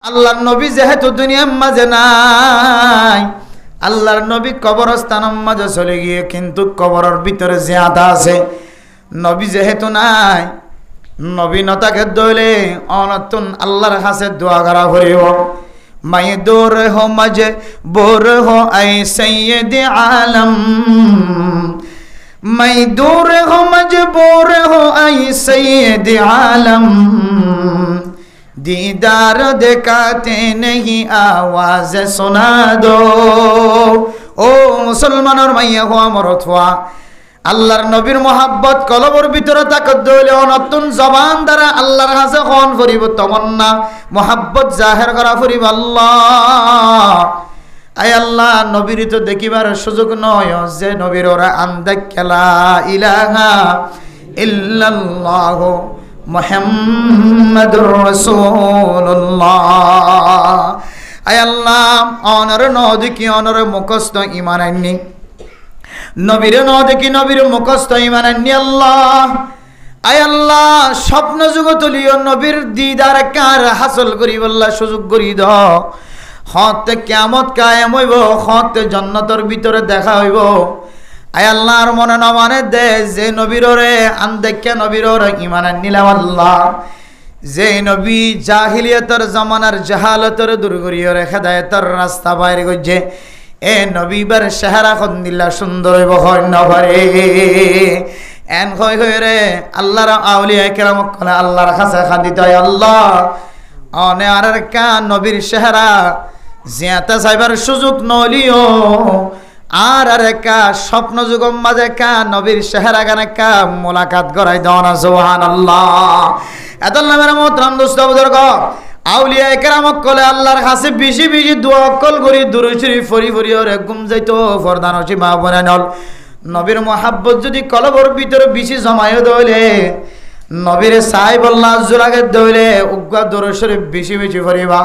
আল্লাহর নবী যেহেতু দুনিয়ার মাঝে নাই, আল্লাহর নবী কবরস্থানের মাঝে চলে গিয়ে কিন্তু কবরের ভিতরে জিয়াদা আছে। নবী যেহেতু নাই, নবী নতাকে দইলে অনতুন আল্লাহর কাছে দোয়া করা করিব। মাই দূর হো মজে বোর হো আই সৈয়দ আলম, মাই দূর হো মজবুর হো আই সৈয়দ আলম, दीदार दिखाते नहीं आवाज सुना दो। ও মুসলমানের মাইয়া হওয়া মরত হওয়া, আল্লাহর নবীর মোহাব্বত কলবর ভিতরে তাকে দইলে নতুন জবান দ্বারা আল্লাহর কাছে খন করিব, তমন্না মোহাব্বত জাহের করা করিব। আল্লাহ আয় আল্লাহ, নবীর তো দেখিবার সুযোগ নয় যে নবীর ওরা আন্দাক খেলা ইলাহা ইল্লাল্লাহ মুহাম্মাদুর রাসূলুল্লাহ। আয় আল্লাহ, অনর নদী অনর মুখস্থ ঈমান আননি, নবীর নদী নবীর মুখস্থ ঈমান আননি। আল্লাহ আয় আল্লাহ, স্বপ্ন জগৎ লিও নবীর দিদার কার হাসল করি বল্লা সুযোগ করি দাও। হতে কিয়ামত কায়েম হইব, হতে জান্নাতের ভিতরে দেখা হইব। আয় আল্লাহর মনে না মানে দে যে নবীর রে আনদেখে নবীর রে ঈমান নিলাম। আল্লাহ যে নবী জাহিলিয়াতের জামানার জাহালতের দূর করিয়ে রে হেদায়েতের রাস্তা বাইরে গজে, এ নবীবার চেহারা খন দিলা সুন্দর হইব হয় নভরে এন হই হই রে আল্লাহর আউলিয়া কেরামক কলে আল্লাহর কাছে খাদিত। আল্লাহ অনে আর কা নবীর চেহারা জিয়াতে চাইবার সুযোগ নলিও, আর কা স্বপ্ন যুগম মাঝে কা নবীর চেহারা গানে কা মোলাকাত করাই দাও না। সুবহানাল্লাহ। এত নামের মোহতরম দোস্ত বুজুর্গ, আউলিয়া কেরামক কলে আল্লাহর কাছে বেশি বেশি দোয়া কল করি দুরূদ শরীফ ফরি ফরি ওরে ঘুম যাইতো ফরদান হচ্ছে মা বনে নল। নবীর মোহাব্বত যদি কলবর ভিতরে বেশি জমায় দইলে, নবীর সাহেব আল্লাহ জুলাগে দইলে উগ্গা দুরূদ শরীফ বেশি বেশি ফরিবা।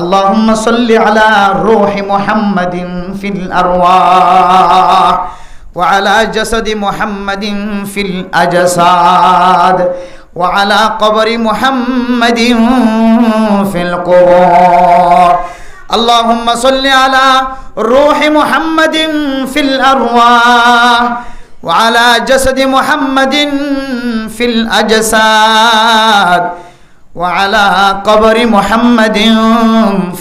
اللهم صل على روح محمد في الأرواح وعلى جسد محمد في الأجساد وعلى قبر محمد في القبور. اللهم صل على روح محمد في الأرواح وعلى جسد محمد في الأجساد وعلى قبر محمد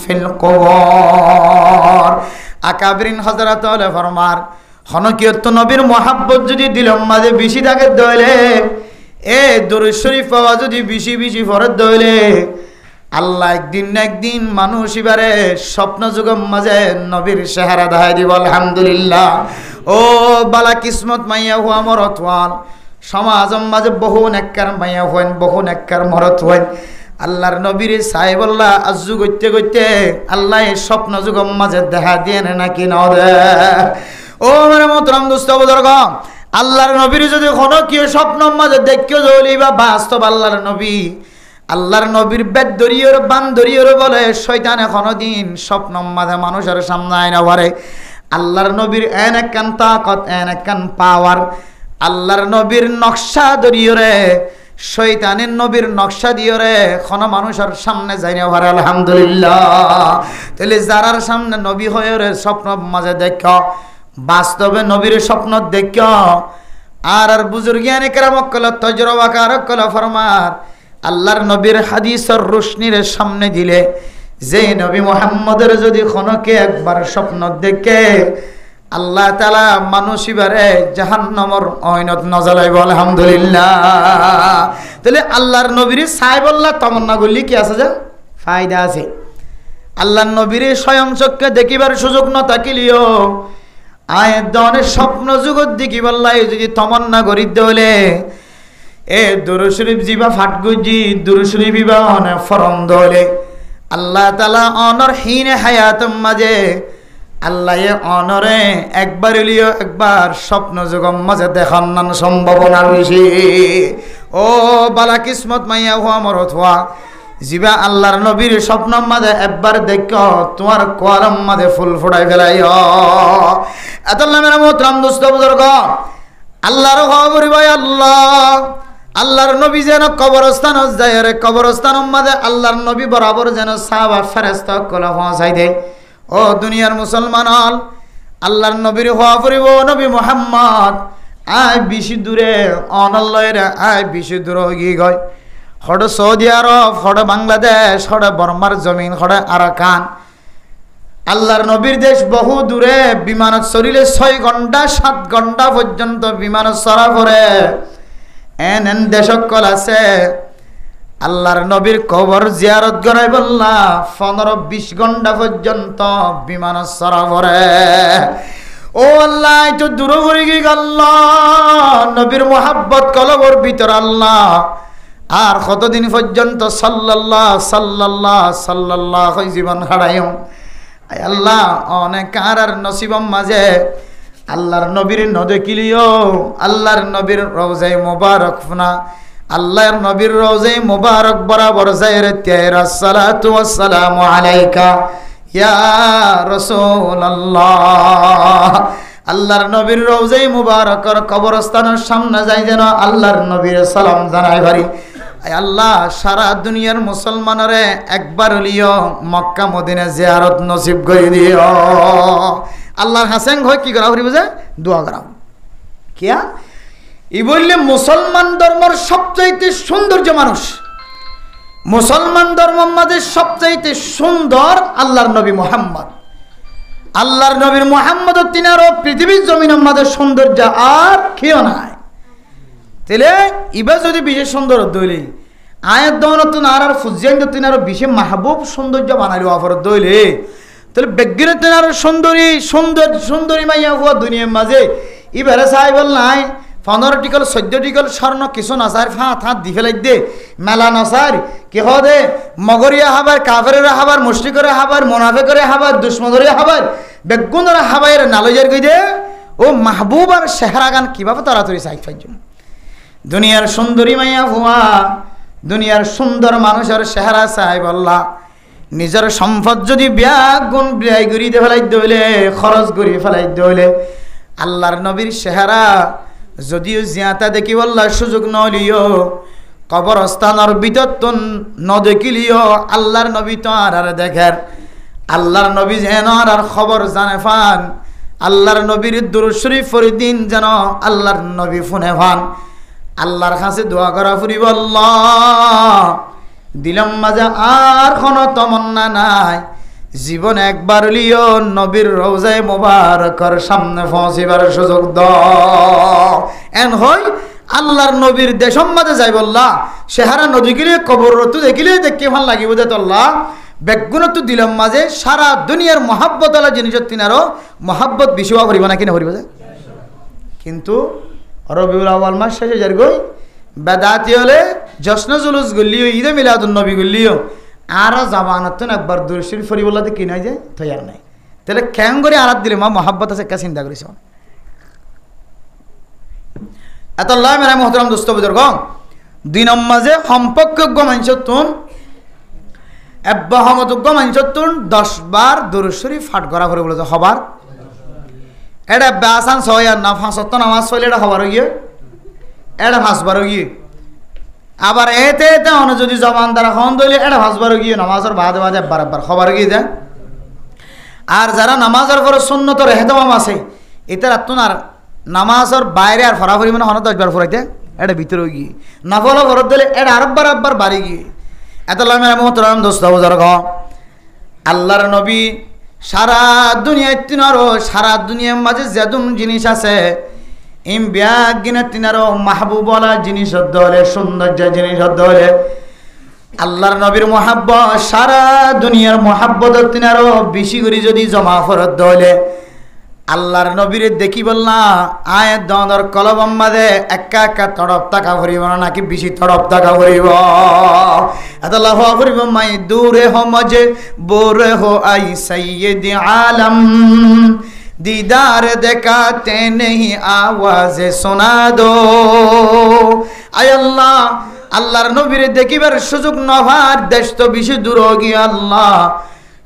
في القبور. আকাবরিন হযরত আলে ফরমার হনকিয়ত নবীর মোহাব্বত যদি দিলম মাঝে বেশি থাকে দইলে, এ দুরূদ শরীফ পাওয়া যদি বেশি বেশি ফরজ দইলে, আল্লাহ একদিন না একদিন মানুষ ইবারে স্বপ্ন যুগম মাঝে নবীর চেহারা দেখাই দিব। আলহামদুলিল্লাহ। ও বালা কিসমত মাইয়া হুয়া মরত ওয়াল, সমাজম মাঝে বহু নেককার মাইয়া হইন, বহু নেককার মরত হইন। আল্লাহর নবীর সাহেব আল্লাহ আজু করতে করতে আল্লাহ স্বপ্ন যুগম মাঝে দেখা দিয়ে নাকি ন দে। ও মানে মোহতরম দোস্ত বুজুর্গ, আল্লাহর নবীর যদি কোনো কি স্বপ্ন মাঝে দেখিও জলি বা বাস্তব আল্লাহর নবীর বেদ দরিয়র বান দরিয়র বলে শয়তান এখনো দিন স্বপ্ন মাঝে মানুষের সামনে আয়না পারে। আল্লাহর নবীর এন একখান তাকত, এন একখান পাওয়ার। আল্লাহর নবীর নকশা দরিয়রে শয়তানের নবীর নকশা দিয়রে কোন মানুষের সামনে যাই না পারে। আলহামদুলিল্লাহ। তাহলে যারার সামনে নবী হয়ে স্বপ্ন মাঝে দেখ, বাস্তবে নবীর স্বপ্ন দেখ, আর বুজুর্গিয়ানে কেরামক কল তজরবা কারক কল ফরমার আল্লাহর নবীর হাদিসের রোশনির সামনে দিলে, যে নবী মুহাম্মদের যদি কোনকে একবার স্বপ্ন দেখে আল্লাহ তাআলা মানুষ ইবারে জাহান্নামের আইনত নজলাইব। আলহামদুলিল্লাহ। তাহলে আল্লাহর নবীর সাহেব আল্লাহ তমন্না করলি কি আছে, যে ফায়দা আছে। আল্লাহর নবীর স্বয়ং চক্ষে দেখিবার সুযোগ ন থাকিলিও আয় দনের স্বপ্ন জগৎ দেখি বললাই যদি তমন্না করি দলে, এ দুরূদ শরীফ জিবা ফাটগুজি দুরূদ শরীফ বিবা অনে ফরম দলে আল্লাহ তাআলা অনর হিনে হায়াতম মাঝে আল্লাহ অনরে একবার লিও একবার স্বপ্ন যুগম মাঝে দেখান নান সম্ভাবনা বেশি। ও বালা কিসমত মাইয়া হুয়া মরত হওয়া, জিবা আল্লাহর নবীর স্বপ্ন মাঝে একবার দেখ তোমার কোয়ালম মাঝে ফুল ফুটাই ফেলাই। এত নামের মোহতরম দোস্ত বুজুর্গ, আল্লাহর খবর ভাই আল্লাহ আল্লাহর নবী যেন কবরস্থান যায় রে কবরস্থান মাঝে আল্লাহর নবী বরাবর যেন সাহাবা ফেরেশতা কলা পৌঁছাই দেয়। ও দুনিয়ার মুসলমান হল আল্লাহর নবীর হওয়া পড়িব নবী মুহাম্মদ আয় বেশি দূরে অনল্লয়ের আয় বেশি দূর গিয়ে গয় হড় সৌদি আরব হড় বাংলাদেশ হড় বর্মার জমিন হড় আরাকান আল্লাহর নবীর দেশ বহু দূরে বিমানত চলিলে 6 ঘন্টা 7 ঘন্টা পর্যন্ত বিমানত চলা করে এন দেশকল আছে আল্লাহর নবীর কবর জিয়ারত করাই বললা 15-20 ঘন্টা পর্যন্ত বিমানত চলা করে। ও আল্লাহ তো দূর করে গিয়ে আল্লাহ নবীর মোহাব্বত কলবর ভিতর আল্লাহ আর কতদিন পর্যন্ত সাল্লাল্লাহ জীবন হারাইম আল্লাহ অনেক আর নসিবম মাঝে আল্লাহর নবীর নদেকিলিও আল্লাহর নবীর রওজায়ে মুবারক না আল্লাহর নবীর রওজায়ে মুবারক বরাবর যায়রে তেরা সালাতু ওয়াস সালামু আলাইকা ইয়া রাসূলুল্লাহ। আল্লাহর নবীর রওজায়ে মুবারকের কবরস্থানের সামনে যাই যেন আল্লাহর নবীর সালাম জানাই পারি। আল্লাহ সারা দুনিয়ার মুসলমানরে একবার হলিও মক্কা মদিনা জিয়ারত নসিব করে দিও। আল্লাহর হাসেন হয় কি করা হরিব যে দোয়া করা কিয়া ই বললে মুসলমান ধর্মের সবচাইতে সৌন্দর্য মানুষ মুসলমান ধর্মের মাঝে সবচাইতে সুন্দর আল্লাহর নবী মুহাম্মদ। আল্লাহর নবীর মুহাম্মদ তিনারও পৃথিবীর জমিনের মাঝে সৌন্দর্য আর কেউ নাই। তাহলে ইবা যদি বিশেষ সুন্দর দইলে আয়ের দৌনত আর ফুজিয়ান তিনারও বিশেষ মাহবুব সৌন্দর্য বানাইল অফরত দইলে তাহলে বেগিনে তিনারও সুন্দরী মাইয়া হওয়া দুনিয়ার মাঝে ইবারে সাহেবল নাই 15 টিকল 14 টিকল স্বর্ণ কিছু নাচার হাত দি ফেলাই দে মেলা নাচার কি দে মগরিয়া হাবার কাফেরের হাবার মুশরিকের হাবার মুনাফিকের হাবার দুশ্মনের হাবার বেগুনের হাবাইয়ের নালজার গই দে ও মাহবুব আর চেহারা গান কিভাবে তাড়াতাড়ি চাই পাইজন দুনিয়ার সুন্দরী মাইয়া ভুয়া দুনিয়ার সুন্দর মানুষের চেহারা চাই বললা নিজের সম্পদ যদি গুণ ব্যয় করি ফেলাই দইলে খরচ করি ফেলাই দইলে আল্লাহর নবীর চেহারা যদিও জিয়াতা দেখি বললার সুযোগ নলিও কবরস্থানের ভিতর তো নদেখিলিও আল্লাহর নবী তো আর দেখেন আল্লাহর নবী যেন আর খবর জানে ফান আল্লাহর নবীর দুরূদ শরীফ ফরিদিন যেন আল্লাহর নবী ফোনে ফান আল্লাহর কাছে দোয়া করা ফুরিব আল্লাহ দিলাম মাঝে আর কোনো তমন্না নাই জীবন একবার লিও নবীর রওজায়ে মুবারকের সামনে পৌঁছিবার সুযোগ দাও এন হই আল্লাহর নবীর দেশম মাঝে যাই বললা চেহারা নদী গিলে কবর রতু দেখিলে দেখতে ভাল লাগিব যে আল্লাহ বেগুনত দিলাম মাঝে সারা দুনিয়ার মহাব্বত আলা জিনিস তিনারও মহাব্বত বিশুয়া করিব না কিনা করিব কিন্তু রবিউল আউয়াল মাস শেষে যার গই বেদাতি হলে জশ্ন জুলুস গলিও ঈদে মিলাদুন নবী গলিও আর জামানত একবার দুরশির ফরিবল্লাতে কি নাই যে তৈয়ার নাই তাহলে কেন করে আরাত দিলে মা মহাব্বত আছে কে চিন্তা করিস এত আল্লাহ মেরা মোহতরম দোস্ত বুজুর্গ দুই নম্বরে সম্পর্কজ্ঞ মানুষতুন এব্বাহমতজ্ঞ মানুষতুন 10 বার দুরশরি ফাট করা করে বলে হবার এটা বেসান ছয়ার না 5 নামাজ পড়লে এটা হবার গিয়ে এটা 5 বার গিয়ে আবার এতে যদি জবান দ্বারা খন দইলে এটা 5 বার গিয়ে নামাজের বাদে বাদে একবার খবর গিয়ে যায় আর যারা নামাজের পরে সুন্নতর হেতমাম আছে এটা আপনার নামাজের বাইরে আর ফরাফরি মানে হন 10 বার ফরাইতে এটা ভিতরে গিয়ে নফল ফরত দিলে এটা আরবার বাড়ি গিয়ে এত লামের মোহতরম দোস্ত বুজুর্গ আল্লাহর নবী সারা দুনিয়ায় তিনারও সারা দুনিয়ার মাঝে যেদুন জিনিস আছে ইম ব্যাগিনা তিনারও মাহবুবওয়ালা জিনিস হলে সৌন্দর্য জিনিস হলে আল্লাহর নবীর মহাব্বত সারা দুনিয়ার মহাব্বত তিনারও বেশি করে যদি জমা ফরত হলে আল্লাহর নবীর দেখি বললা আয়ের দর কলবম মাঝে একা তড়প টাকা ভরিব না নাকি বেশি তড়প টাকা ভরিব এত লাভ ভরিব মাই দূরে হো মজে বোরে হো আই সৈয়দ আলম दीदार देखाते नहीं आवाज सुना दो आय अल्लाह আল্লাহর নবীর দেখিবার সুযোগ নভার দেশ তো বেশি দূর গিয়ে আল্লাহ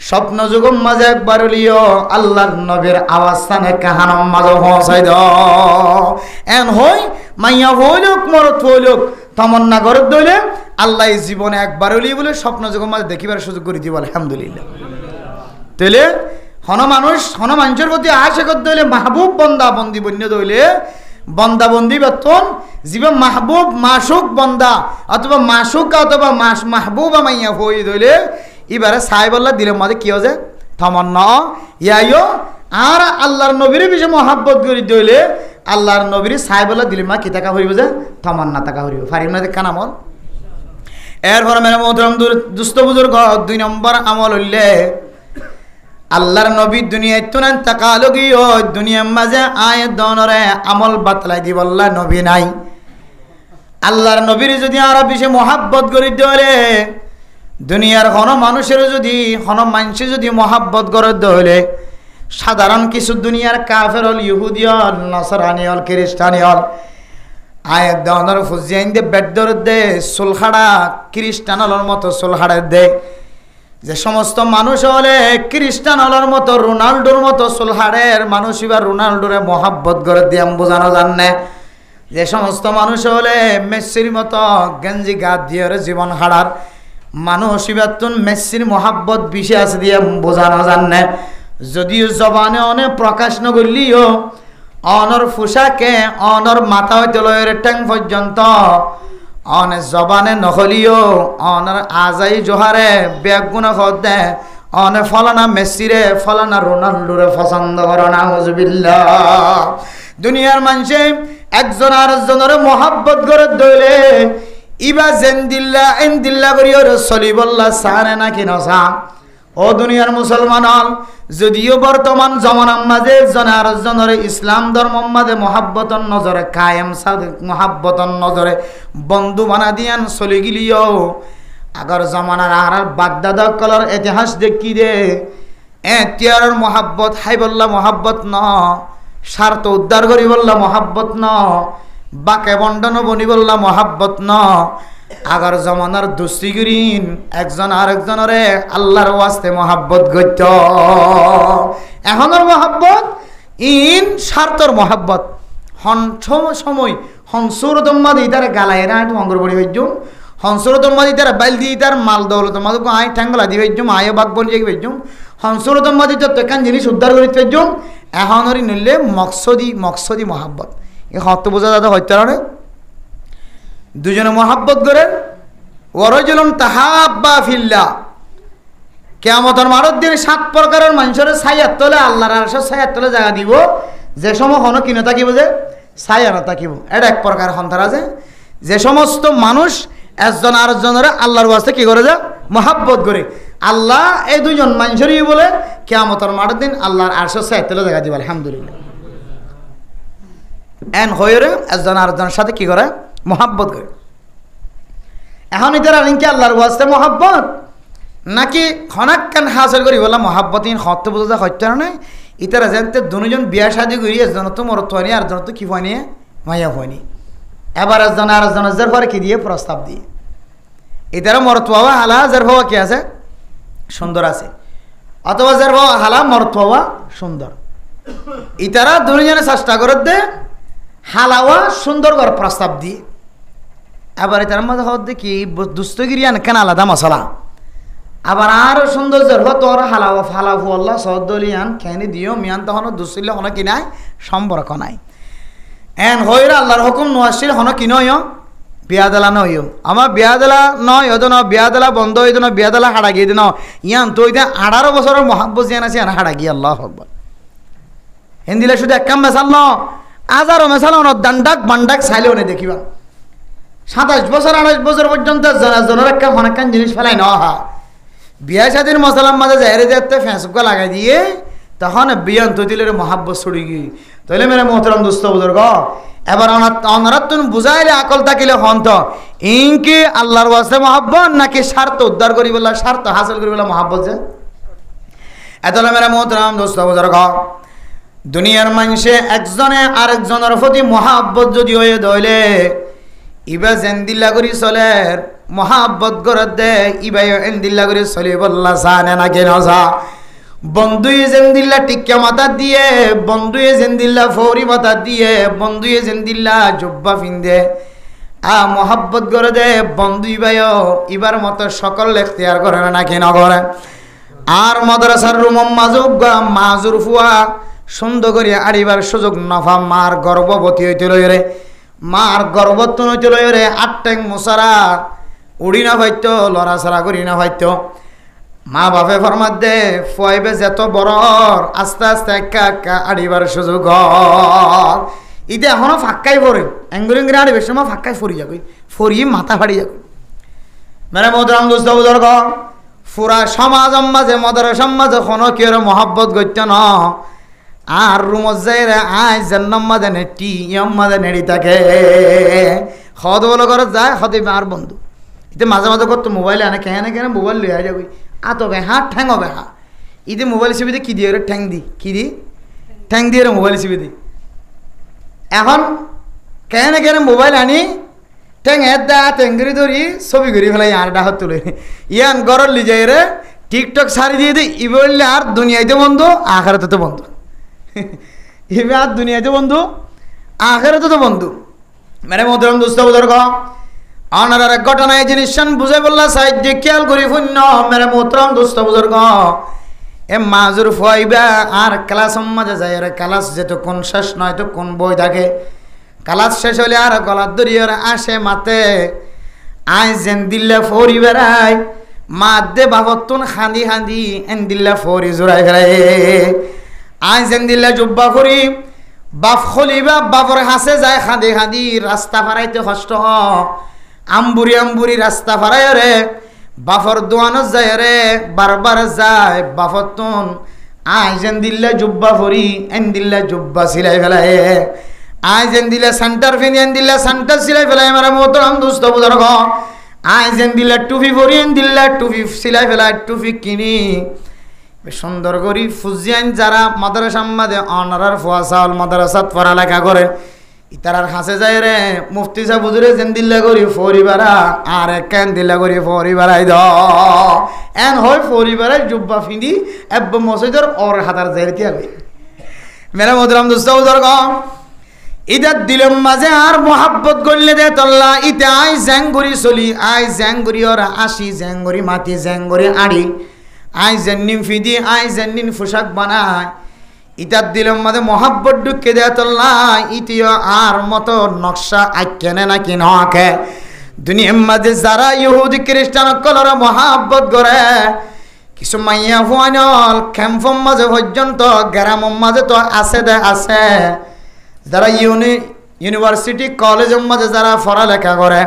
স্বপ্ন যুগম মাঝে একবার লিও আল্লাহর নবীর আওয়াজখানে কাহানম মাঝে পৌঁছাই দাও এন হই মাইয়া হইলুক মরত হইলুক তমন্না করে দইলে আল্লাহ জীবনে একবার হলেই বলে স্বপ্ন যখন মাঝে দেখিবার সুযোগ করে দিব আলহামদুলিল্লাহ। তাইলে মানুষের প্রতি আশা করতে হইলে মাহবুব বন্দা বন্দি বন্য দইলে বন্দা বন্দি বেতন জীবন মাহবুব মাসুক বন্দা অথবা মাসুক অথবা মাহবুব মাইয়া হই দইলে এবারে সাহেবল্লাহ দিলের মাঝে কি হচ্ছে তমন্না ইয়াইও আর আল্লাহর নবীর বিষয়ে মহাব্বত করি দইলে আল্লাহর নবীর সাহেবল্লাহ দিলে মা কি টাকা হইব যে তমন্না টাকা হইব ফারিম না দেখা আমল। এরপর মেরে মোহতরম দুস্থ বুজুর্গ 2 নম্বর আমল হইলে আল্লাহর নবী দুনিয়ায় তুনান তাকালগি ও দুনিয়ার মাঝে আয় দনরে আমল বাতলাই দি বললা নবী নাই। আল্লাহর নবীর যদি আর বিষয়ে মহাব্বত করি দইলে দুনিয়ার কোন মানুষের যদি কোন মানুষের যদি মহাব্বত করে দইলে সাধারণ কিছু দুনিয়ার কাফের হল ইহুদি হল নসরানি হল খ্রিস্টানি হল আয় দনর ফুজিয়াইন দে বেডর দে সুলহাড়া খ্রিস্টান হলর মতো সুলহাড়ের দে যে সমস্ত মানুষ হলে খ্রিস্টান হলর মতো রোনাল্ডোর মতো সুলহাড়ের মানুষ এবার রোনাল্ডোরে মহাব্বত করে দিয়াম বোঝানো জানে। যে সমস্ত মানুষ হলে মেসির মতো গেঞ্জি গা দিয়ে জীবন হারার মানুষ এবার তুন মেসির মহাব্বত বিষে আছে দিয়ে বোঝানো জানে। যদিও জবানে অনেক প্রকাশ নগরলিও অনর পোশাকে অনর মাথা হইতে লয়ের ট্যাং পর্যন্ত অনে জবানে নহলিও অনর আজাই জোহারে বেগুনা খদে অনে ফলানা মেসিরে ফলানা রোনাল্ডোরে পছন্দ করে না হুজুবিল্লাহ। দুনিয়ার মানুষে একজন আরেকজনের মহাব্বত করে দইলে ইবা জেন্দিল্লা এন্দিল্লা করিও চলিবল্লা সানে নাকি নসা। ও দুনিয়ার মুসলমান হল যদিও বর্তমান জমানার মাঝে জনে আরেকজনের ইসলাম ধর্মের মাঝে মহাব্বতন নজরে কায়েম মহাব্বতন নজরে বন্ধু বানা দিয়ান চলে গিলিও আগর জমানার আর বাগদাদ কলর ইতিহাস দেখি দে এতিয়ার মহাব্বত হাই বললা মহাব্বত ন স্বার্থ উদ্ধার করি বললা মহাব্বত ন বাকে বন্ডন বনি বললা মহাব্বত ন আগর জমানার দুস্তিগিরিন একজন আরেকজনরে আল্লাহর ওয়াস্তে মহাব্বত গইত। এখনের মহাব্বত ইন স্বার্থর মহাব্বত হন সময় হংসুরতম্মা দিয়ে তারা গালায় না একটু অঙ্গরবড়ি হইজুম হংসুরতম্মা দিয়ে তারা বাইল দিয়ে তার মাল দৌলতম্মা আয় ঠ্যাঙ্গলা দিয়ে হইজুম আয় বাঘ বন দিয়ে হইজুম হংসুরতম্মা দিয়ে তো এখান জিনিস উদ্ধার করি হইজুম এখনরই নিলে মকসদি মহাব্বত এ হত বোঝা দাদা হইতে না দুজনে মহাব্বত করেন ওয়ারজুলুন তাহাব্বা ফিল্লাহ কিয়ামতের মারত দিন 7 প্রকারের মানুষের ছায়ার তলে আল্লাহর আরশের ছায়ার তলে জায়গা দিব যে সময় হন কিনে থাকিব যে ছায়া না থাকিব। এটা এক প্রকার সন্তান আছে যে সমস্ত মানুষ একজন আরেকজনের আল্লাহর ওয়াস্তে কি করে যা মহাব্বত করে আল্লাহ এই দুজন মানুষেরই বলে কিয়ামতের মারত দিন আল্লাহর আরশের ছায়ার তলে জায়গা দিব আলহামদুলিল্লাহ। এন হয়ে একজন আরেকজনের সাথে কি করে মহাব্বত করে। এখন ইতারা কি আল্লাহর ওয়াস্তে মহাব্বত নাকি খনাক্কান হাসিল করি বলা মহাব্বত ইন হতে বোঝা যায় হত্যা নয়। ইতারা জানতে দুজন বিয়া শাদি করি একজন তো মরত হয়নি আর জন তো কি হয়নি মাইয়া হয়নি এবার একজন আর একজনের পরে কি দিয়ে প্রস্তাব দিয়ে ইতারা মরত হওয়া হালা যার হওয়া কি আছে সুন্দর আছে অথবা যার হওয়া হালা মরত হওয়া সুন্দর ইতারা দুজনে চেষ্টা করে দে হালাওয়া সুন্দর করে প্রস্তাব দিয়ে আবার এটার মধ্যে হওয়া দেখি দুস্তগিরি কেন আলাদা মশলা আবার আরো সৌন্দর্যের হতো ওরা হালাওয়া ফালাফু আল্লাহ সদ্দলিয়ান খেয়ে দিও মিয়ান তখন দুসিলে হন কি নাই সম্পর্ক নাই এন হইরা আল্লাহর হুকুম নোয়াশির হন কি নয় বিয়াদালা নয় আমার বিয়াদালা নয় হতো না বিয়াদালা বন্ধ হইতো না বিয়াদালা হাড়া গিয়ে দিন ইয়ান তো ওইটা 18 বছরের মহাব্বত জিয়ান আছে হাড়া গিয়ে আল্লাহ আকবার হিন্দিলে শুধু এক কাম মেশাল ন আজারও মেশাল দান্ডাক বান্ডাক চাইলেও নেই দেখিবা 27 বছর 28 বছর পর্যন্ত জনের একটা অনেকখান জিনিস ফেলাই নেওয়া হয় বিয়া শাদির মশলার মাঝে জাহেরে যাতে ফেঁসুকা লাগাই দিয়ে তখন বিয়ান তৈতিলের মহাব্বত ছড়ি গিয়ে তাহলে মেরে মোহতরম দুস্থ বুজুর্গ এবার অনারা তুমি বুঝাইলে আকল থাকিলে হন্ত ইনকি আল্লাহর ওয়াস্তে মহাব্বত নাকি স্বার্থ উদ্ধার করি বললা স্বার্থ হাসিল করি বললা মহাব্বত যে এতলে মেরে মোহতরম দুস্থ বুজুর্গ দুনিয়ার মানুষে একজনে আরেকজনের প্রতি মহাব্বত যদি হয়ে ধইলে ইবা জেন্দিল্লা করি চলে মহাব্বত করে দে ইবা এন্দিল্লা করি চলি বললা জানে না কেন যা বন্ধুয়ে জেন্দিল্লা টিক্কা মাথা দিয়ে বন্ধুয়ে জেন্দিল্লা ফৌরি মাথা দিয়ে বন্ধুয়ে জেন্দিল্লা জব্বা ফিন্দে মহাব্বত করে দে বন্ধু ইবাইও ইবার মতো সকল এখতিয়ার করে নাকি নগরে আর মাদ্রাসার রুম মাজুর ফুয়া সুন্দর করে আড়িবার সুযোগ নফা মার গর্ভবতী হইতে লইরে মার গর্ভবতী হইতে লইরে 8 ট্যাং মুসারা উড়ি না ভাইত লড়াছাড়া করি না ভাইত মা বাপে ফরমাত দে ফুয়াইবে যেত বড় আস্তে আস্তে একা একা আড়িবার সুযোগ ইতে এখনো ফাঁকাই পড়ে অ্যাঙ্গুলিং আড়ি বেশ সময় ফাঁকাই ফরি যাবে ফরিয়ে মাথা ফাড়ি যাবে মানে মোদরাম দুস্ত বুজুর্গ ফুরা সমাজ মাঝে মদর সমাজে কোনো কি মহাব্বত করত না আর রুমত যাই রে আয় জন্নম মাঝে নেটি ইয়ম মাঝে নেড়ি থাকে হদ বলো করে যায় হদে আর বন্ধু ইতে মাঝে মাঝে করতো মোবাইলে আনে কেন মোবাইল লিয়ে যাবি আতো বেহা ঠ্যাং বেহা ইতে মোবাইল চিবি দি কি দিয়ে রে ঠ্যাং দি কি দি ঠ্যাং দিয়ে রে মোবাইল চিবি দি এখন কেন মোবাইল আনি ঠ্যাং দা টেঙ্গুরি ধরি ছবি ঘুরি ফেলাই আর ডাহত তুলে ইয়ান গরল লি যাই রে টিকটক সারি দিয়ে দিই ই বললে আর দুনিয়াতে বন্ধু আখেরাতে তো বন্ধু ইবে আর দুনিয়াতে বন্ধু আখেরাতে তো বন্ধু মানে মধুরম দুস্থ বুজুর্গ অনার এক ঘটনা এই জিনিস বুঝে বললা সাহায্য খেয়াল করি শূন্য মেরে মোহতরম দুস্থ বুজুর্গ এ মাজুর ফুয়াইবা আর ক্লাস মাঝে যায় রে ক্লাস যেতক্ষণ শেষ নয় তো কোন বই থাকে ক্লাস শেষ হলে আর গলার দড়িয়ে আসে মাতে আয় যেন দিল্লা ফরি বেড়াই মাত দে বাবতুন খান্দি খান্দি এন দিল্লা ফরি জোড়াই ফেরাই আয় যেন দিল্লা জুব্বা করি বাপ খলিবা বাপর হাসে যায় খাঁদি খাঁদি রাস্তা ফারাইতে কষ্ট আম্বুরি রাস্তা ফারাই রে বাফর দোয়ানো যায় রে বারবার যায় বাফর তুন আয় যেন দিল্লা জুব্বা ফরি এন দিল্লা জুব্বা সিলাই ফেলায় আয় যেন দিল্লা সেন্টার ফিনি এন দিল্লা সেন্টার সিলাই ফেলায় মারা মোহতরম দুস্থ বুজুর্গ আয় যেন দিল্লা টুপি ফরি এন দিল্লা টুপি সিলাই ফেলায় টুপি কিনি সুন্দর করি ফুজিয়ান যারা মাদ্রাসা মাদে অনারার ফুয়াসাল মাদ্রাসাত পড়ালেখা করে ইতারার হাসে যায় রে মুফতি সাহেব হুজুরে যেন দিল্লা করি ফরিবারা আর কেন দিল্লা করি ফরিবারাই দ এন হয় ফরিবারাই জুব্বা ফিন্দি এব মসজিদের ওর হাতার যাইতে হবে মেরা মধুরাম দুস্থ বুজুর্গ ইদার দিলম মাঝে আর মোহাব্বত করলে দে তল্লা ইতে আই জ্যাঙ্গুরি চলি আই জ্যাঙ্গুরি ওরা আসি জ্যাঙ্গুরি মাতি জ্যাঙ্গুরি আড়ি আই জেন্নিন ফিদি আই জেন্নিন পোশাক বানায় ইতার দিলম মাঝে মোহাব্বত ঢুকে দেয় তোল্লা ইতিও আর মতো নকশা আঁকেনে নাকি নকে দুনিয়ার মাঝে যারা ইহুদি খ্রিস্টান কলর মোহাব্বত করে কিছু মাইয়া ফুয়ানল ক্যাম্পম মাঝে পর্যন্ত গ্রামের মাঝে তো আছে দে আছে যারা ইউনিভার্সিটি কলেজের মাঝে যারা পড়ালেখা করে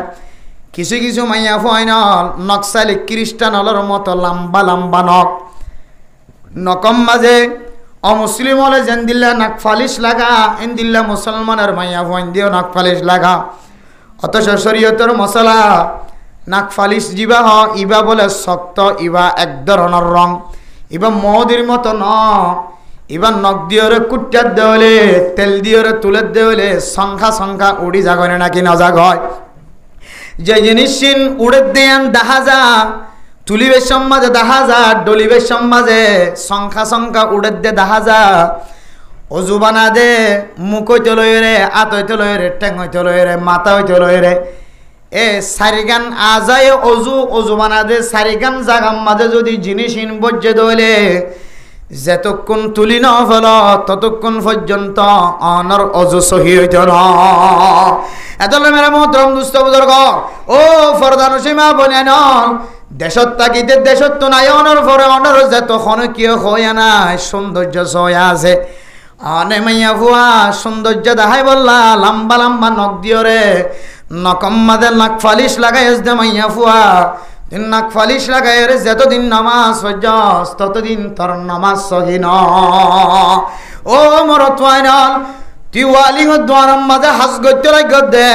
কিছু মাইয়া ফুয়াইনল নকশালি খ্রিস্টানলের মতো লম্বা লম্বা নকম মাঝে অমুসলিম হলে যেন দিল্লা নাকফালিশ লাগা এন দিল্লা মুসলমানের মাইয়া ফুয়াইন দিও নাকফালিশ লাগা অথচ শরীয়তের মশলা নাকফালিশ জিবা হ ইবা বলে শক্ত ইবা এক ধরনের রং ইবা মদির মতো ন ইবা নখ দিওরে কুট্টার দেওয়ালে তেল দিওরে তুলের দেওয়ালে সংখ্যা উড়ি জাগনে নাকি না জাগ হয় যে জিনিস উড়ে দেন দেখা যা তুলিবের সমাজে দেখা যা ডলিবের সমাজে সংখ্যা উড়ে দে দেখা যা অজু বানা দে মুখ হইতে লই রে আত হইতে লই রে ঠ্যাং হইতে লই রে মাথা হইতে লই রে এ সারিগান আজায় অজু বানা দে সারিগান জাগাম মাঝে যদি জিনিস বজ্জে দইলে যতক্ষণ তুলি ন ফেল ততক্ষণ পর্যন্ত অনর অজু সহি হইত না এতলে মেরা মোহতরম দুস্থ বুজুর্গ ও ফরদান সীমা বনেন দেশত তাকিতে দেশত তো নাই অনর ফরে অনর যতক্ষণ কি হয় নাই সৌন্দর্য সয়া আছে অনে মাইয়া ভুয়া সৌন্দর্য দেখাই বললা লম্বা লম্বা নখ দিও রে নকম মাঝে নাক ফালিশ লাগাই দে মাইয়া ফুয়া নাক ফালিশ লাগাই রে যতদিন নামাজ হজ্জাস ততদিন তোর নামাজ সহি ন ও মরত ওয়াইনাল তুই ওয়ালিং দোয়ানাম মাঝে হাস গইতে লাগত দে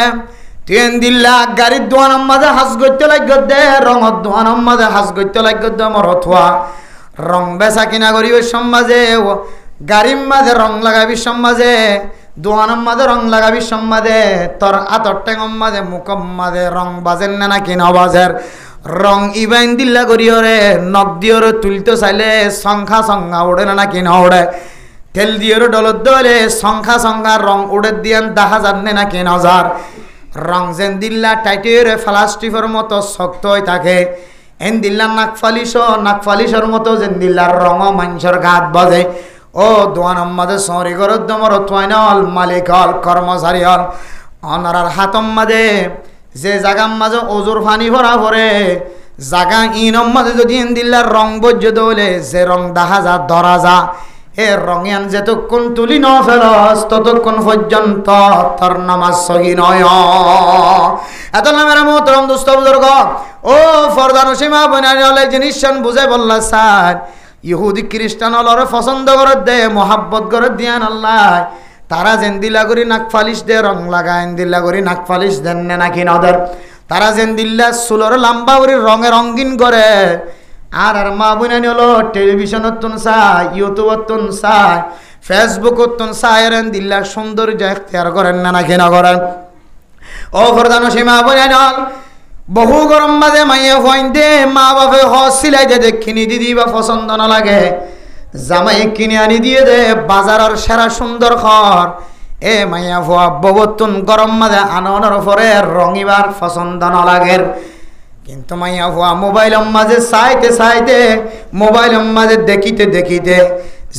তুই দিল্লা গাড়ির দোয়ানাম মাঝে হাস গইতে লাগত দে রঙত দোয়ানাম মাঝে হাস গইতে লাগত দে মরত হওয়া রং বেচা কিনা করিবে সমাজে গাড়ির মাঝে রং লাগাবি সমাজে দোয়ানাম মাঝে রং লাগাবি সমাজে তোর আতর টেঙম মাঝে মুখম মাঝে রং বাজেন না নাকি ন বাজের রং ইবাইন দিল্লা করিও রে নখ দিওরে তুলতে চাইলে সংখ্যা উড়ে না নাকি না উড়ে তেল দিওরে ডলত দলে সংখ্যা রং উড়ে দিয়ান দেখা যান নাকি নজার রং যেন দিল্লা টাইটের প্লাস্টিকের মতো শক্ত হয়ে থাকে, এন দিল্লা নাকফালিশর মতো যেন দিল্লার রঙ মানুষের গাত বাজে। ও দোয়ান মাঝে সরি গরত দমর থাইন হল মালিক হল কর্মচারী হল অনারার হাতম মাঝে যে জাগার মাঝে অজুর পানি ভরা ভরে জাগা ইনম মাঝে যদি এন দিল্লার রং বজ্য দৌলে যে রং দেখা যা ধরা যা এ রঙিয়ান যতক্ষণ তুলি ন ফেলস ততক্ষণ পর্যন্ত তোর নামাজ সহি নয়। এত নামের মোহতরম দুস্থ বুজুর্গ ও ফরদান সীমা বনানি হলে জিনিস বুঝে বললা স্যার ইহুদি খ্রিস্টান হলরে পছন্দ করে দে মোহাব্বত করে দিয়ান আল্লাহ তারা যেন দিল্লা করি নাক ফালিশ দে রং লাগায় দিল্লা করি নাক ফালিশ দেন নাকি নদের তারা যেন দিল্লা চুলর লম্বা করে রঙে রঙিন করে আর মা বোনানি হলো টেলিভিশনত তুন চায় ইউটিউবত তুন চায় ফেসবুকত তুন চায় এরেন দিল্লা সৌন্দর্য এখতিয়ার করেন নাকি না করেন। ও ফরদান সীমা বোনানি হল বহু গরম মাঝে মাইয়ে হইন দে মা বাপে হজ সিলাই দে দেখিনি দিদি বা পছন্দ না লাগে জামাই কিনে আনি দিয়ে দে বাজারের সেরা সুন্দর খর এ মাইয়া ভুয়া ববতুন গরম মাঝে আননের পরে রঙিবার পছন্দ না লাগে কিন্তু মাইয়া ভুয়া মোবাইলের মাঝে চাইতে মোবাইলের মাঝে দেখিতে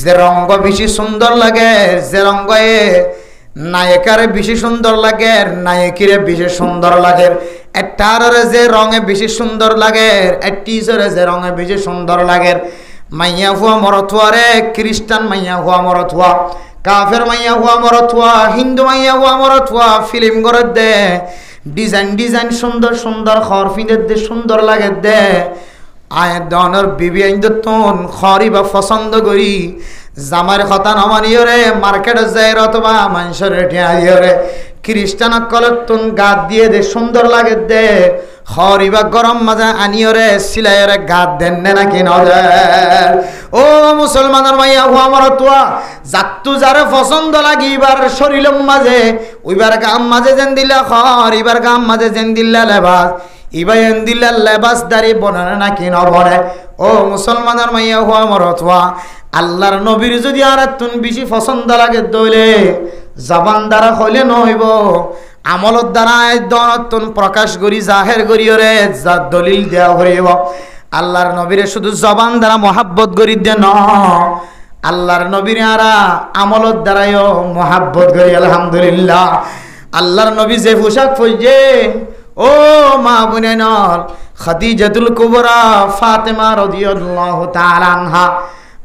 যে রঙ্গ বেশি সুন্দর লাগে যে রঙ্গ নায়িকারে বেশি সুন্দর লাগে নায়িকিরে বেশি সুন্দর লাগে একটারে যে রঙে বেশি সুন্দর লাগে টিচারে যে রঙে বেশি সুন্দর লাগে মাইয়া হুয়া মরথুয়া রে খ্রিস্টান মাইয়া হুয়া মরথুয়া কাফের মাইয়া হুয়া মরথুয়া হিন্দু মাইয়া হুয়া মরথুয়া ফিল্ম করে দে ডিজাইন সুন্দর খর ফিঁদে দে সুন্দর লাগে দে আয়ের দনের বিবি আইন তুন খরি বা পছন্দ করি জামার কথা নমানিও রে মার্কেটে যায় অথবা মানুষের রে খ্রিস্টান কলত তুন গাত দিয়ে দে সুন্দর লাগে দে খরি বা গরম মাজা আনিও রে সিলাইরে গাত দেন নাকি নজর। ও মুসলমানের মাইয়া হুয়া মরতুয়া জাতু যারে পছন্দ লাগিবার শরীরম মাঝে ওইবার গাম মাঝে যেন দিলা খর এবার গাম মাঝে যেন দিল্লা লেবাস ইবাই এন দিল্লা লেবাস দাঁড়ি বনে নাকি নবনে। ও মুসলমানের মাইয়া হুয়া মরতুয়া আল্লাহর নবীর যদি আর তুন বেশি পছন্দ লাগে দইলে জবান দ্বারা হইলে নইব আমলত দ্বারা দনতুন প্রকাশ করি জাহের করিওরে যা দলিল দেওয়া হইব। আল্লাহর নবীরে শুধু জবান দ্বারা মহাব্বত করি দে ন আল্লাহর নবীর আরা আমলত দ্বারাও মহাব্বত করি আলহামদুলিল্লাহ। আল্লাহর নবী যে পোশাক পরছে ও মা বোনেনর খাদিজাতুল কুবরা ফাতেমা রাদিয়াল্লাহু তাআলা আনহা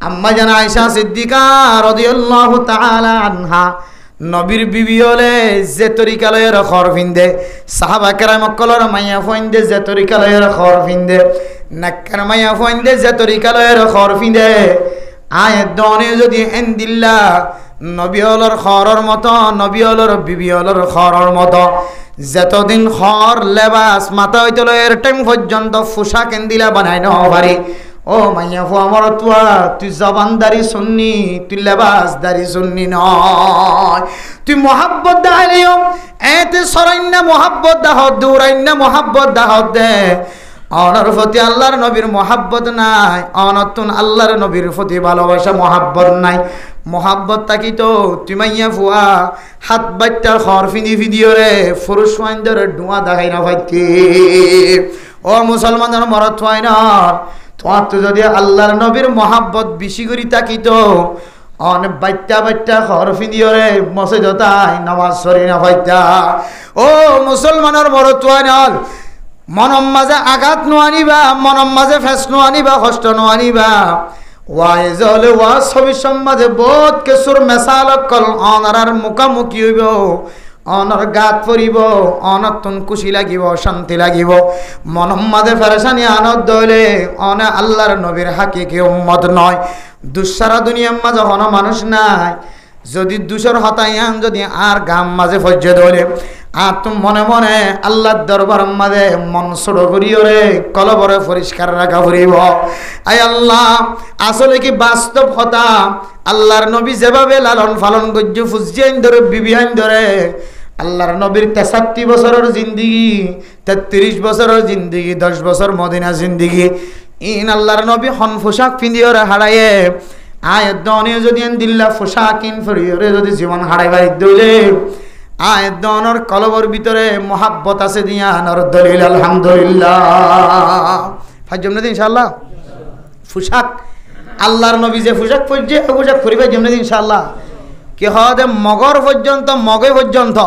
আম্মা জান আয়েশা সিদ্দিকা রাদিয়াল্লাহু তাআলা আনহা নবীর বিবি হলে যে তরিকা লয়ের খর ফিন্দে সাহাবা কেরাম কলর মাইয়া ফইন্দে যে তরিকা লয়ের খর ফিন্দে নাক্কার মাইয়া ফইন্দে যে তরিকা লয়ের খর ফিন্দে আয় দনে যদি এন দিল্লা নবী হলর খরর মতো নবী হলর বিবি হলর খরর মতো যতদিন খর লেবাস মাথা হইতে লয়ের টাইম পর্যন্ত পোশাক এন দিলা বানাই ন পারি। ও মাইয়া ফু আমার তুয়া তুই জবানদারি শুননি তুই লেবাসদারি শুননি নয় তুই মোহাব্বত দাহালিও এতে সরাইন্য মোহাব্বত দাহ দৌড়াইন্য মোহাব্বত দাহ দে অনর প্রতি আল্লাহর নবীর মোহাব্বত নাই অনতুন আল্লাহর নবীর প্রতি ভালোবাসা মোহাব্বত নাই মোহাব্বত থাকি তো তুই মাইয়া ফুয়া হাত বাচ্চা খর ফিদিও রে ফুরুষ মাইন্দর ডুয়া দেখাই না ভাইকে। ও মুসলমানের মরত হয় না তোমার তো যদি আল্লাহর নবীর মহাব্বত বেশি করি থাকিত অনেক বাচ্চা খর ফিদিও রে মসজিদ তাই নামাজ সরি না ভাইতা। ও মুসলমানের মরত হয় না মনম মাঝে আঘাত নোয়ানিবা মনম মাঝে ফেস নোয়ানিবা কষ্ট নোয়ানিবা ওয়াইজ হলে ওয়া ছবি সমাজে বহুত কিছুর মেসাল কল অনার মুখামুখি হইব অনর গাত পরিব অনতুন খুশি লাগিব শান্তি লাগিব মনম মাঝে ফেরেশানি আনন্দ হইলে অনে আল্লাহর নবীর হাকিকি উম্মত নয়। দুঃসারা দুনিয়ার মাঝে হন মানুষ নাই যদি দুশোর হতাইয়ান যদি আর গাম মাঝে ফজ্জে ধরে আর তুমি মনে মনে আল্লাহর দরবার মাঝে মন ছোট করিও রে কলবরে পরিষ্কার রাখা ফুরিব। আয় আল্লাহ আসলে কি বাস্তব কথা আল্লাহর নবী যেভাবে লালন পালন করছে ফুজিয়াইন ধরে বিবিয়াইন ধরে আল্লাহর নবীর 63 বছরের জিন্দিগি 33 বছরের জিন্দিগি 10 বছর মদিনা জিন্দিগি ইন আল্লাহর নবী হন পোশাক পিন্দিও রে হারায়ে আয় দনে যদি দিল্লা পোশাক ইন ফরিও রে যদি জীবন হারাইবার দইলে আয় দনর কলবর ভিতরে মোহাব্বত আছে দিয়া নর দলিল আলহামদুলিল্লাহ ফাজম না ইনশাআল্লাহ পোশাক আল্লাহর নবী যে পোশাক পরছে পোশাক করিবে যেমন ইনশাআল্লাহ কি হদে মগর পর্যন্ত মগে পর্যন্ত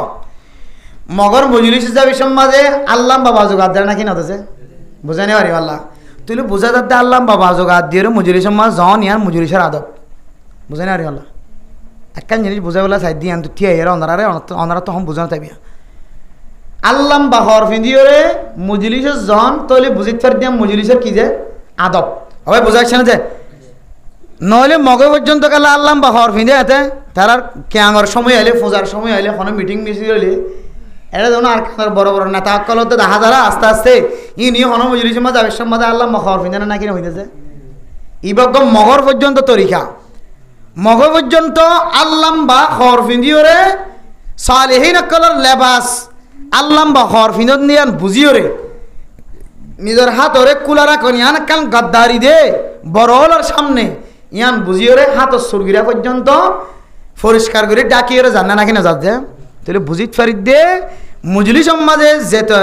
মগর মজলিস যাবি সমাজে আল্লাহ বাবা জোগাড় দেয় নাকি নতেছে বুঝাই নি পারি আল্লাহ তুই বুঝা যাতে আল্লাহ বাবা জোগাড় দিয়ে মজলিস সমাজ জন ইয়ার মজলিসের আদব বুঝাই নি পারি আল্লাহ একখান জিনিস বুঝাই বলা চাই দিয়ে আনতো থিয়া এরা অনারে অনারা তখন বুঝানো তাইবিয়া আল্লাহ বাহর ফিন্দিওরে মজলিসের জন তৈলে বুঝিত ফের দিয়া মজলিসের কি যে আদব হবে বুঝাইছে না যে নইলে মগে পর্যন্ত গেলে আল্লাহ বাহর ফিন্দে এতে তার ক্যাঙর সময় আইলে পূজার সময় আইলে কোনো মিটিং মিছিল হইলে এটা যেমন আর বড় বড় নেতা কলতে দেখা যারা আস্তে আস্তে ই নিয়ে হন মজলিসের মাঝে আবেশের মাঝে আল্লাহ মগর ফিন্দে না কিনা হইতেছে ইবক মগর পর্যন্ত তরিকা মগ পর্যন্ত আল্লাহ বা হর ফিন্দিওরে সালেহীন কলর লেবাস আল্লাহ বা হর ফিন্দন দিয়ান বুঝিওরে নিজের হাতরে কুলারা কনিয়ান কাল গাদ্দারি দে বড়লার সামনে ইয়ান বুঝিওরে হাতর সুরগিরা পর্যন্ত পরিষ্কার করে ডাকিওরে জানা নাকি না যাচ্ছে তাহলে বুঝিত ফারিদ দে মজলিস সমাজে যেতে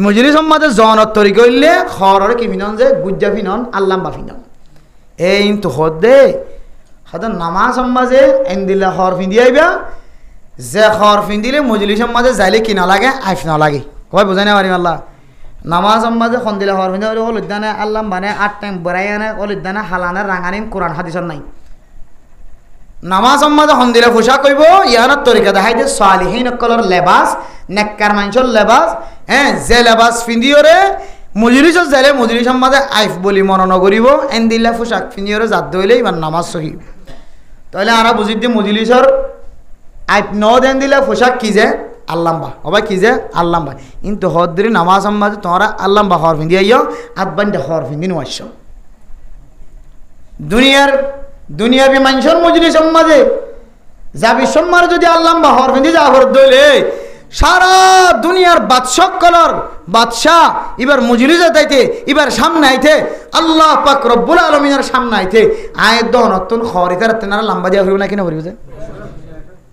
মজলিস সমাজে জনত তরি করলে হরের কি ফিনন যে গুজ্জা ফিনন আল্লাহ বা ফিনন এই তো হদ দে হয়তো নামাজ সমাজে এনদিল্লা হর ফিন্দি আইবা যে হর ফিন্দিলে মজলিস সমাজে যাইলে কি না লাগে আইফ না লাগে কয় বুঝাই না পারিম আল্লাহ নামাজ সমাজে সন্দিলে হর ফিন্দি অলুদ্দানে আল্লাহ মানে 8 টাইম বরাই আনে অলুদ্দানে হালানে রাঙানিন কোরআন হাদিসর নাই নামাজ সমাজে সন্দিলে পোশাক কইব ইয়ানত তরিকা দেখাই দে সালিহিন কলর লেবাস নেককার মানুষের লেবাস হ্যাঁ যে লেবাস ফিন্দিওরে মজলিস যাইলে মজলিস সমাজে আইফ বলি মন নকরিব এনদিল্লা পোশাক ফিন্দিওরে জাত দইলে ইমান নামাজ সহি তাহলে আরা বুঝি দিয়ে মজলিসর আইপ ন দেন দিলে পোশাক কি যে আল্লাম্বা হবাই কি যে আল্লাম্বা কিন্তু হদ্রি নামাজ সম্মাজে তোমরা আল্লাম্বা হর ফিন্দি আইয় আদবান্ডে হর ফিন্দি নোয়াস দুনিয়াবি মানুষের মজলিস সম্মাজে যাবি সম্মার যদি আল্লাম্বা হর ফিন্দি যা হর দইলে সারা দুনিয়ার বাদশাহ কলর বাদশাহ এবার মজলিসে যাইতে এবার সামনে আইতে আল্লাহ পাক রব্বুল আলামিনের সামনে আইতে আয় দনতন খরিতার তেনারা লম্বা দিয়া হইব না কিনা বলিব যে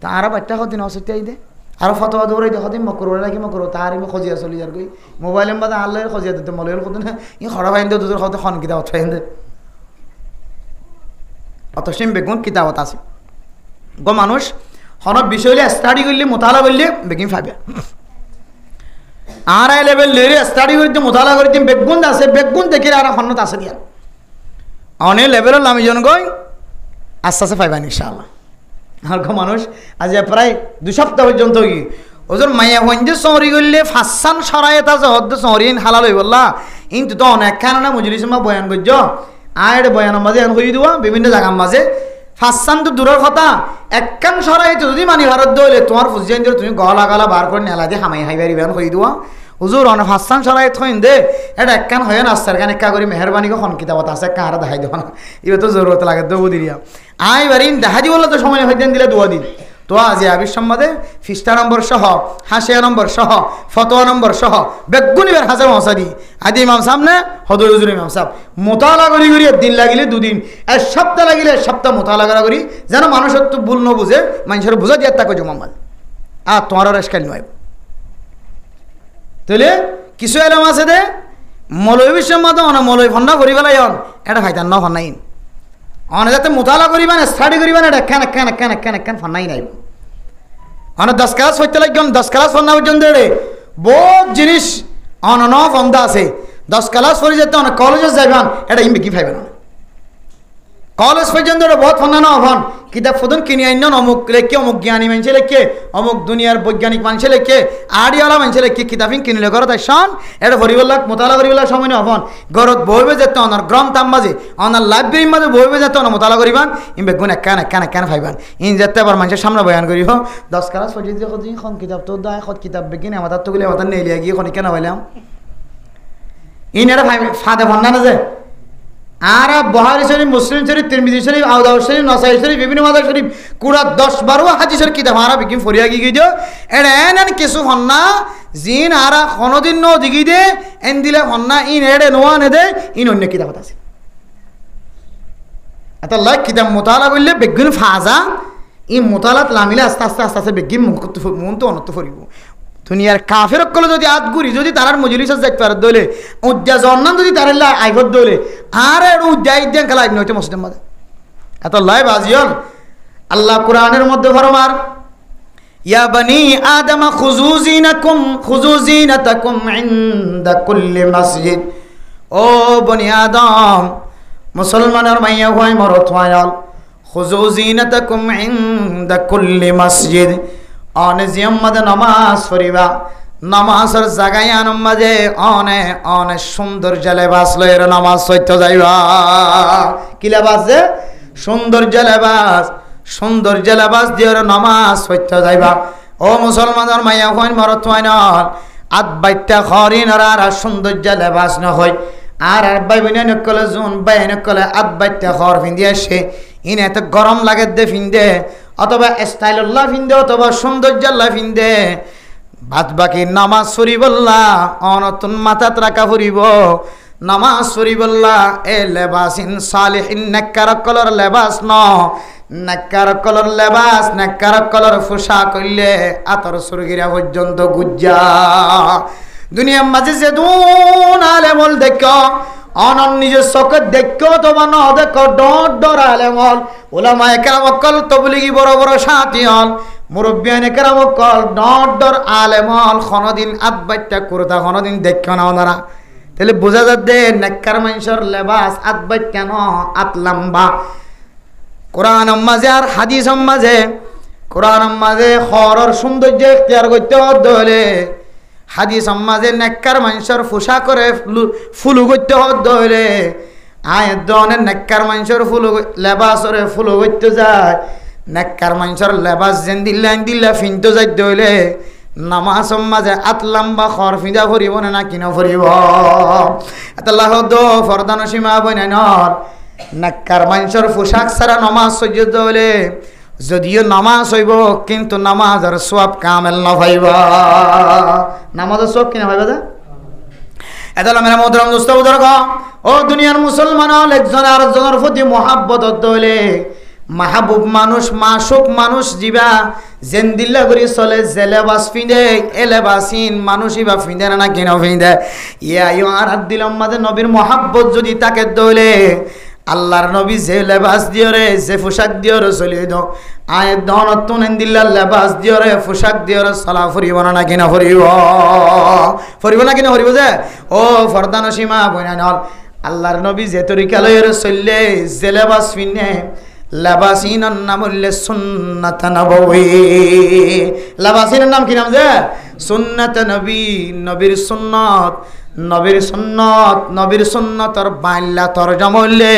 তারা বাচ্চা হদিন অসুস্থ আইদে আর ফতোয়া দৌড়াই দে হদিন মকরু নাকি মকরু তাহারি খজিয়া চলি যার গই মোবাইলের মধ্যে আল্লাহর খজিয়া দিতে মলের কত না ই খরা ভাইন দে দুজোর হতে খন কিতাব ফাইন দে অত সিম বেগুন কিতাবত আছে গো মানুষ হনত বিষয় স্টাডি করলে মোতালা করলে বেগিন পাবে আর আই লেভেল লেরে স্টাডি করতে মোতালা করতে বেগুন আছে বেগুন দেখি আর হনত আছে দিয়া অনেক লেভেলের আমি জন গই আস্তে আস্তে পাইবা ইনশাআল্লাহ আর গো মানুষ আজ প্রায় 2 সপ্তাহ পর্যন্ত কি ওজন মাইয়া হইন্দে সরি করলে ফাসান সরায়ত আছে হদ্দ সরিন হালাল হই বললা কিন্তু তো অনেক কারণে মজলিস মা বয়ান করছ আয়ের বয়ানের মাঝে এখন হই দিবা বিভিন্ন জায়গার মাঝে ফাসান তো দূরের কথা একখান সরাইতে যদি মানি ভারত দইলে তোমার ফুজিয়ান দিয়ে তুমি গলা গলা বার করে নেলা দিয়ে হামাই হাইবারি বেন হই দিবা হুজুর অনেক ফাসান সরাই থইন দে এটা একখান হয় না আস্তার কান একা করে মেহরবানি কখন কিতাবত আছে কারা দেখাই দেব না এবার তো জরুরত লাগে দেবো দিরিয়া আই বারিন দেখা দি বললো তো সময় হইতেন দিলে 2 দিন তো আজ আবির সম্বাদে ফিস্টা নম্বর সহ হাসিয়া নম্বর সহ ফতোয়া নম্বর সহ বেগুনিবার হাজার মশাদি আদি ইমাম সামনে হদর হুজুর ইমাম সাহেব মোতালা করি করি দিন লাগিলে 2 দিন এক সপ্তাহ লাগিলে এক সপ্তাহ মোতালা করি যেন মানুষের তো ভুল ন বুঝে মানুষের বুঝা দিয়ে তাকে জমামাল আর তোমার রেস্কাল নয় তাহলে কিছু এলাম আছে দে মলয় বিশ্বের মতো অনেক মলয় ফন্ডা করি পেলাই এটা খাইতাম ন ফন্নাইন অনেক যাতে মোতালা করিবা না স্টাডি করিবা না একখান ফন্নাই নাই অনেক 10 ক্লাস হইতে লাগবেন 10 ক্লাস ফন্না পর্যন্ত বহুত জিনিস অন ফন্দা আছে 10 ক্লাস পরে যেতে অনেক কলেজে যাইবান এটা ইম কি পাইবেন কলেজ পর্যন্ত বহুত ফন্না না হন কিতাব ফদন কিনে আইন অমুক লেখে অমুক জ্ঞানী মানুষ লেখে অমুক দুনিয়ার বৈজ্ঞানিক মানুষ লেখে আড়িওয়ালা মানুষ লেখে কিতাবিন কিনলে ঘরত আসন এটা ভরিবেলাক মোতালা করিবেলাক সময় না হন ঘরত বইবে যেতে অনার গ্রন্থাম মাঝে অনার লাইব্রেরির মাঝে বইবে যেতে অনার মোতালা করিবান ইম বেগুন একখান ভাইবান ইন যেতে আবার মানুষের সামনে বয়ান করিব 10 ক্লাস পর্যন্ত খন কিতাব তো দায় খত কিতাব বেগিন আমাদের তো গুলি আমাদের নেলিয়া গিয়ে খন কেন হইলাম ইন এটা ফাঁদে ফন্না না যে আর বুখারী শরীফ মুসলিম শরীফ তিরমিজি শরীফ আবু দাউদ শরীফ নাসাই শরীফ বিভিন্ন মাদার শরীফ কুড়া 10-12 হাদিসের কিতাব আরা বিকিম ফরিয়া গিয়ে দিও এটা এন কিছু হন্না জিন আরা কোনদিন ন দিগি দে এন দিলে হন্না ইন এডে নোয়া নে দে ইন অন্য কিতাব আছে এটা লাইক কিতাব মুতালা করলে বেগুন ফাজা ই মোতালাত লামিলে আস্তে আস্তে আস্তে আস্তে বেগি মন তো অনত ফুরিব দুনিয়ার কাফের কলে যদি আত গুরি যদি তারার মজলিসত যাইতে পারে দলে উদ্যা জন্নান যদি তার আইভত দলে আর উদ্যা ইদ্যান খেলা নয়তো মসজিদের মধ্যে এত লাই বাজিয়ন আল্লাহ কোরআনের মধ্যে ফরমার ইয়া বানি আদম খুযু যিনাতাকুম ইনদা কুল্লি মসজিদ ও বনি আদম মুসলমানের মাইয়া হয় মরত হয় খুযু যিনাতাকুম ইনদা কুল্লি মসজিদ অনে জিয়াম্মাদে নামাজ পড়িবা নামাজের জায়গায় আনম মাঝে অনে সুন্দর লেবাস লয়ের নামাজ সইতে যাইবা কি লেবাস যে সুন্দর লেবাস দিয়ে নামাজ সইতে যাইবা ও মুসলমানের মাইয়া হইন মরত হয় নল আত বাইটা খরিন আর সৌন্দর্য লেবাস ন হয় আর ভাই বোন নকলে জুন ভাই নকলে আত বাইটা খর ফিন্দি আসে ইনে এত গরম লাগে দে ফিন্দে অথবা স্টাইল্লাহ ফিন্দে অথবা সৌন্দর্যাল্লাহ ফিন্দে বাদ বাকি নামাজ পড়িবল্লা অনতুন মাথাত রাখা ফুরিব নামাজ পড়িবল্লা এ লেবাসিন সালিহিন নেককার কলর লেবাস ন নেককার কলর লেবাস নেককার কলর পোশাক কইলে আতর সুরগিরা পর্যন্ত গুজ্জা দুনিয়ার মাঝে যে দুন আলেমল দেখো অনন নিজের চোখের দেখো তোমার ন দেখো ডর আলেমল ওলামায়ে কেরাম অকল তবলিগি বড় বড় সাথী হল মুরব্বিয়ানে কেরাম অকল ডর আলেমল খনদিন আদবাইটা করতা খনদিন দেখো না ওনারা তাহলে বোঝা যাচ্ছে নেককার মানুষের লেবাস আদবাইটা ন আত লম্বা কোরআন মাঝে আর হাদিস মাঝে কোরআন মাঝে খরর সৌন্দর্য ইখতিয়ার করতে হলে হাদিস মাঝে নেককার মানুষের পোশাক করে ফুলু করতে হলে আয়ের দনের নেককার মানুষের ফুলু লেবাসরে ফুলু করতে যায় নেককার মানুষের লেবাস যেন দিল্লা ফিনতে যাইতে হইলে নামাজ মাঝে আত লম্বা খর ফিঁদা ফুরিব না কিনা ফুরিব আল্লাহ দো ফরদান সীমা বইনাইনর নেককার মানুষের পোশাক ছাড়া নামাজ সহ্য হইলে যদিও নামাজ হইব কিন্তু নামাজের সওয়াব কামেল না হইবা নামাজের সওয়াব কিনা হইবা যা এদালা মেরা মোহতারাম দোস্ত বুজুর্গ ও দুনিয়ার মুসলমান একজন আরেকজনের প্রতি মহব্বত হইলে মাহবুব মানুষ মাসুক মানুষ জিবা জেন্দিল্লা করি চলে জেলেবাস ফিঁদে এলেবাসিন মানুষই বা ফিঁদে না কিনা ফিঁদে ইয়া আর দিলাম মাঝে নবীর মহব্বত যদি তাকে দইলে আল্লাহর নবী যে লেবাস দিও রে যে পোশাক দিও রে চলিয়ে দাও আয়ের দনতুন দিল্লার লেবাস দিও রে পোশাক দিও রে চলা ফুরিব না কিনা ফুরিব না কিনা ফুরিব যে ও ফরদান সীমা বইনা নল আল্লাহর নবী যে তরিকা লয়ের চললে যে লেবাস ফিনে লেবাসিনের নাম হইলে সুন্নাত নববী লেবাসিনের নাম কি নাম যে সুন্নাত নবী নবীর সুন্নতর বাইল্লা তরজমা হইলে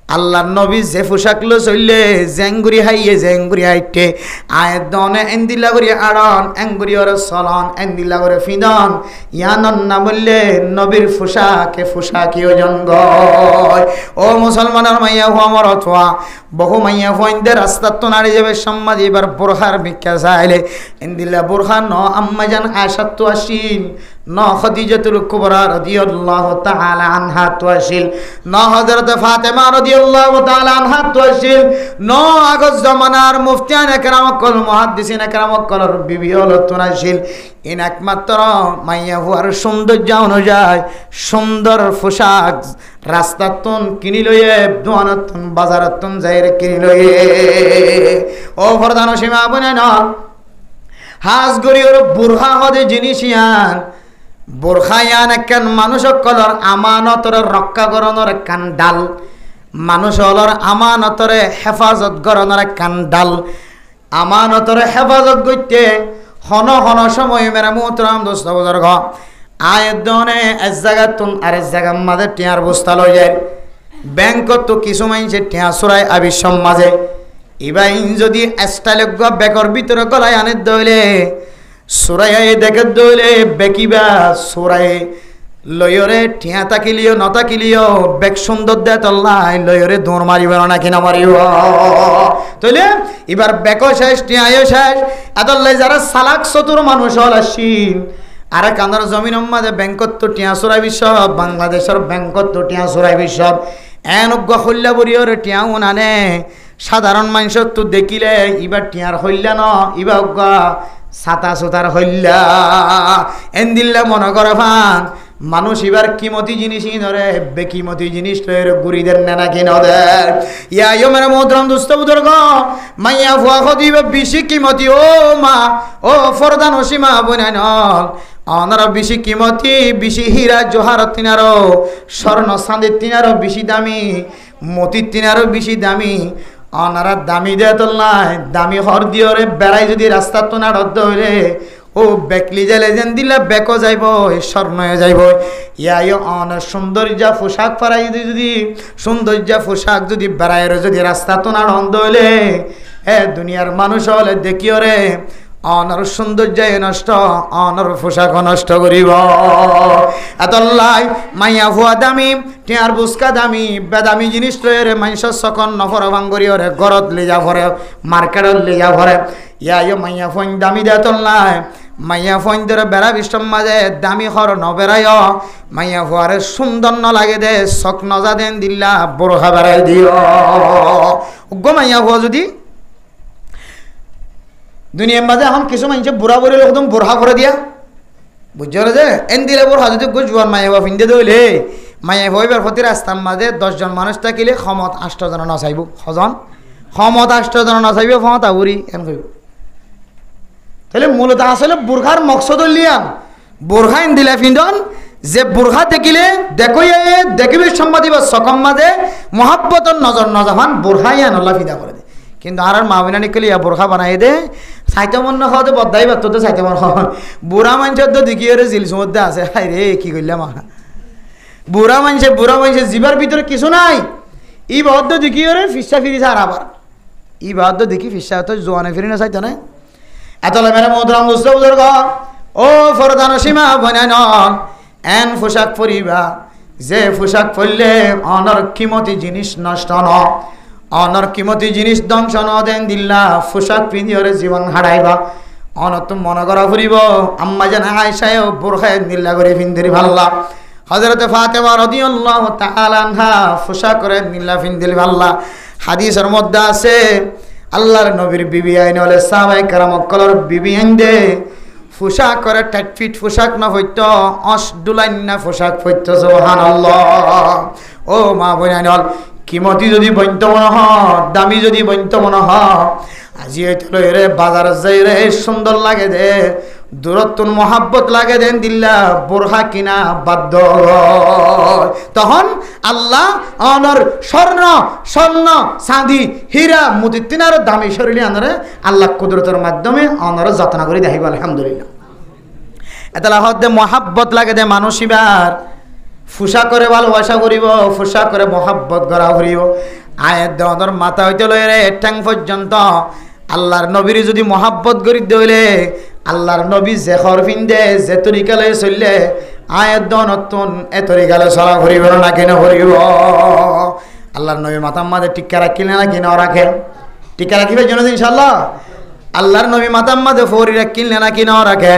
আল্লাহর নবী যে পোশাক লো চললে জেঙ্গুরি হাইটে আয়ের দনে এন্দিলা করি আড়ন এঙ্গুরি ওর চলন এন্দিলা করে ফিদন ইয়ানন না বললে নবীর পোশাকিও জঙ্গ ও মুসলমানের মাইয়া হুয়া মর অথবা বহু মাইয়া হুয়াইন্দে রাস্তার তো নাড়ি যাবে সম্মাদি এবার বোরখার ভিক্ষা চাইলে এন্দিলা বোরখা ন আম্মাজান আয়েশা তো আসিল ন খদিজাতুল কুবরা রাদিয়াল্লাহু তাআলা আনহা তো আসিল ন হযরত ফাতেমা রাদিয়াল্লাহু তাআলা আনহা তো আসিল ন আগজ জামানার মুফতিয়ান একরাম কল মুহাদ্দিসিন একরাম কলর বিবি হল তো আসিল ইন একমাত্র মাইয়া হুয়ার সৌন্দর্য অনুযায়ী সুন্দর পোশাক রাস্তাতন কিনি লইয়ে দোয়ানতন বাজারতন যাইরে কিনি লইয়ে ও ফরদান সীমা বনে ন হাজ গরিয়র বুরহা হদে জিনিসিয়ান বোরখায়ান একখান মানুষ কলর আমানতর রক্ষা করণর একখান ডাল মানুষ হলর আমানতরে হেফাজত করণর একখান ডাল আমানতরে হেফাজত করতে হন সময় মেরা মোহতারাম দোস্ত বুজুর্গ আয়ের দনে এক জায়গা তুন আর এক জায়গার মাঝে টিয়ার বস্তা লই যায় ব্যাংকত তো কিছু মানুষের টিয়া চোরাই আবিসম মাঝে এবার যদি স্টাইলজ্ঞ ব্যাগর ভিতরে গলায় আনে দইলে চোরাই দেখে দইলে বেকিবা চোরাই লয়রে টিয়া তাকিলিও নতাকিলিও বেগ সুন্দর দে তল্লাই লয়রে দৌড় মারিব না কিনা মারিব তইলে এবার বেকও শেষ টিয়াও শেষ আদল্লাই যারা সালাক চতুর মানুষ হল আসিন আর কানার জমিন মাঝে ব্যাংকত তো টিয়া চোরাই বিশ্ব বাংলাদেশের ব্যাংকত তো টিয়া চোরাই বিশ্ব এন উগ্র হল্যাবরীয়র টিয়াও নানে সাধারণ মানুষ তো দেখিলে ইবার টিয়ার হইলা ন ইবা ছাতা সুতার হইলা এন দিল্লা মনে করে ফান মানুষ এবার কিমতি জিনিস ধরে বেকিমতি জিনিস গুড়ি দেন না কি নদের ইয়া মেরে মোহতরম দুস্থ বুজুর্গ মাইয়া ফুয়া খদিবে বেশি কিমতি ও মা ও ফরদান ওসীমা বনাই নল অনারা বেশি কিমতি বেশি হীরা জোহারত তিনারও স্বর্ণ চাঁদের তিনারও বেশি দামি মতির তিনারও বেশি দামি অনারা দামি দেয় তো নাই দামি হর দিওরে বেড়াই যদি রাস্তা তো না রদ্দ হইলে ও বেকলি জেলে যেন দিলে বেকো যাইব স্বর্ণ যাইব ইয়াই অনার সৌন্দর্যা পোশাক পারাই যদি সৌন্দর্যা পোশাক যদি বেড়াইয়ের যদি রাস্তা তো না রন্দ হইলে দুনিয়ার মানুষ হলে দেখিও রে অনর সৌন্দর্য নষ্ট অনর পোশাক নষ্ট করিব এতলাই মাইয়া ভুয়া দামি টিয়ার বুসকা দামি বেদামি জিনিস রে মাইস সকন নফর ভাঙ্গরি ওরে গরত লিজা ভরে মার্কেটত লিজা ভরে ইয়া মাইয়া ফোন দামি দে তল্লাই মাইয়া ফোন ধরে বেড়া বিষ্টম মাঝে দামি হর নবেরায় মাইয়া ভুয়ারে সুন্দর ন লাগে দে শখ নজা দেন দিল্লা বোরখা বেড়াই দিও গো মাইয়া ভুয়া যদি দুনিয়ার মাঝে এখন কিছু মানুষ বুড়া বুড়ি লোক তুমি বোরহা করে দিয়া বুঝছো যে এন দিলে বোরহা যদি জোয়ার মাইয়া বা ফিন্দে দইলে মাইয়া হইবার প্রতি রাস্তার মাঝে 10 জন মানুষ থাকিলে ক্ষমত 8 জন নচাইব সজন ক্ষমত 8 জন নচাইব ক্ষমত আবুরি এন কইব তাহলে মূলত আসলে বোরখার মকসদ লিয়ান বোরখা এন দিলে ফিন্দন যে বোরখা দেখিলে দেখই দেখিবে সম্মাদিব সকম মাঝে মহাব্বতর নজর নজামান বোরখাই আনল্লা ফিদা করে দে কিন্তু আর মা বিনানি কলি বোরখা বানাই দে সাইতে মন না খাওয়াতে বদাই বাতো তো সাইতে মন খাওয়া বুড়া মানুষের তো দেখি রে জিলস মধ্যে আছে হাই রে কি করলাম বুড়া মানুষে জীবার ভিতরে কিছু নাই ই বদ্ধ দেখি রে ফিসা ফিরিস আর আবার ই বদ্ধ দেখি ফিসা তো জোয়ানে ফিরি না চাইতো না এত মেরে মধুরাম দুষ্ট বুজুর্গ ও ফরদান সীমা বনাই নন এন পোশাক পরিবা যে পোশাক পরলে অনর কিমতি জিনিস নষ্ট ন অনর কিমতি জিনিস ধ্বংস ন দেন দিল্লা পোশাক পিঁধিওরে জীবন হারাইবা অনত মনে করা ফুরিব আম্মা জান আয়েশায় বোরখায় নীলা করে ফিন্দিরি ভাল্লা হযরতে ফাতেমা রাদিয়াল্লাহু তাআলা আনহা পোশাক করে নীলা ফিন্দিরি ভাল্লা হাদিসের মধ্যে আছে আল্লাহর নবীর বিবি আইন হলে সাহাবায়ে কেরাম কলর বিবি আইন্দে পোশাক করে টাইট ফিট পোশাক না হইত অসডুলাইন না পোশাক হইত সুবহানাল্লাহ ও মা বোন কিমতি যদি বন্ত মনে হ দামি যদি বন্ত মনে হ আজি রে বাজার যাই রে সুন্দর লাগে দে দূরত্ব মহাব্বত লাগে দেন দিল্লা বোরহা কিনা বাধ্য তখন আল্লাহ অনর স্বর্ণ চাঁদি হীরা মুদি তিনার দামি শরীরে আনরে আল্লাহ কুদরতের মাধ্যমে অনর যত্ন করে দেখাইব আলহামদুলিল্লাহ এতলা হদে মহাব্বত লাগে দে মানুষ ইবার ফুসা করে ভালোবাসা করিব ফুসা করে মহাব্বত করা করিব আয়ের দেওয়ার মাথা হইতে লয়ে রে ঠ্যাং পর্যন্ত আল্লাহর নবীর যদি মহাব্বত করি দইলে আল্লাহর নবী যে খরফিন দে যে তরিকালে চললে আয়ের দনতুন এ তরিকালে চলা করিব না কেন করিব আল্লাহর নবী মাথার মাঝে টিকা রাখিলে না কেন রাখে টিকা রাখিবে জন্য ইনশাআল্লাহ আল্লাহর নবী মাথার মাঝে ফরি রাখিলে না কেন রাখে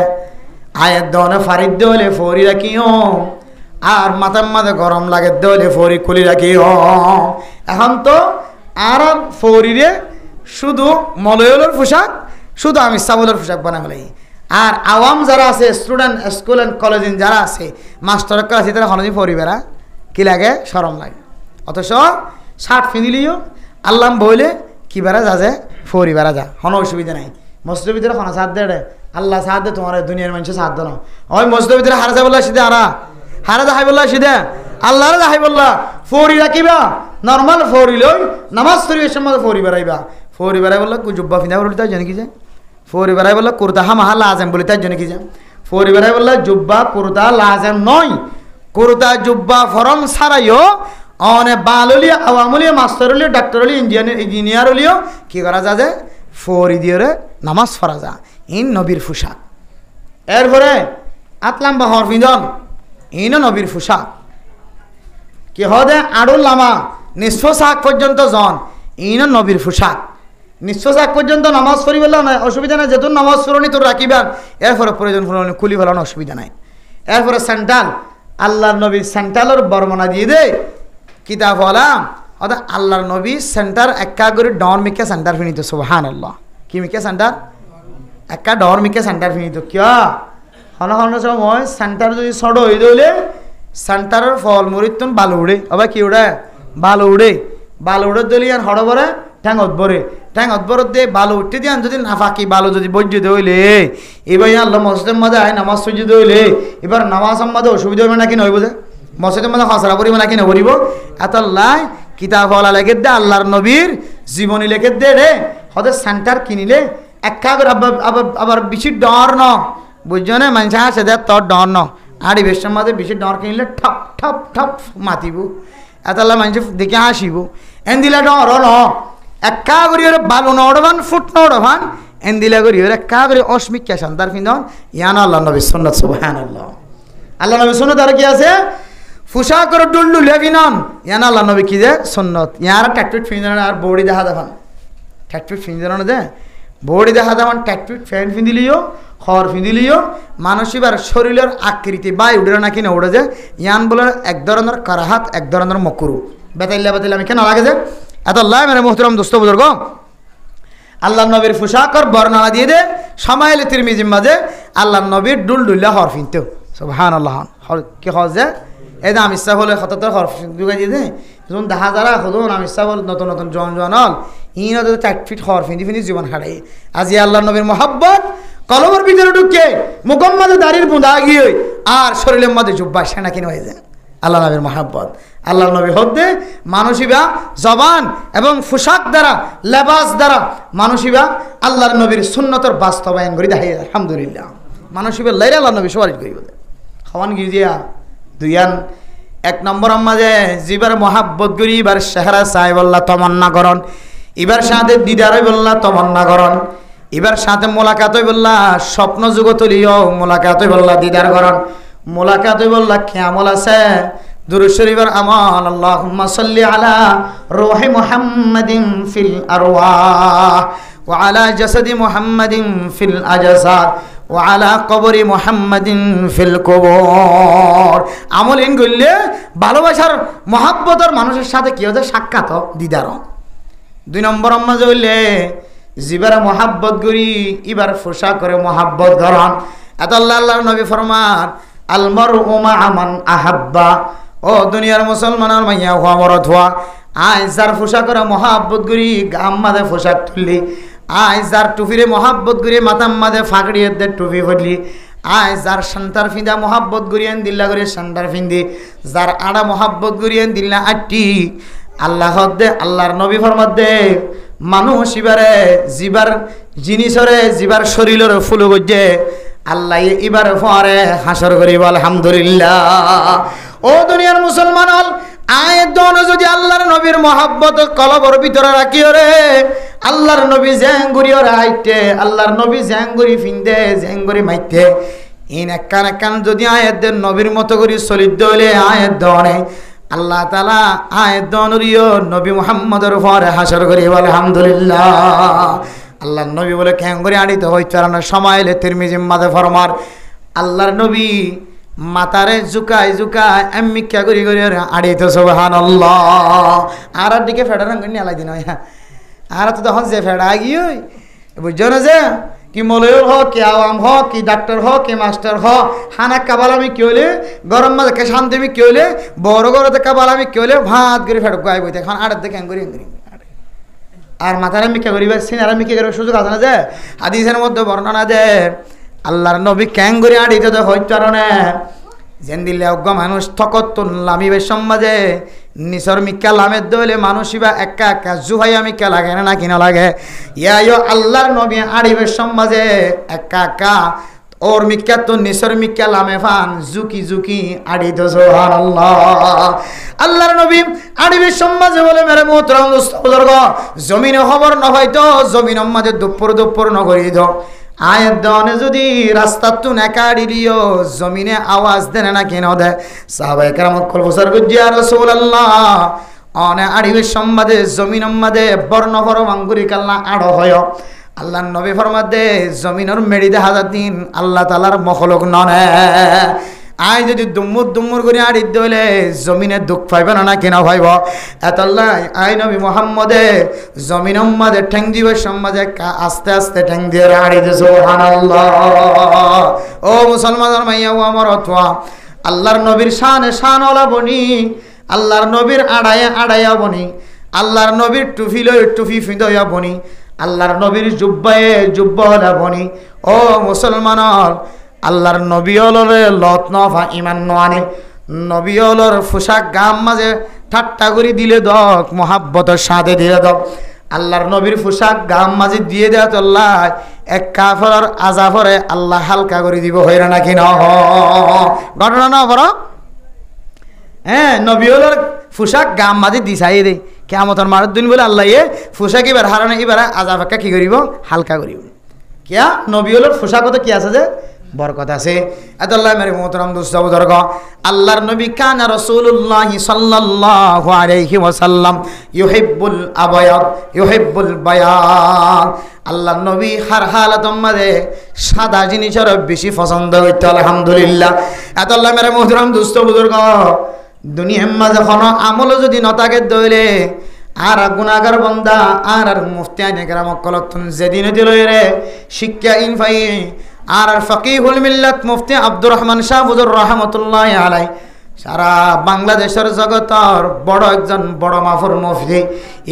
আয়ের দনে ফারিদ দইলে ফরি রাখিও আর মাথার মাঝে গরম লাগে দইলে ফরি খুলি রাখি এখন তো আর ফরিরে শুধু মলয়লের পোশাক শুধু আমি সাবলের পোশাক বানা ফেলাই আর আওয়াম যারা আছে স্টুডেন্ট স্কুল অ্যান্ড কলেজ যারা আছে মাস্টার আছে তারা হনজি ফরি বেড়া কি লাগে সরম লাগে অথচ শার্ট ফিনিলিও আল্লাহ বইলে কি বেড়া যা যে ফরি বেড়া যা হন অসুবিধা নাই মসজিদের ভিতরে খানা সাথ দে আল্লাহ সাথ দে তোমার দুনিয়ার মানুষের সাথ দেন ওই মসজিদের ভিতরে হারা যা বললা সিধে হারা যাহাই বললা সিধে আল্লাহর যাহাই বললা ফরি রাখিবা নর্মাল ফরি লই নামাজ পরিবেশের মধ্যে ফরি বেড়াইবা ফরি বেড়াই বললা জুব্বা ফিনা বলি তাই জানি কি যায় ফরি বেড়াই বললা কুর্তা হামাহা লাজেম বলি তাই জানি কি যায় ফরি বেড়াই বললা জুব্বা কুর্তা লাজেম নয় কুর্তা জুব্বা ফরম ছাড়াইও অনেক বাললিও আওয়ামলিও মাস্টারলিও ডাক্তারলিও ইঞ্জিনিয়ারলিও কি করা যা যে ফরি দিয়ে নামাজ পড়া যা ইন নবীর পোশাক এরপরে আতলাম বা হরফিজন ইনও নবীর পোশাক কি হদে আড়ুল লামা নিঃস্ব শাক পর্যন্ত জন ইনও নবীর পোশাক নিঃস্ব শাক পর্যন্ত নামাজ পড়ি বললাম না অসুবিধা নাই যেহেতু নামাজ পড়নি তোর রাখিবেন এরপরে প্রয়োজন হলে খুলি ফেলানো অসুবিধা নাই এরপরে স্যান্টাল আল্লাহর নবীর স্যান্টালের বর্ণনা দিয়ে দে কিতাব হলাম অদা আল্লাহর নবী সেন্টার একা করে ডর মিকে সেন্টার ফিনিত সুবহানাল্লাহ কি মিকে সেন্টার একা ডর মিকে সেন্টার ফিনিত কিয়া হন হন সময় সেন্টার যদি সড হয়ে দইলে সেন্টারের ফল মরিতন বালু উড়ে আবার কি উড়ে বালু উড়ে দলি আর হড় বরে ঠ্যাং অদ্বরত দিয়ে বালু উঠতে দিয়ে যদি না ফাঁকি বালু যদি বজ্জিত হইলে এবার আল্লাহ মসজিদের মধ্যে আয় নামাজ সজ্জিত হইলে এবার নামাজ মধ্যে অসুবিধা হবে নাকি নইব যে মসজিদের মধ্যে খসড়া পড়িব নাকি নবরিব এত লাই কিতাব হলা লেখে দে আল্লাহর নবীর জীবনী লেখে দে রে হতে সেন্টার কিনিলে একা করে আবার বেশি ডর ন বুঝছো না মানুষ আসে দে তোর ডর ন আর এই বেশের মধ্যে বেশি ডর কিনলে ঠপ ঠপ ঠপ মাতিব এত মানুষ দেখে হাসিব এন দিলে ডর ন একা করি ওরে বালু নড়বান ফুট নড়বান এন দিলে করি ওরে একা করে অস্মিকা সন্তার ফিন্দন ইয়ান আল্লাহ নবী সুন্নাত সুবহানাল্লাহ আল্লাহ নবী সুন্নাত আর কি আছে ফুসা করে ডুল্লু লেভিনন ইয়ান আল্লাহ নবী কি দে সুন্নত ইয়ার ট্যাটপিট ফিন্দন আর বডি দেখা দেখান ট্যাটপিট ফিন্দন দে বডি দেখা দেখান ট্যাটপিট ফ্যান ফিন্দিলিও খর ফিন্দিলিও মানসিবার শরীরের আকৃতি বাই উড়ে নাকি না উড়ে যায় ইয়ান বলে এক ধরনের কারাহাত এক ধরনের মকরু বেতাইলে আমি কেন লাগে যে এত আল্লাহ মেরে মোহতরম দোস্ত বুজুর্গ আল্লাহ নবীর পোশাকর বর্ণনা দিয়ে দে সামাইলে তিরমিজির মাঝে আল্লাহ নবীর ডুলডুল্লা হর ফিনতেও সুবহানাল্লাহ কি হজ যে এই যে আমির সাহেব হলে সততার হর যুগে দিয়ে দে যখন দেখা যারা হদুন আমির সাহেব নতুন নতুন জন হল ইন 4 ফিট হর ফিনি জীবন হারাই আজি আল্লাহ নবীর মহাব্বত কলমের ভিতরে ঢুকে মুখের মাঝে দাড়ির বুঁদা গিয়ে আর শরীরের মধ্যে জুব্বা সেনা কিনে হয়ে যায় আল্লাহ নবীর মহাব্বত আল্লাহ নবী হদ্দে মানসিবা জবান এবং পোশাক দ্বারা লেবাস দ্বারা মানসিবা আল্লাহর নবীর সুন্নতর বাস্তবায়ন করি দেখাই আলহামদুলিল্লাহ মানসিবের লাইরে আল্লাহ নবী সুপারিশ করি বলে খাওয়ান গিয়ে দুইয়ান 1 নম্বর মাঝে জিবার মহাব্বত করি এবার চেহারা চাই বললা তমন্না করন এবার সাথে দিদারে বললা তমন্না করন এবার সাথে মোলাকাত বললা স্বপ্ন যুগতলিও মোলাকাত বললা দিদার করন মোলাকাত বললা কেমন আছে দুরূদ শরীফের আমল আল্লাহুম্মা সাল্লি আলা রূহি মুহাম্মাদিন ফিল আরওয়াহ ওয়া আলা জাসাদি মুহাম্মাদিন ফিল আজসাদ ওয়া আলা কবরি মুহাম্মাদিন ফিল কুবুর আমল ইন করলে ভালোবাসার মহব্বতের মানুষের সাথে কি হচ্ছে সাক্ষাৎ দিদার 2 নম্বর মাঝে হইলে জিবার মহব্বত করি এবার ফোসা করে মহব্বত করন এত আল্লাহর নবী ফরমান আল মারউ মা মান আহাব্বা ও দুনিয়ার মুসলমানের মাইয়া হওয়া মরত হওয়া আয় যার পোশাক করে মহাব্বত করি গাম মাঝে পোশাক তুললি আয় যার টুপিরে মহাব্বত করি মাথার মাঝে ফাঁকড়িয়ে দে টুপি ফটলি আয় যার সান্তার ফিন্দা মহাব্বত করিয়েন দিল্লা করে সান্তার ফিন্দি যার আড়া মহাব্বত করিয়েন দিল্লা আটটি আল্লাহ দে আল্লাহর নবী ফরমাত দে মানুষ এবারে জিবার জিনিসরে জিবার শরীরের ফুল গজ্জে আল্লাহ এবার পরে হাসর করিব আলহামদুলিল্লাহ ও দুনিয়ার মুসলমান হল আয়ের দন যদি আল্লাহর নবীর মহাব্বত কলবর ভিতরে রাখিও রে আল্লাহর নবী জ্যাঙ্গুরিও রাইতে আল্লাহর নবী জ্যাঙ্গুরি ফিন্দে জ্যাঙ্গুরি মাইতে ইন একখান যদি আয়ের নবীর মতো করে চলিত হইলে আয়ের দনে আল্লাহ তাআলা আয়ের দনরিও নবী মুহাম্মদের পরে হাসর করিব আলহামদুলিল্লাহ আল্লাহর নবী বলে কেন করে আড়িতে হইতে সময় এলে তিরমিজি মাঝে ফরমার আল্লাহর নবী মাতারে জুকায় জুকায় এমনি কে করি করি আড়িতে সুবহানাল্লাহ আর দিকে ফেডা রঙ নিয়ে আলাই দিন আর তো তখন যে ফেডা গিয়ে বুঝছো না যে কি মলয়র হোক কি আওয়াম হোক কি ডাক্তার হোক কি মাস্টার হোক হানা কাবালামি কি হলে গরম মাঝে কে শান্তিমি কি হলে বড় গরতে কাবালামি কি হলে ভাত করে ফেডা গায়ে বইতে এখন আড়ার দিকে করি আর মাথার মিকে করিবার সিনারা মিকে করিবার সুযোগ আছে না যে হাদিসের মধ্যে বর্ণনা দে আল্লাহর নবী ক্যাং করে আড়িতে তো হইতারণে যেন দিলে অজ্ঞ মানুষ থকতুন লামিবে সমাজে নিসর মিক্কা লামের দইলে মানুষিবা একা একা জুহাইয়া মিক্কা লাগে না কিনা লাগে ইয়া আল্লাহর নবী আড়িবে সমাজে একা একা ওর মিক্কা তো নিসর মিক্কা লামে ফান জুকি জুকি আড়িত সুবহানাল্লাহ আল্লাহর নবী আড়িবে সমাজে বলে মেরে মোহতরম বুজুর্গ জমিনে খবর ন হয়তো জমিন মাঝে দুপুর নগরী দ আয়ের দনে যদি রাস্তা তু নেকাড়ি দিও জমিনে আওয়াজ দেনে না কেন দে সাহাবায়ে কেরাম কল বছর গুজিয়া রাসূলুল্লাহ অনে আড়িবে সম্বাদে জমিন মাঝে বর্ণ বড় মাঙ্গুরি কাল্লা আড় হয় আল্লাহর নবী ফরমাতে জমিনের মেড়ি দেখা দিন আল্লাহ তাআলার মখলুক ননে আই যদি দুম্মুর করে আড়ি দইলে জমিনে দুঃখ পাইবে না কেনা ভাইব এতল্লাই আই নবী মোহাম্মদে জমিন মাঝে ঠ্যাং দিবে সমাজে আস্তে আস্তে ঠ্যাং দিয়ে আড়ি দে সুবহানাল্লাহ। ও মুসলমানের মাইয়া ও আমার অথবা আল্লাহর নবীর শানে শান ওলা বনি, আল্লাহর নবীর আড়াইয়া বনি, আল্লাহর নবীর টুফি লই টুফি ফিদয়া বনি, আল্লাহর নবীর জুব্বায়ে জুব্বা ওলা বনি। ও মুসলমান আল্লাহর নবী অলরে লত নফা ইমান নানে নবী অলর পোশাক গাম মাঝে ঠাট্টা করে দিলে দক মোহাব্বতের সাথে দিলে দক আল্লাহর নবীর পোশাক গাম মাঝে দিয়ে দেওয়া চল্লাহ এক কাফের আজাফরে আল্লাহ হালকা করে দিব হইরা নাকি ন ঘটনা না বড় হ্যাঁ নবী অলর পোশাক গাম মাঝে দিছাই দে কেমন মারার দিন বলে আল্লাহ এ পোশাক এবার হারানো এবার আজাব একটা কি করিব হালকা করিব কিয়া নবী অলর পোশাক কত কি আছে যে বরকত আছে। আল্লাহ মেরে মোহতরম দোস্ত বুজুর্গ আল্লাহর নবী কানা রাসূলুল্লাহ সাল্লাল্লাহু আলাইহি ওয়াসাল্লাম ইউহিব্বুল আবায়াদ ইউহিব্বুল বায়াদ। আল্লাহর নবী হার হালাতের মধ্যে সাদা জিনিসের বেশি পছন্দ করতে আলহামদুলিল্লাহ। আল্লাহ মেরে মোহতরম দোস্ত বুজুর্গ দুনিয়ার মাঝে কোনো আমল যদি নতাকে দইলে আর গুনাহগার বান্দা আর মুফতি আইনে কেরাম কলতুন যেদিন দিল রে শিক্ষা ইনফাই আর ফকিহুল মিল্লাত মুফতি আব্দুর রহমান শাহ হুজুর রহমতুল্লাহ আলাই সারা বাংলাদেশের জগতর বড় একজন বড় মাফর মুফতি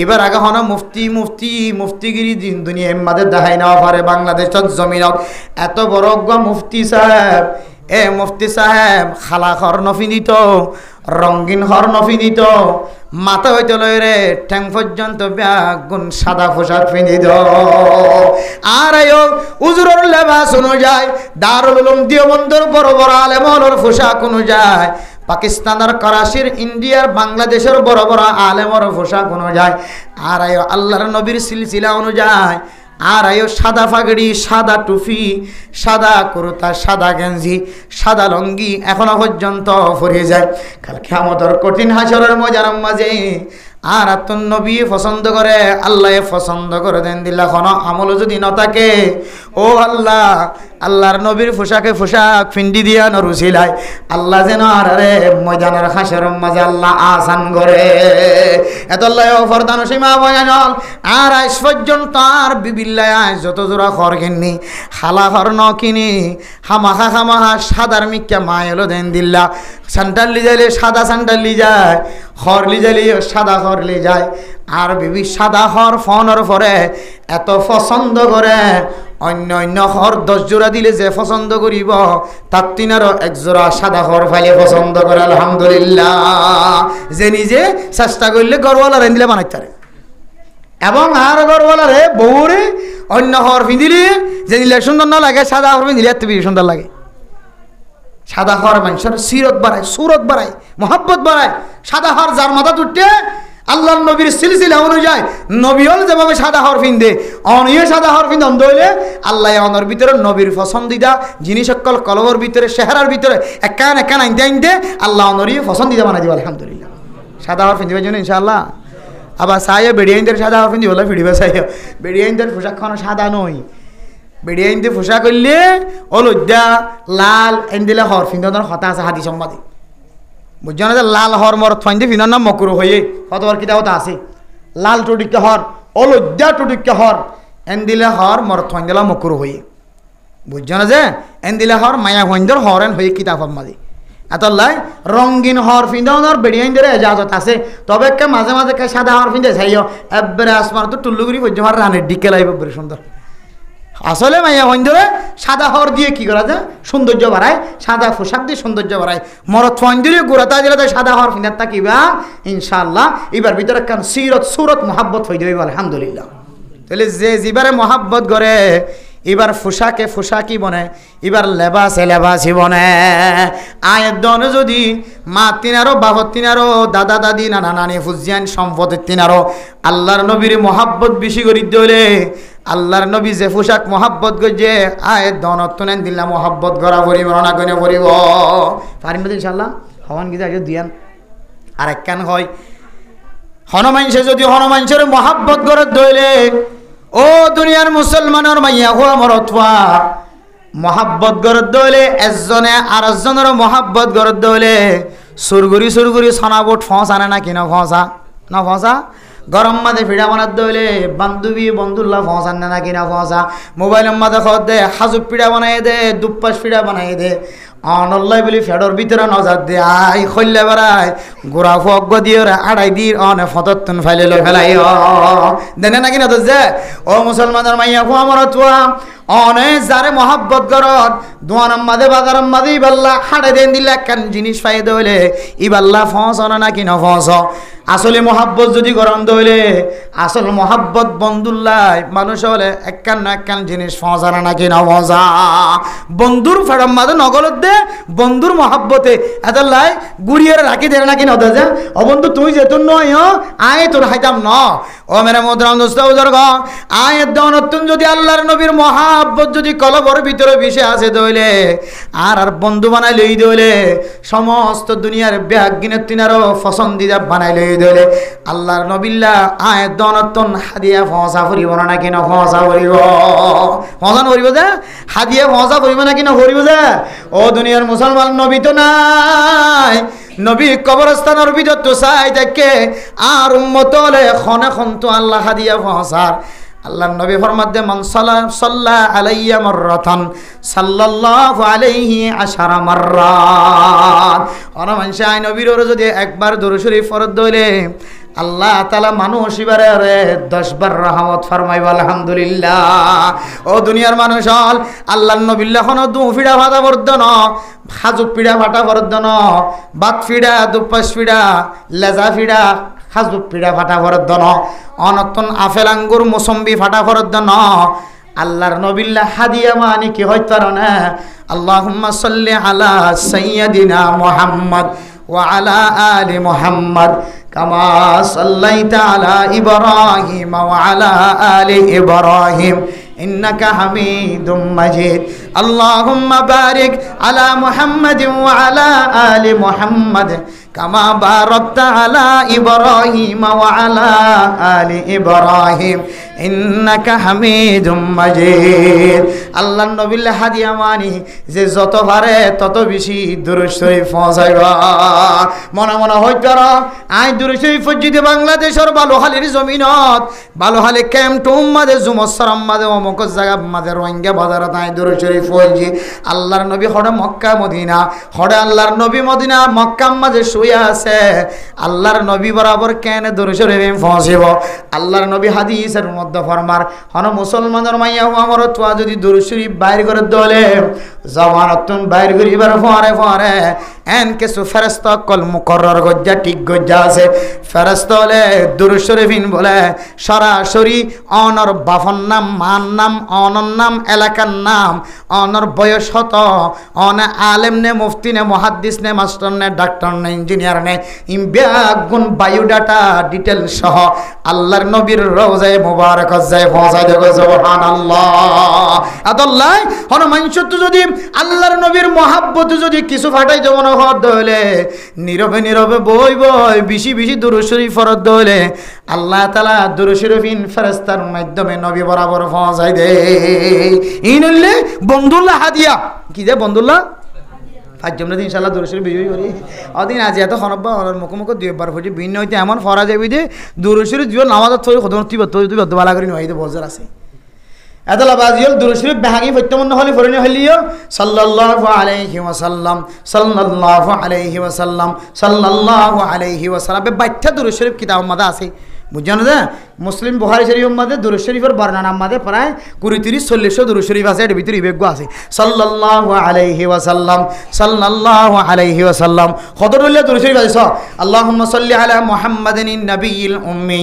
এবার আগে হন মুফতিগিরি দিন দুনিয়া এম্মাদের দেখাই নেওয়া পারে বাংলাদেশের জমিনত এত বড় মুফতি সাহেব এ মুফতি সাহেব খালা হর নফিনিত রঙিন হর নফিনিত মাথা হইতে লই রে ঠ্যাং পর্যন্ত ব্যাগুন সাদা পোশাক পিঁধি দ আর উজুরের লেবাস অনুযায়ী দারুল উলুম দেওবন্দের বড় বড় আলেমর পোশাক অনুযায়ী পাকিস্তানের করাচির ইন্ডিয়ার বাংলাদেশের বড় বড় আলেমর পোশাক অনুযায়ী আর আল্লাহর নবীর সিলসিলা অনুযায়ী আর সাদা পাগড়ি সাদা টুপি সাদা কুর্তা সাদা গেঞ্জি সাদা লঙ্গি এখনো পর্যন্ত পরে যায় কাল কিয়ামতের কঠিন হাসরের ময়দানের মাঝে আর আত্মন নবী পছন্দ করে আল্লাহ পছন্দ করে দেন দিল্লা কোনো আমল যদি না থাকে ও আল্লাহ আল্লাহর নবীর পোশাক ফিন্ডি দিয়া নরুছিলাই আল্লাহ যেন আর রে ময়দানের হাসরের মাঝে আল্লাহ আসান করে এতল্লাহ ফরদান সীমা বয়ানল আর আজ পর্যন্ত আর বিবিল্লায় যত জোড়া খর কিনি হালা খর ন কিনি হামাহা সাদার মিক্কা মায়েলো দেন দিল্লা স্যান্ডাল লি যাইলে সাদা স্যান্ডাল লি যায় খর লি যাইলে সাদা খর লি যায় আর বিবি সাদা খর ফোনের পরে এত পছন্দ করে অন্য হর 10 জোড়া দিলে যে পছন্দ করিব তার তিনারও 1 জোড়া সাদা হর ফাইলে পছন্দ করে আলহামদুলিল্লাহ যে নিজে চেষ্টা করলে গরওয়ালা রেন দিলে বানাইতে পারে এবং আর গরওয়ালারে বউরে অন্য হর পিঁধিলে যে নিলে সুন্দর না লাগে সাদা হর পিঁধিলে এত বেশি সুন্দর লাগে সাদা হর মানুষের সিরত বাড়ায় সুরত বাড়ায় মহাব্বত বাড়ায় সাদা হর যার মাথা তুটে আল্লাহর নবীর সিলসিলা অনুযায়ী নবীল যেভাবে সাদা হর পিনদে অনিয়ে সাদা হর পিন অন্ধ হইলে আল্লাহ অনর ভিতরে নবীর পছন্দিদা জিনিস সকল কলবর ভিতরে চেহারার ভিতরে একান আনতে আল্লাহ অনরিয়ে পছন্দিদা বানাই দিব আলহামদুলিল্লাহ সাদা হর পিনদিবার জন্য ইনশাআল্লাহ আবার চাইও বেড়িয়াইনদের সাদা হর পিন্দি বলে ফিরিবে চাইও বেড়িয়াইনদের পোশাকখানো সাদা নয় বেড়িয়াইনদের পোশাক করলে অলুদ্যা লাল এন দিলে হর পিন্দর হতা আছে হাদি সম্বাদী বুঝছো না যে লাল হর মর থইন দিয়ে ফিনার নাম মকুর হয়ে কতবার কিতা হতা আছে লাল টুটিকে হর অলুদ্যা টুটিকে হর এন দিলে হর মর থইন দিলা মকুর হয়ে বুঝছো না যে এন দিলে হর মায়া হইন্দর হরেন হয়ে কিতাব মাঝে এতলাই রঙিন হর ফিন্দর বেড়িয়াইনদের এজাজত আছে তবে মাঝে মাঝে সাদা হর ফিন্দে চাইও একবারে আসমান তো টুল্লুগুড়ি বুঝছো আমার রানের ডিকে লাগবে বেড়ে সুন্দর আসলে মাইয়া হইন্দরে সাদা হর দিয়ে কি করা যায় সৌন্দর্য বাড়ায় সাদা পোশাক দিয়ে সৌন্দর্য বাড়ায় মরদ ফইন্দরে গোড়াতা দিলে সাদা হর ফিনার তাকিবা ইনশাআল্লাহ এবার ভিতরে কান সিরত সুরত মহাব্বত হয়ে যাবে আলহামদুলিল্লাহ তাহলে যে জিবারে মহাব্বত করে এবার পোশাকি বনে এবার লেবাসি বনে আয়ের দনে যদি মা তিনারো বাবর তিনারো দাদা দাদি নানা নানি ফুজিয়ান সম্পদের তিনারো আল্লাহর নবীর মহাব্বত বেশি করে দিলে আল্লাহর নবী যে পোশাক মহাব্বত গজে আয়ের দনত নেন দিল্লা মহাব্বত করা পরিব না করে পড়িব পারিম না ইনশাআল্লাহ হওয়ান গিয়ে আগে দিয়ান আর একখান হয় হনুমানসে যদি হনুমানসের মহাব্বত করে দইলে ও দুনিয়ার মুসলমানের মাইয়া হো আমার অথবা মহাব্বত গরদ দলে এজনে আরেকজনের মহাব্বত গরদ দলে সুরগুরি সুরগুরি সনাবট ফস আনে না কিনা ফসা না ফসা গরম মাঝে ফিড়া বানাত দলে বান্ধবী বন্ধুল্লাহ ফস আনে না কিনা ফসা মোবাইলের মাঝে খদ দে হাজুব পিড়া বানাই দে দুপ্পাস পিড়া বানাই দে অনল্লাই বলি ফেডর ভিতরে নজর দে আই খল্লে বেড়াই গোড়া ফগ দিয়ে আড়াই দি অনে ফতত্তন ফাইলে লই ফেলাই দেনে নাকি না তো যে ও মুসলমানের মাইয়া ফো আমার তুয়া অনে যারে মহাব্বত করত দোয়ানাম মাদে বাজারাম মাদে ইবাল্লা হাড়ে দেন দিলে একখান জিনিস পাই দইলে ইবাল্লা ফস অনে নাকি না ফস আসলে মহাব্বত যদি গরম দইলে আসল মহাব্বত বন্ধুল্লাই মানুষ হলে একখান না একখান জিনিস ফসানা নাকি না ফসা বন্ধুর ফেড়াম মাদে নগলত দে বন্ধুর মহাব্বতে এতলাই গুড়িয়ে রাখি দে নাকি না দে ও বন্ধু তুই যেতুন নয় আয় তোর হাইতাম ন ও মেরে মোদরাম দোস্ত বুজুর্গ আয় দনতুন যদি আল্লাহর নবীর মহাব্বত যদি কলবর ভিতরে বিষে আছে দইলে আর বন্ধু বানাই লই দইলে সমস্ত দুনিয়ার ব্যাগিনের তিনারও পছন্দিদা বানাই লই দইলে আল্লাহর নবিল্লা আয় দনতুন হাদিয়া ফসা করিব না নাকি না ফসা করিব ফসা করিব যে হাদিয়া ফসা করিব নাকি না করিব যে ও দুনিয়ার মুসলমান নবী তো নাই নবী কবরস্থানের ভিতর তো চাই দেখে আর উম্মত হলে খনে খন তো আল্লাহ হাদিয়া ফসার আল্লাহ নবী ফরমাতে মান সাল্লা আলাইয়া মাররাতান সাল্লাল্লাহু আলাইহি আশারা মাররাত ওরা মানুষ আই নবীর যদি একবার দরুদ শরীফ ফরজ দইলে আল্লাহ তাআলা মানুষ ইবারে 10 বার রহমত ফরমাইব আলহামদুলিল্লাহ ও দুনিয়ার মানুষ হল আল্লাহর নবিল্লাহ কোন দু ফিড়া ভাতা বর্ধন হাজুব পিড়া ভাটা বর্ধন বাত ফিড়া দুপাস ফিড়া লেজা ফিড়া হাজুব পিড়া ফাটা বর্ধন অনতন আপেল আঙ্গুর মৌসম্বি ফাটা বর্ধন আল্লাহর নবিল্লাহ হাদিয়া মানে কি হইতার না আল্লাহুম্মা সাল্লি আলা সাইয়্যিদিনা মুহাম্মদ ওয়া আলা আলি মুহাম্মদ কামা সাল্লাইতা আলা ইব্রাহিম ওয়া আলা আলি ইব্রাহিম ইন্নাকা হামিদুম মাজিদ আল্লাহুম্মা বারিক আলা মুহাম্মাদিন ওয়া আলা আলি মুহাম্মদ কামা বারাকতা আলা ইব্রাহিম ওয়া আলা আলি ইব্রাহিম ইন্নাকা হামিদুম মাজিদ আল্লাহর নবিল্লাহ হাদিয়া মানি যে যত পারে তত বেশি দুরূদ শরীফ পৌঁছাইবা মনে মনে হইতার আই দুরূদ শরীফ যদি বাংলাদেশের বালুহালির জমিনত বালুহালি ক্যাম্প টুম মাদে জুমসরাম মাদে অমুক জায়গা মাদে রোহিঙ্গা বাজারত আই দুরূদ শরীফ পড়ছি আল্লাহর নবী হড়ে মক্কা মদিনা হড়ে আল্লাহর নবী মদিনা মক্কা মাঝে শুয়ে আছে আল্লাহর নবী বরাবর কেন দুরূদ শরীফ পৌঁছিব আল্লাহর নবী হাদিসের মধ্যে ফরমার হন মুসলমানের মাইয়া আমার তোয়া যদি দুরূদ শরীফ বাইর করে দলে জমানতুন বাইর করিবার পরে পরে এন কিছু ফেরেশতা কল মুকরর গজ্জা ঠিক গজ্জা আছে ফেরেশতা হলে দুরূদ শরীফিন বলে সরাসরি অনর বাফন নাম মান নাম অনর নাম এলাকার নাম অনর বয়স হত অন আলেম নে মুফতি নে মুহাদ্দিস নে মাস্টার নে ডাক্তার নে ইঞ্জিনিয়ার নে ইমব্যাগুন বায়োডাটা ডিটেল সহ আল্লাহর নবীর রওজায়ে মুবারক যায় পৌঁছায় দেখো সুবহানাল্লাহ আদাল্লাহ হন মানুষ তো যদি আল্লাহর নবীর মহাব্বত যদি কিছু ফাটাই যেমন হদ হইলে নীরবে নীরবে বই বই বেশি বেশি দুরূদ শরীফ ফরজ দইলে আল্লাহ তাআলা দুরূদ শরীফিন ফেরেশতার মাধ্যমে নবী বরাবর পৌঁছায় দে ইনলে বন্ধুল্লাহ হাদিয়া কি দে বন্ধুল্লাহ ফাজ্জমরা ইনশাআল্লাহ দুরূদ শরীফ বিজয়ী করি অদিন আজ এত খনব্বা ওর মুখমুখ দুইবার হইছে ভিন্ন হইতে এমন ফরা যাবে যে দুরূদ শরীফ জীবন নামাজত থই খতম তুই বালা করি নইতে বজার আছে এতলা বাজিল দুরূদ শরীফ বাহাগি ফত্যমন হলি ফরনি হলিও সাল্লাল্লাহু আলাইহি ওয়াসাল্লাম সাল্লাল্লাহু আলাইহি ওয়াসাল্লাম সাল্লাল্লাহু আলাইহি ওয়াসাল্লাম বাইঠা দুরূদ শরীফ কিতাব মাদা আছে বুঝছেন না মুসলিম বুখারী শরীফের মধ্যে দুরূদ শরীফের বর্ণনা মধ্যে প্রায় 20-30-40 দুরূদ শরীফ আছে এর ভিতরে বিবেক আছে সাল্লাল্লাহু আলাইহি ওয়াসাল্লাম সাল্লাল্লাহু আলাইহি ওয়াসাল্লাম কতগুলো দুরূদ শরীফ আছে আল্লাহুম্মা সাল্লি আলা মুহাম্মাদিন নাবিয়িল উম্মি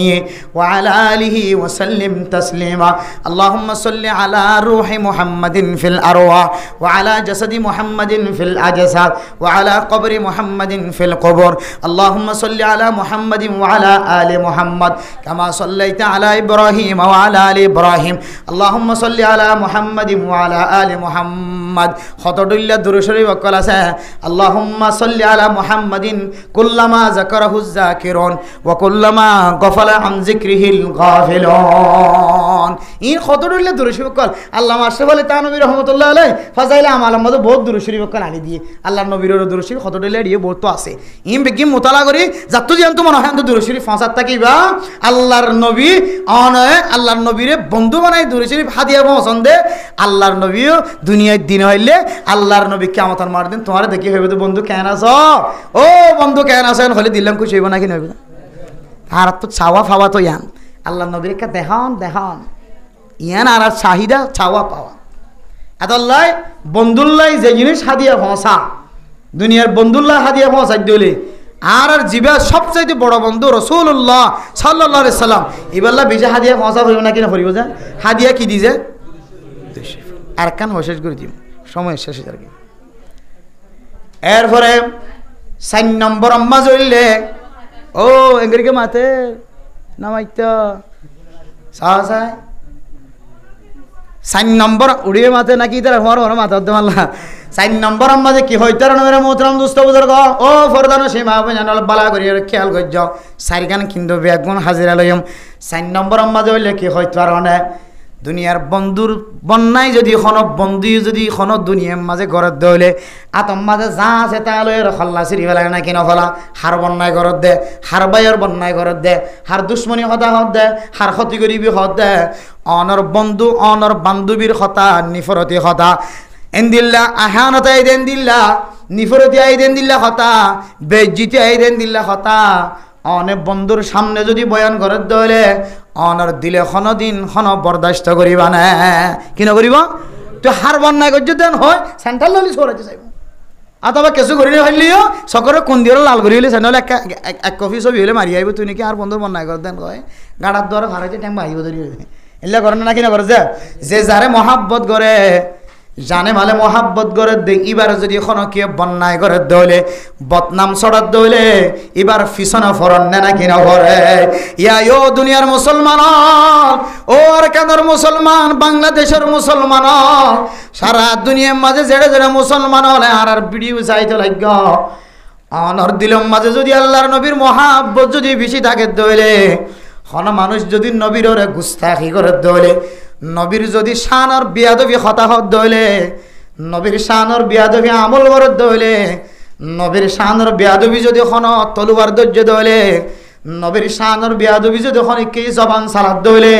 ওয়া আলা আলিহি ওয়া সাল্লিম তাসলিমা আল্লাহুম্মা সাল্লি আলা রূহি মুহাম্মাদিন ফিল আরওয়াহ ওয়া আলা জাসাদি মুহাম্মাদিন ফিল আজসাদ ওয়া আলা কবরি মুহাম্মাদিন ফিল কবর আল্লাহুম্মা সাল্লি আলা মুহাম্মাদিন ওয়া আলা আলি মুহাম্মাদ কামা সাল্লাইতা আলা ইব্রাহিম ওয়া আলা আলি ইব্রাহিম আল্লাহুম্মা সাল্লি আলা মুহাম্মাদিন ওয়া আলা আলি মুহাম্মাদ কতগুলো দুরূদ শরীফ ওয়াক্কাল আছে আল্লাহুম্মা সাল্লি আলা মুহাম্মাদিন কুল্লামা যাকারাহু যাকিরুন ওয়া কুল্লামা গাফালা আন যিকরিহিল গাফিলুন ইন কত ডরলে দুরুশরীফ কল আল্লাহ আশরাফ আলী থানভী রহমতুল্লাহ আলাইহি ফাজাইলে আমাল মধ্যে বহুত দুরুশরীফ কল আনি দিয়ে আল্লাহ নবীর দুরুশরীফ কত ডরলে দিয়ে বহুত তো আছে ইন বেগিম মোতালা করি যাত জানতো মনে হয় দুরুশরীফ ফাঁসাত থাকিবা আল্লাহর নবী অনয় আল্লাহর নবীরে বন্ধু বানাই দুরুশরীফ হাদিয়া পছন্দে আল্লাহর নবীও দুনিয়ার দিন হইলে আল্লাহর নবী কিয়ামতের মার দিন তোমার দেখি হইবে তো বন্ধু কেন আছো ও বন্ধু কেন আছো হলে দিলাম খুশি হইব নাকি নইব আর তো চাওয়া ফাওয়া তো ইয়ান আল্লাহ নবীর একটা দেখান দেখান ইয়ান আর চাহিদা চাওয়া পাওয়া এতল্লাই বন্ধুল্লাই যে জিনিস হাদিয়া পৌঁছা দুনিয়ার বন্ধুল্লাহ হাদিয়া পৌঁছাই দিলে আর জীবা সবচাইতে বড় বন্ধু রাসূলুল্লাহ সাল্লাল্লাহু আলাইহি সাল্লাম ইবাল্লা বিজা হাদিয়া পৌঁছা হইব নাকি না হইব যা হাদিয়া কি দিছে আর কান শেষ করে দিম সময় শেষ হয়ে যাবে এরপরে 4 নম্বর আম্মা জইলে ও এঙ্গরিকে মাতে নামাইতো সাহসায় 4 নম্বর উড়িয়ে মাতে নাকি তার হর হর মাথা হতে মারলা 4 নম্বর আম্মা যে কি হইতার নবীর মোহতরম দোস্ত বুজুর্গ ও ফরদানো সীমা বজানল বালা করি খেয়াল করজ 4 গান কিন্তু বেগুন হাজিরা লইম 4 নম্বর আম্মা জইলে কি হইতার না দুনিয়ার বন্ধুর বন্যায় যদি কোনো বন্ধু যদি কোনো দুনিয়ার মাঝে ঘরত দইলে আতম মাঝে যা আছে তা লয়ে খল্লা সিরি ফেলা না কিনা ফেলা হার বন্যায় ঘরত দে হার বাইয়ের বন্যায় ঘরত দে হার দুশ্মনী হতা হত দে হার ক্ষতি করিবি হত দে অনর বন্ধু অনর বান্ধবীর হতা নিফরতি হতা এন্দিল্লা আহানতা আইদেন দিল্লা নিফরতি আইদেন দিল্লা হতা বেজ্জিতি আইদেন দিল্লা হতা অনেক বন্ধুর সামনে যদি বয়ান করে দইলে অনর দিলে দিন বরদাস্ত করিবা না কি না করিব তো হার বন্যায় করছ দেন হয় সেন্ট্রাল ললি সরাইতে চাইব অথবা কিছু করিলে হইলিও সকরে কোন দিয়ে লাল করি হইলে নহলে এক কফি ছবি হলে মারি আইব তুই নাকি আর বন্ধুর বন্যায় করে দেন কয় গাড়ার দ্বারা ভাড়াইতে টাইম আহিব ধরি এগুলা করে না কিনা করে যে যারে মহাব্বত করে জানে মালে মহাব্বত করে দে এবার যদি কোনো কে বন্যায় করে দইলে বদনাম ছড়াত দইলে এবার ফিসনা ফরন না কিনা করে ইয়া দুনিয়ার মুসলমান ও আর কাদের মুসলমান বাংলাদেশের মুসলমান সারা দুনিয়ার মাঝে জেড়ে জেড়ে মুসলমান হলে আর ভিডিও চাইতে লাগ অনর দিলম মাঝে যদি আল্লাহর নবীর মহাব্বত যদি বেশি থাকে দইলে কোনো মানুষ যদি নবীর ওরে গুস্তাখি করে দইলে নবীর যদি শানর বিয়াদবি হতাহত দইলে নবীর শানর বিয়াদবি আমল করত দইলে নবীর শানর বিয়াদবি যদি কোনো তলুয়ার দর্য দইলে নবীর শানর বিয়াদবি যদি কোনো কি জবান সালাত দইলে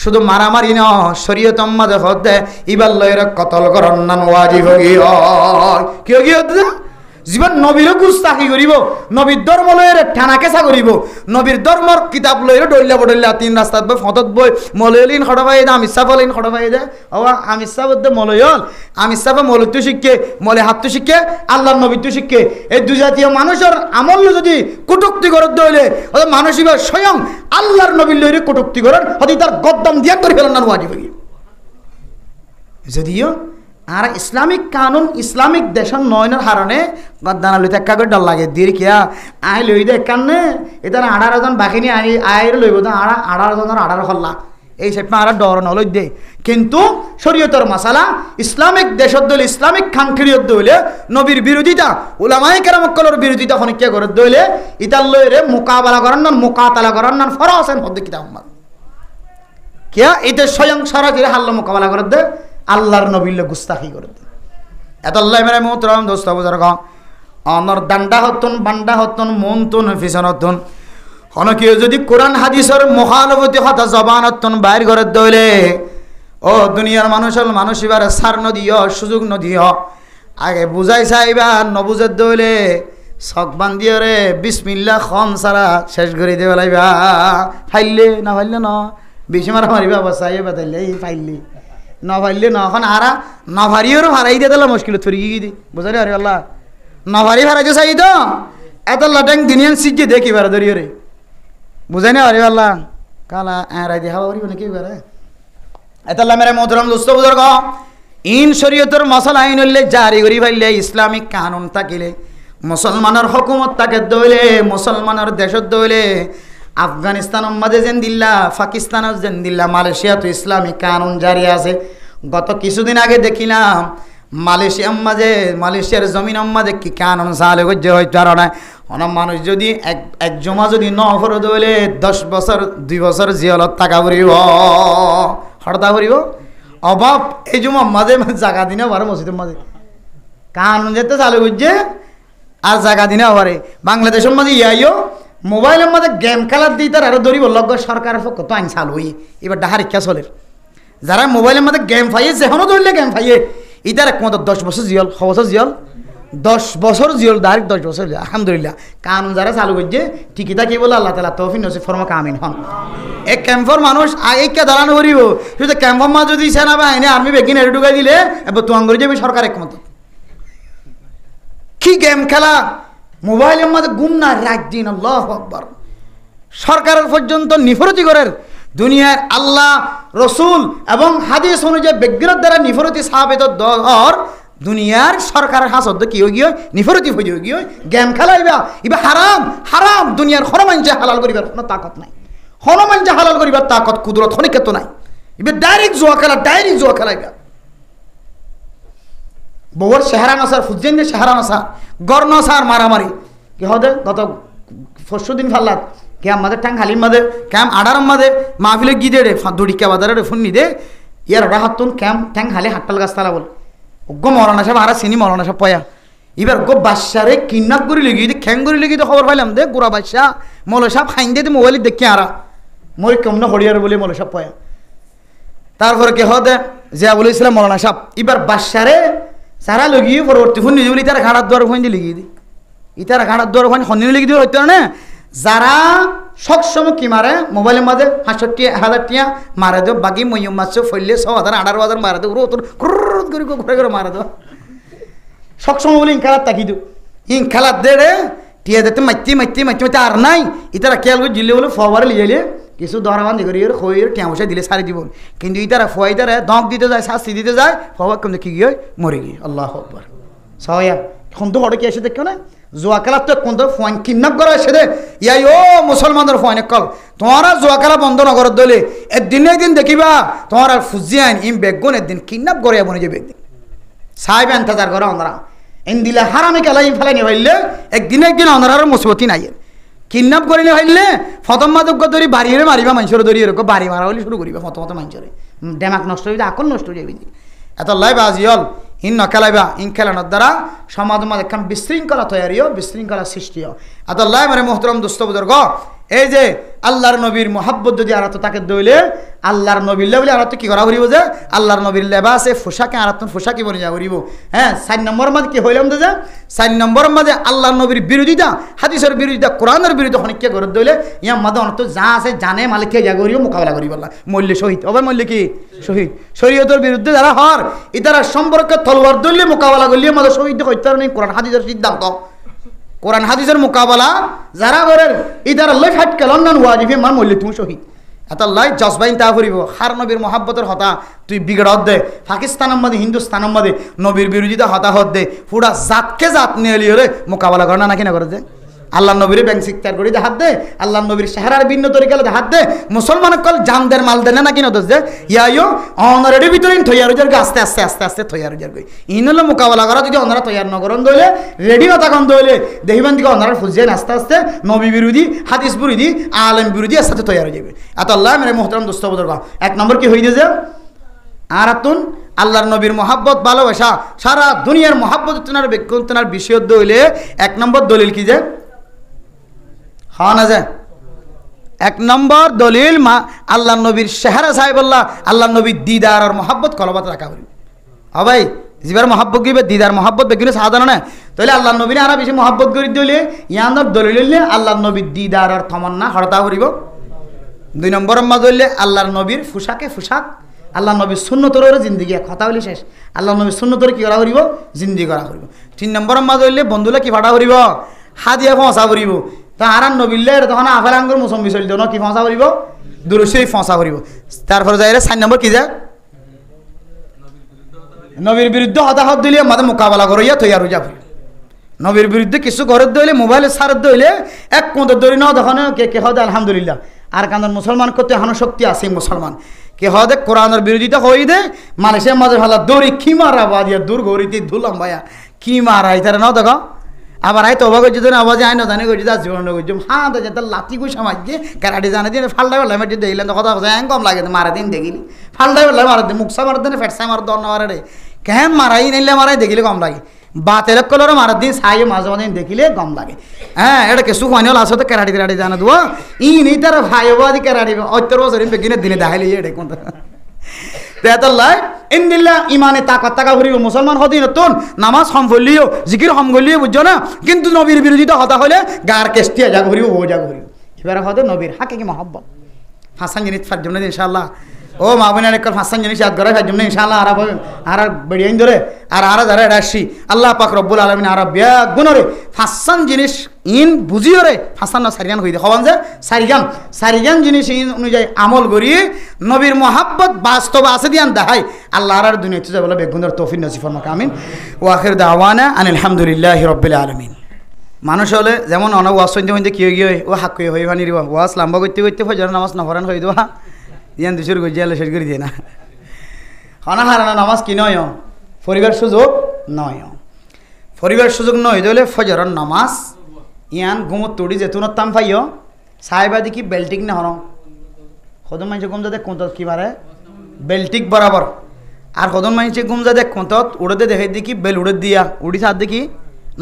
শুধু মারামারি ন শরীয়ত মাঝে হতে ইবার লয়ের কতল করন না ওয়াজিব গিয়ে কি গিয়ে জীবন নবীরও গুস্তাখি করিব নবীর ধর্ম লয়ের ঠানা কেঁচা করিব নবীর ধর্মর কিতাব লয়ের ডইলা বডইলা 3 রাস্তাত বই ফতত বই মলয়লিন খড়বাই দে আমি সাফলিন খড়বাই দে ও আমি সাবদ মলয়ল আমি সাফা মলত্ব শিখকে মলে হাতু শিখকে আল্লাহর নবী তু শিখকে এই দুই জাতীয় মানুষের আমল যদি কটুক্তি করত দইলে ও মানুষ ইবা স্বয়ং আল্লাহর নবীর লয়ের কটুক্তি করেন হদি তার গদ্দাম দিয়া করে ফেলেন না ওয়াজিব যদিও আর ইসলামিক কানুন ইসলামিক দেশন নয়নের হারণে গদ্দানা লইতে একা করে ডর লাগে দিয়ে কিয়া আই লই দে কান্নে এটা 18 জন বাকিনি আই আইর লইব তো 18 জনের 18 হল্লা এই সেপনা আর ডর নলই দে কিন্তু শরীয়তের মাসালা ইসলামিক দেশত দল ইসলামিক খানখিরিয়ত দইলে নবীর বিরোধিতা উলামায়ে কেরামকলর বিরোধিতা খনিকে করে দইলে ইতাল লইরে মুকাবালা করার না মুকাতালা করার না ফরসেন হদ কিতাব উম্মত কিয়া এটা স্বয়ং সরাসরি হাল্লা মুকাবালা করে দে আল্লাহর নবীর গুস্তাখি করে দে এত আল্লাহ মেরে মোহতরম দোস্ত বুজুর্গ অনর দান্ডা হতন বান্ডা হতন মন তুন ফিসন হতন কোন কেউ যদি কোরআন হাদিসের মুখালফতি কথা জবান হতন বাইর করে দইলে ও দুনিয়ার মানুষ এবার সার নদিও সুযোগ নদিও আগে বুঝাই চাইবা নবুঝে দইলে শখ বান্ধিও রে বিসমিল্লাহ খন সারা শেষ করে দেবে লাইবা ফাইলে না ফাইলে ন বেশি মারা মারিবা বসাই বাতাইলে এই ফাইলি নভারিলে নখন আরা নভারিওর ভাড়াই দিয়ে দিলাম মুশকিল থরি দি বুঝারে আরে আল্লাহ নভারি ভাড়াইতে চাই তো এত লটাং দিনিয়ান সিজে দেখি বারা ধরিও রে বুঝাই না আরে আল্লাহ কালা আরাই দেখা পারিব নাকি বারে এত আল্লাহ মেরে মোহতরম দোস্ত বুজুর্গ ইন শরীয়তের মশলা আইন হইলে জারি করি ফেললে ইসলামিক কানুন থাকিলে মুসলমানের হুকুমত তাকে দইলে মুসলমানের দেশত দইলে আফগানিস্তান মাঝে যেন দিল্লা পাকিস্তানের যেন দিল্লা মালয়েশিয়া তো ইসলামিক কানুন জারি আছে গত কিছুদিন আগে দেখিলাম মালয়েশিয়ার জমিন মাঝে কি কানুন চালু করছে হয়তো আর না অনেক মানুষ যদি এক জমা যদি নফরত হইলে 10 বছর 2 বছর জিয়ালত টাকা ভরিব হরতা ভরিব অভাব এই জমা মাঝে মাঝে জায়গা দিনে পারে মসজিদের মাঝে কানুন যেতে চালু করছে আর জায়গা দিনে পারে বাংলাদেশের মাঝে ইয়াইও মোবাইলের মধ্যে গেম খেলার দিই তার আরো ধরিব লগ সরকারের পক্ষ তো আইন চালু হই এবার ডাহার ইচ্ছা চলে যারা মোবাইলের মধ্যে গেম ফাইয়ে যেখনও ধরলে গেম ফাইয়ে ইতার একমাত্র 10 বছর জিয়ল 6 বছর জিয়ল 10 বছর জিয়ল ডাইরেক্ট 10 বছর আলহামদুলিল্লাহ কানুন যারা চালু করছে ঠিকই থাকি বলে আল্লাহ তালা তৌফিক নসিব ফরমাক আমিন হন এক ক্যাম্পর মানুষ আগে দাঁড়ানো করিব শুধু ক্যাম্পর মা যদি সেনা বাহিনী আর্মি বেগিন এর ঢুকাই দিলে এবার তো আঙ্গুরি যাবে সরকার একমাত্র কি গেম খেলা মোবাইলের মধ্যে গুম না রাত দিন আল্লাহু আকবার সরকারের পর্যন্ত নিফরতি করার দুনিয়ার আল্লাহ রসুল এবং হাদিস অনুযায়ী বিজ্ঞানের দ্বারা নিফরতি সাহাবেত দর দুনিয়ার সরকারের হাসদ কি হয়ে গিয়ে নিফরতি হয়ে গিয়ে গেম খেলাইবা ইবা হারাম হারাম দুনিয়ার হরমাঞ্জে হালাল করিবার কোনো তাকত নাই হরমাঞ্জে হালাল করিবার তাকত কুদরত হনিকে তো নাই ইবা ডাইরেক্ট জুয়া খেলাইবা বউর চেহারা নাসার ফুজেন চেহারা নাসা গড় নাসার মারামারি কি হদে গত পরশু দিন ফাল্লাত কে আমাদের ট্যাং হালির মাদে ক্যাম আডার মাদে মাহফিলে গিয়ে রে দড়িকা বাজারে ফোন নি দে ইয়ার ওটা হাতুন ক্যাম ট্যাং হালি হাট্টাল গাছ তালা বল গো মরানা সাহেব আর চিনি মরানা সাহেব পয়া এবার গো বাচ্চারে কিডন্যাপ করে লেগে দিই খ্যাং করে লেগে খবর পাইলাম দে গোড়া বাচ্চা মৌল সাহেব খাইন দিয়ে মোবাইল দেখি আরা মই কেমন হরিয়ার বলে মৌল সাহেব পয়া তারপরে কে হদে জিয়া বলেছিলাম মৌলানা সাহেব এবার বাচ্চারে সারা লগিয়ে পরবর্তী ফোন নিজে বলি ইতারা ঘাড়ার দুয়ার ফোন দিয়ে লিখিয়ে দিই ইতারা ঘাড়ার দুয়ার ফোন হন্দিনে লিখে দিয়ে হইতো না যারা সবসময় কি মারে মোবাইলের মাঝে 500 টিয়া মারে দেব বাকি মইম মাছ ফেললে 6,000 18,000 মারে দেব রোদ করে ঘুরে ঘুরে মারে দেব সবসময় বলে খেলার তাকি দিও খেলার দে রে টিয়া দিতে মাইতে আর নাই ইতারা খেয়াল করে জিলে বলে ফবারে লিয়ে কিছু দরাবান্দি করি খইয়ের টিয়া বসে দিলে সারি দিব কিন্তু ইতারা ফোয়াইতারা দঁক দিতে যায় শাস্তি দিতে যায় ফবার কম দেখি গিয়ে মরে গিয়ে আল্লাহ আকবার সয়া এখন তো হড়ে কি এসে দেখো না জুয়া খেলার তো কোন ফোন কিডন্যাপ করা এসে দে ইয়াই ও মুসলমানদের ফোন কল তোমারা জুয়া খেলা বন্ধ নগর দলে একদিন দেখিবা তোমার আর ফুজি আইন ইম বেগুন একদিন কিডন্যাপ করে বনে যাবে একদিন সাহেব এন্তজার করে ওনারা এন দিলে হারামে খেলা ইম ফেলাই নিয়ে হইলে একদিন ওনার মুসিবতি নাই কিডন্যাপ করে নিয়ে হইলে ফতম মাদক ধরি বাড়িয়ে মারিবা মানুষের ধরি এরকম বাড়ি মারা হলে শুরু করিবা ফত মানুষের ডেমাক নষ্ট হয়ে যায় আকন নষ্ট হয়ে যাবে এত লাইবা আজিয়ল ইন নখেলাইবা ইন খেলানোর দ্বারা সমাজের মধ্যে একখান বিশৃঙ্খলা তৈরিও বিশৃঙ্খলা সৃষ্টিও এত লাই মানে মোহতরম দোস্ত বুজুর্গ এই যে আল্লাহর নবীর মোহাব্বত যদি আরাত তাকে দইলে আল্লাহর নবীর বলে আরাত কি করা করিব যে আল্লাহর নবীর লেবাসে পোশাকে আরাত পোশাকি বনে যা করিব হ্যাঁ 4 নম্বর মাঝে কি হইলাম যে 4 নম্বর মাঝে আল্লাহর নবীর বিরোধিতা হাদিসের বিরোধিতা কোরআনের বিরোধিতা অনেককে করে দইলে ইয়া মাঝে অনেক যা আছে জানে মালিককে যা করিব মোকাবেলা করিব আল্লাহ মূল্য শহীদ আবার মূল্য কি শহীদ শরীয়তের বিরুদ্ধে যারা হর ইতারা সম্পর্কে তলোয়ার দইলে মোকাবেলা করলে মাঝে শহীদ হইতে নেই কোরআন হাদিসের সিদ্ধান্ত কোরআন হাদিসের মোকাবেলা যারা করেন ইদার লাই ফাইট কেলন নান ওয়াজিফে মান মল্লি তুমি শহীদ এত লাই জজবাইন তা করিব হার নবীর মহাব্বতের হতা তুই বিগড় দে পাকিস্তানের মধ্যে হিন্দুস্তানের মধ্যে নবীর বিরোধিতা হতাহত দে পুরা জাতকে জাত নিয়ে এলি রে মোকাবেলা করে না নাকি না করে দে আল্লাহ নবীর ব্যাংক শিক্ষার করে হাত দে আল্লাহ নবীর চেহারার ভিন্ন তরিকা হাত দে মুসলমান কল জানদের মাল দেনে নাকি না দোষ দে ইয়াইও অনারের ভিতরে থইয়ার আস্তে আস্তে আস্তে আস্তে থইয়ার গই ইন হলো মোকাবেলা করা যদি অনারা তৈয়ার নগরণ দইলে রেডি হতা কন দইলে দেহিবান দিকে অনারা ফুজিয়েন আস্তে আস্তে নবী বিরোধী হাদিস বিরোধী আলেম বিরোধী আস্তে তৈয়ার হয়ে যাবে এত আল্লাহ মেরে মোহতরম দোস্ত বুজুর্গ এক নম্বর কি হয়ে যে আরাতুন আল্লাহর নবীর মহাব্বত ভালোবাসা সারা দুনিয়ার মহাব্বত তেনার ব্যক্তি তেনার বিষয় দইলে এক নম্বর দলিল কি যে হ্যাঁ না যে এক নম্বর দলিল মা আল্লাহ নবীর চেহারা সাহেবল্লাহ আল্লাহ নবীর দিদার আর মহাব্বত কলবাত রাখা হইল ভাই যিবার মহাব্বত গিয়ে দিদার মহাব্বত বেগুলো সাধারণ না তাহলে আল্লাহ নবীর আরো বেশি মহাব্বত করে দিলে ইয়ানোর দলিল আল্লাহ নবীর দিদার আর তমন্না হরতা করিব 2 নম্বর মা ধরলে আল্লাহর নবীর পোশাক আল্লাহ নবীর সুন্নতরের জিন্দিগি কথা বলি শেষ আল্লাহ নবীর সুন্নতরে কি করা করিব জিন্দিগি করা করিব 3 নম্বর মা ধরলে বন্ধুলে কি ফাটা করিব হাদিয়া ফসা করিব তা আর নবীলে তখন আফেল আঙ্গুর মুসম্বি চলিত ন কি ফসা করিব দুরুশরীফ ফসা করিব তারপরে যাই 4 নম্বর কি যায় নবীর বিরুদ্ধে হতাহত দিলে আমাদের মোকাবেলা করিয়া তৈয়ার হয়ে যাবে নবীর বিরুদ্ধে কিছু ঘরের দইলে মোবাইলে সারের দইলে এক কোঁদের দড়ি নাও তখন কে হদে আলহামদুলিল্লাহ আর কান্দন মুসলমান করতে এখনো শক্তি আছে মুসলমান কে হদে কোরআনের বিরোধিতা হয়ে দে মালয়েশিয়ার মাঝে ভালো দড়ি কি মারা বাজিয়া দূর গড়িতে ধুলাম ভাইয়া কি মারা এটারে নাও দেখো আবার আই তবা করছি তো না আবার আই নজানি করছি তার জীবন করছি হ্যাঁ তো যেটা লাঠি কুই সমাজ দিয়ে কারাটি জানে দিয়ে ফাল্টা বেলা মাটি দেখলেন তো কথা কথা কম লাগে মারা দিন দেখিলি ফাল্টা বেলা মারা দিন মুখসা মারা দিন ফেটসা মারা দর না মারা রে কেন মারাই নিলে মারাই দেখিলে কম লাগে বাতের কলর মারা দিন সাই মাঝে মাঝে দেখিলে কম লাগে হ্যাঁ এটা কেসু খানি হল আসতে কেরাটি তেরাটি জানা দেবো ই নেই তার ভাই বাদি কেরাটি অত্তর বছর বেগিনে দিনে দেখাইলে এটা কোন ইন্দিল্লা ইমানে তাকাত টাকা ভরিব মুসলমান হদি নতুন নামাজ হম ভরলিও জিকির হম গলিও বুঝছো না কিন্তু নবীর বিরোধিতা হতা হলে গার কেষ্টিয়া যা ঘুরিব ও যা ঘুরিব এবার হতে নবীর হাকে কি মহব্বত হাসান জিনিস ফার্জম না ইনশাআল্লাহ ও মা বোনের এক হাসান জিনিস ইয়াদ করা ফার্জম না ইনশাআল্লাহ আর বেড়িয়াইন ধরে আর যারা রাশি আল্লাহ পাক রব্বুল আলামিন আর বিয়া গুণরে হাসান জিনিস ইন বুঝিও রে হাসান না সারিগান হই দে হবান যে সারিগান জিনিস ইন অনুযায়ী আমল করি নবীর মহাব্বত বাস্তব আছে দিয়ান দেখাই আল্লাহ আর দুনিয়াতে যা বলে বেগুনের তৌফিক নসিব ফরমাক আমিন ওয়া আখির দাওয়ানা আনিল হামদুলিল্লাহি রাব্বিল আলামিন মানুষ হলে যেমন অন ওয়াজ শুনতে শুনতে কি হয়ে ও হাক হয়ে হয়ে ভানি ওয়াজ লাম্বা করতে করতে ফজর নামাজ নফরান হয়ে দেওয়া ইয়ান দুশোর গজি আলো শেষ করে দিয়ে না হনা হারানো নামাজ কি নয় পরিবার সুযোগ নয় পরিবার সুযোগ নয় দিলে ফজরের নামাজ ইয়ান ঘুমত তুড়ি যেতুন তাম পাইও সাহেবাদি কি বেল্টিক না হন সদন মানুষ ঘুম যাতে কোঁত কি মারে বেল্টিক বরাবর আর সদন মানুষ ঘুম যাতে কোঁত উড়োতে দেখে দেখি বেল উড়ে দিয়া উড়ি সাথ দেখি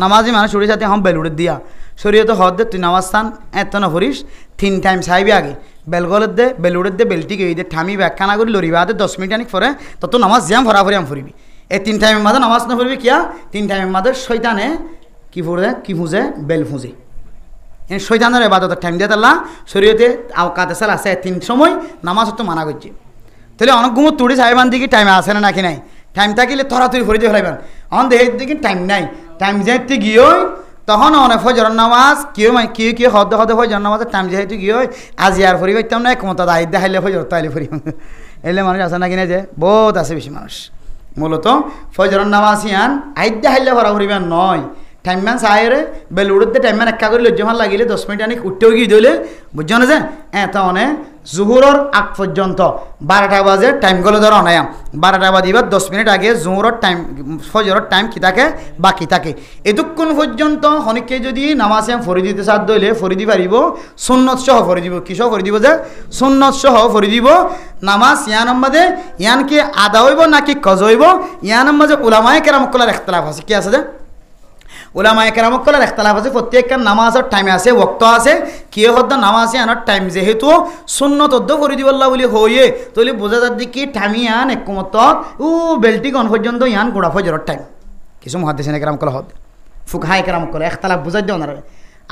নামাজি মানুষ উড়ি সাথে হম বেল উড়ে দিয়া শরীয়ত হদ দে তুই নামাজ স্থান এত না ভরিস 3 টাইম সাহেবি আগে বেলগলের দে বেলুড়ের দে বেলটিক এই দে ঠামি ব্যাখ্যানা করে লড়িবা দে 10 মিনিট আনিক পরে তত নামাজ জ্যাম ভরাভরি আম ফুরিবি এই 3 টাইমের মাঝে নামাজ না ফুরবি কিয়া 3 টাইমের মাঝে শয়তানে কি ফুরে কি ফুঁজে বেল ফুঁজে এই শয়তানের ইবাদতের টাইম দিয়ে তাল্লা শরীয়তে আওকাতে সাল আছে 3 সময় নামাজ তো মানা করছে তাহলে অনেক ঘুমো তুড়ি সাহেবান দিকে টাইমে আসে না নাকি নাই টাইম থাকিলে তরাতরি ভরে দিয়ে ফেলাইবেন অন দেহের দিকে টাইম নাই টাইম যেতে গিয়ে তখন অনেক ফজর নামাজ কেউ হদে ফজর নামাজের টাইম যেহেতু গিয়ে আজি আর ফরি পাইতাম না একমত আই দেখাইলে ফজর তাইলে ফরি এলে মানুষ আছে না কিনে যে বহুত আছে বেশি মানুষ মূলত ফজর নামাজ ইয়ান আইদ দেখাইলে ভরা ফরিবেন নয় টাইম ম্যান সাহেরে বেল উড়তে টাইম ম্যান একা করে লজ্জমান লাগিলে 10 মিনিট আনি উঠতেও গিয়ে দিলে বুঝছো না যে তখন জুহুরর আগ পর্যন্ত 12টা বাজে টাইম গেলে ধরো অনায়াম 12টা বাজিবার 10 মিনিট আগে জুহুরর টাইম ফজরের টাইম কি থাকে বাকি থাকে এতক্ষণ পর্যন্ত অনেকে যদি নামাজে ফরি দিতে সাধ্য হইলে ফরি দি পারিব সুন্নত সহ ফরি দিব কিসহ ফরি দিব যে সুন্নত সহ ফরি দিব নামাজ ইয়ান মাঝে ইয়ান কি আদা হইব নাকি কজ হইব ইয়ান মাঝে উলামায়ে কেরাম কলার ইখতিলাফ আছে কি আছে যে উলামায়ে কেরাম কলার ইখতিলাফ আছে প্রত্যেকটা নামাজের টাইম আছে ওয়াক্ত আছে কিয়ে হদ্দ নামাজে আনার টাইম যেহেতু সুন্নত অদ্দ করে দিবল্লা বলি হইয়ে তাহলে বোঝা যাচ্ছে কি টাইম ইয়ান একমত ও বেলটি গন পর্যন্ত ইয়ান গোড়া ফজরের টাইম কিছু মুহাদ্দিসিনে কেরাম কলা হদ ফুকহায়ে কেরাম কলা ইখতিলাফ বুঝাই দেও না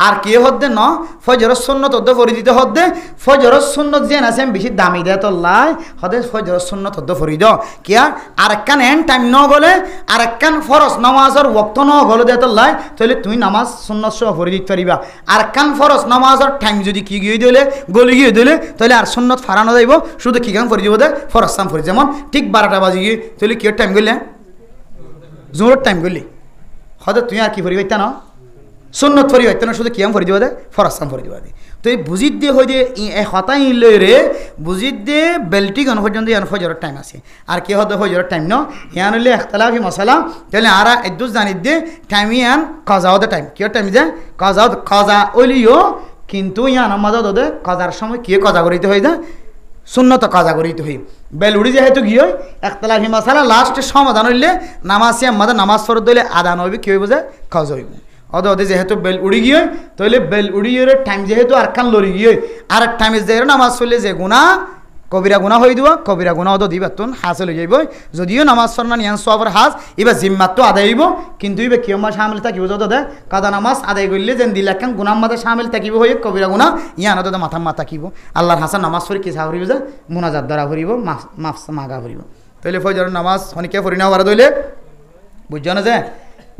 আর কে হদ্দে ন ফজরের সুন্নত অদ্দ ফরি দিতে হদ্দে ফজরের সুন্নত যেন আছে বেশি দামি দেয় তো লাই হদে ফজরের সুন্নত অদ্দ ফরি দাও কিয়া আর একখান এন টাইম ন গলে আর একখান ফরজ নামাজের ওয়াক্ত ন গলে দেয় তো লাই তাহলে তুমি নামাজ সুন্নত সহ ফরি দিতে পারিবা আর একখান ফরজ নামাজের টাইম যদি কি গিয়ে দিলে গলি গিয়ে দিলে তাহলে আর সুন্নত ফারানো যাইব শুধু কি কাম ফরি দিব দে ফরজ সাম ফরি যেমন ঠিক 12টা বাজে গিয়ে তাহলে কি টাইম গলি জোরের টাইম গলি হদে তুই আর কি ফরি পাইতা না সুন্নত ফরি হইতে না শুধু কিয়াম ফরি দিব দে ফরসাম ফরি দিব দে তো এই বুঝিত দিয়ে হয়ে দিয়ে হতাই লই রে বুঝিত দিয়ে বেলটি গণ পর্যন্ত ইয়ান ফজরের টাইম আছে আর কি হতে ফজরের টাইম ন ইয়ান হইলে ইখতিলাফি মশলা তাহলে আর এদুস জানিত দিয়ে টাইম ইয়ান কাজাও দে টাইম কি টাইম যে কাজা ওলিও কিন্তু ইয়ান আমাদের দে কাজার সময় কি কাজা করিতে হই দে সুন্নত কাজা করিতে হই বেল উড়ি যেহেতু গিয়ে ইখতিলাফি মশলা লাস্টে সমাধান হইলে নামাজ আমাদের নামাজ ফরদ দিলে আদান হইবে কি হইব যে কাজা হইব অদে যেহেতু বেল উড়ি গিয়ে তাহলে বেল উড়িয়ে টাইম যেহেতু আর খান লড়ি গিয়ে আর টাইমে যে নামাজ চললে যে গুণা কবিরা গুণা হয়ে দিব কবিরা গুণা অদ দিবা তুন হাসিল হয়ে যাইব যদিও নামাজ ফরনা নিয়ান সবর হাস এবার জিম্মাত তো আদায় হইব কিন্তু এবার কেউ মাস সামিল থাকিব যত দে কাদা নামাজ আদায় করলে যেন দিল একখান গুণার মাথা সামিল থাকিব হয়ে কবিরা গুণা ইয়ান অত মাথা মাথা থাকিব আল্লাহর হাসান নামাজ পড়ি কি সাহরিব যে মোনাজাত দ্বারা ভরিব মাফ মাগা ভরিব তাহলে ফজর নামাজ অনেকে ফরি না বারা দইলে বুঝছো না যে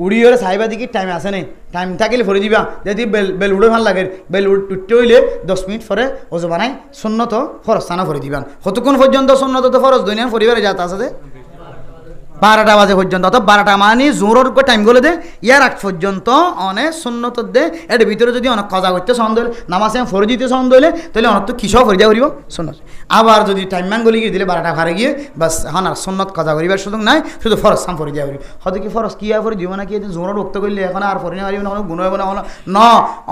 উড়িয়ে সাহেবা দিকে টাইম আসে নাই টাইম থাকিলে ফরি দিবা যদি বেল উড়ে ভাল লাগে বেল উঠতে হইলে 10 মিনিট পরে ওজো বানাই সুন্নত ফরজ সানা ফরি দিবান কতক্ষণ পর্যন্ত সুন্নত তো ফরজ দুনিয়া ফরিবারে যাত আছে যে 12টা বাজে পর্যন্ত, অর্থাৎ 12টা মানে জোরের টাইম গুলো দে ইয়ার আগ পর্যন্ত অনেক সুন্নত দে। এর ভিতরে যদি অনেক কজা করতে সন্দ হলে নামাজ ফরে দিতে সন্দ হলে তাহলে অনেক তো কিসব ফরে যাওয়া করিব সুন্নত। আবার যদি টাইম ম্যান গলি গিয়ে দিলে 12টা ভারে গিয়ে বাস হন আর সুন্নত কজা করিবার সুযোগ নাই, শুধু ফরজ সাম ফরে যাওয়া করিব। হয়তো কি ফরজ কি আর ফরে দিব না কি জোরের রক্ত করলে এখন আর ফরে নেওয়া না, গুণ হবে না ন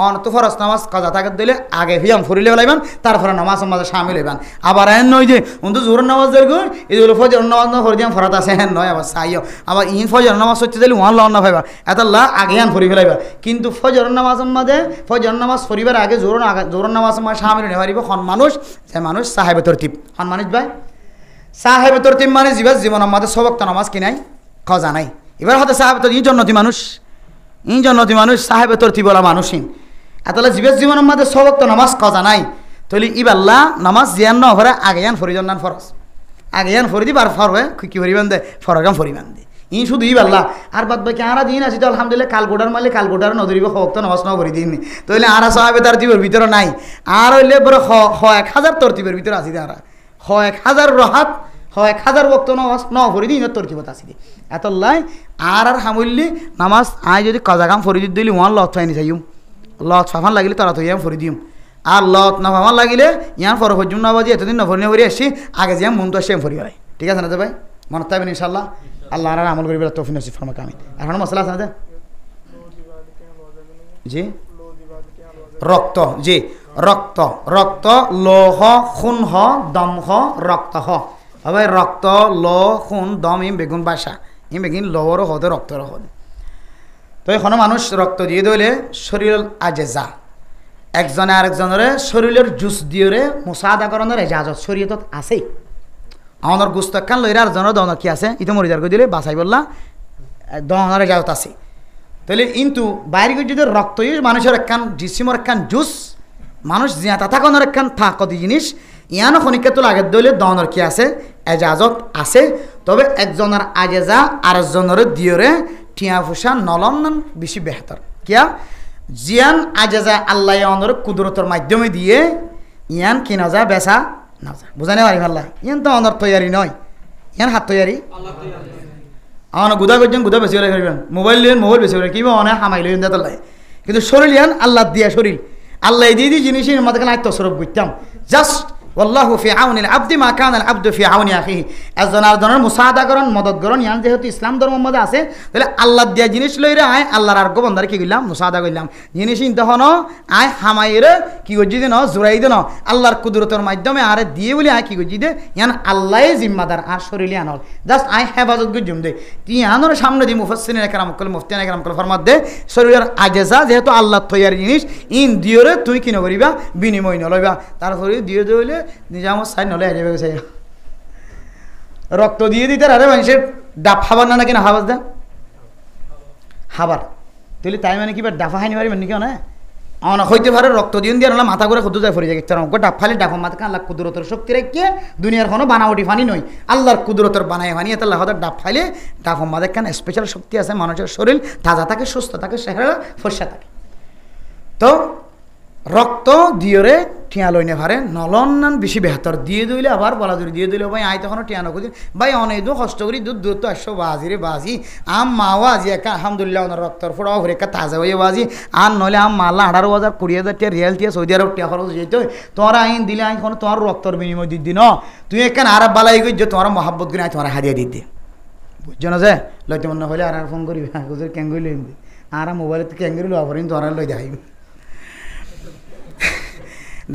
অন তো ফরজ নামাজ কজা থাকে দিলে আগে হিয়াম ফরিলে লাইবান, তারপরে নামাজ মাঝে সামিল হইবান। আবার এন নয় যে কিন্তু জোরের নামাজ দেখো এগুলো ফজর নামাজ না ফরে দিয়াম ফরাত আছে হ্যাঁ নয়। আবার চাইও আবার ইন ফজর নামাজ হচ্ছে দিলে ওয়ান লন না ভাইবা এত লা আগে আন ফরি ফেলাইবা। কিন্তু ফজর নামাজের মাঝে ফজর নামাজ ফরিবার আগে জোরের নামাজের মাঝে সামিল নেওয়া পারিব হন মানুষ, যে মানুষ সাহেবে তরতিব হন মানুষ ভাই। সাহেবে তরতিব মানে জীবন আমাদের সবক্ত নামাজ কি নাই খজা নাই। এবার হয়তো সাহেবে তরতিব জন্নতি মানুষ সাহেবে তরতিব বলা মানুষই এতলা জীবনের মধ্যে সবক্ত নামাজ খজা নাই। তাহলে ইবাল্লা নামাজ জিয়ান ন ভরে আগে আন ফরি জন্নান ফরজ আগে আন ফরি দিব আর ফরবে কি ফরিবান দে ফরগাম ফরিবান দে ই শুধু ইবাল্লা আর বাদ বাকি আরা দিন আছে তো আলহামদুলিল্লাহ কালগোটার মালে কালগোটার নদীব সবক্ত নামাজ ন ভরি দিন। তাহলে আরা সাহেবে তরতিবের ভিতরে নাই আর হইলে বড় 1000 তরতিবের ভিতরে আছি আরা 1000 রহাত 1000 বক্ত নামাজ ন ফরি দিন তরতিবত আসি দি এত লাই আর হামুল্লি নামাজ আই যদি কাজাগাম ফরি দিলি ওয়ান লত ফাইনি চাইম লত ফাফান লাগিলে তারা তো ইয়াম ফরি দিম আর লত না ফাফান লাগিলে ইয়ান ফর হজুম না বাজি এতদিন নফরি নফরি আসি আগে যে মন তো আসে ফরি হয়। ঠিক আছে না ভাই মনে থাকবেন ইনশাল্লাহ। আল্লাহ আর আমল করিবার তৌফিক নসিব ফরমাক আমিন। এখন মশলা আছে না জি রক্ত জি রক্ত লোহ খুন হ দম হ রক্ত হ হবে রক্ত লো খুন দম ইম বেগুন বাসা ইম বেগুন লোহর হদে রক্তর হদ। তো এখনো মানুষ রক্ত দিয়ে দিলে শরীর আজেজা একজনে আরেকজনের শরীরের জুস দিয়ে মুসাদা করানোর এজাজত শরীয়ত আছেই। আমার গুস্ত কান লইরা আর জনের দন কি আছে ইতো মরিদার করে দিলে বাসাই বললা দনের এজাজত আছে। তাহলে কিন্তু বাইরে যদি রক্ত মানুষের একখান জিসিমর একখান জুস মানুষ জিয়াতা থাকানোর একখান থাকতি জিনিস ইয়ানো খনিকা তো আগের দলে দনের কি আছে এজাজত আছে। তবে একজনের আজেজা আরেকজনের দিয়রে টিয়া ফুসা নলন বেশি বেহতর কিয়া জিয়ান আজেজা আল্লাহ অনর কুদরতর মাধ্যমে দিয়ে ইয়ান কিনা যা বেচা না যা বুঝা নেই পারি আল্লাহ ইয়ান তো অনর তৈয়ারি নয় ইয়ান হাত তৈয়ারি আমার গুদা করছেন গুদা বেশি করে ফেলবেন মোবাইল লিয়েন মোবাইল বেশি করে কিবা অনেক হামাই লিয়েন দেয়। কিন্তু শরীর ইয়ান আল্লাহ দিয়া শরীর আল্লাহ দিয়ে দিয়ে জিনিসের মধ্যে আয় তসরফ করতাম জাস্ট والله في عون العبد ما كان العبد في عون اخيه একজন আরেকজনের মুসাহাদা করন মদদ করন ইয়ান যেহেতু ইসলাম ধর্মের মধ্যে আছে তাহলে আল্লাহ দিয়া জিনিস লইরে আয় আল্লাহর আর গোবন্দারে কি কইলাম মুসাহাদা কইলাম জিনিস তখন আয় হামাইরে কি করছি দেন জোরাই দেন আল্লাহর কুদরতের মাধ্যমে আরে দিয়ে বলি আয় কি করছি দে ইয়ান আল্লাহই জিম্মাদার আর শরীরে আনল জাস্ট আয় হেফাজত করে জুম দে তিয়ানোর সামনে দি মুফাসসিরিন একরাম কল মুফতিয়ান একরাম কল ফরমাত দে শরীরের আজেজা যেহেতু আল্লাহ তৈয়ার জিনিস ইন দিয়রে তুই কি নকরিবা বিনিময় নলইবা তারপরে দিয়ে দইলে নিজাম সাইড নলে আইবে গেছে রক্ত দিয়ে দিতে আরে মানুষের ডাব খাবার না নাকি না হাবাস দেন খাবার তুই তাই মানে কিবা ডাফা খাইনি পারি মানে কেউ না আমার হইতে পারে রক্ত দিয়ে দিয়ে না মাথা করে খুদু যায় ফরি যায় ডাব ফালি ডাফা মাথা আল্লাহ কুদরতের শক্তি রেখে দুনিয়ার কোনো বানাওটি ফানি নয় আল্লাহর কুদরতের বানায় ফানি এত আল্লাহ ডাব ফাইলে ডাফা মাথা কেন স্পেশাল শক্তি আছে মানুষের শরীর তাজা থাকে সুস্থ থাকে চেহারা ফর্সা থাকে। তো রক্ত দিয়রে টিয়া লইনে পারে নলন বেশি বেহতর দিয়ে দিলে আবার বলা ধরে দিয়ে দিলে ভাই আয় তখন টিয়া নকরি ভাই অনেক কষ্ট করি দুধ তো 100 বাজি রে বাজি আম মাও আজি একা আলহামদুলিল্লাহ ওনার রক্তর ফোড়াও হরে একা তাজা হয়ে বাজি আর নইলে আম মাল্লা 18,000 20,000 টিয়া রিয়াল টিয়া সৌদি আরব টিয়া খরচ যেত তোরা আইন দিলে আইন কোনো তোমার রক্তর বিনিময় দিদি ন তুই এখান আরব বালাই গই যে তোমার মহাব্বত করে আয় তোমার হারিয়ে দিতে বুঝছো না যে লইতে মনে হলে আর ফোন করি হুজুর ক্যাঙ্গুই লই আর মোবাইলে ক্যাঙ্গুরি লওয়া পারি তোমার লই দেখাইব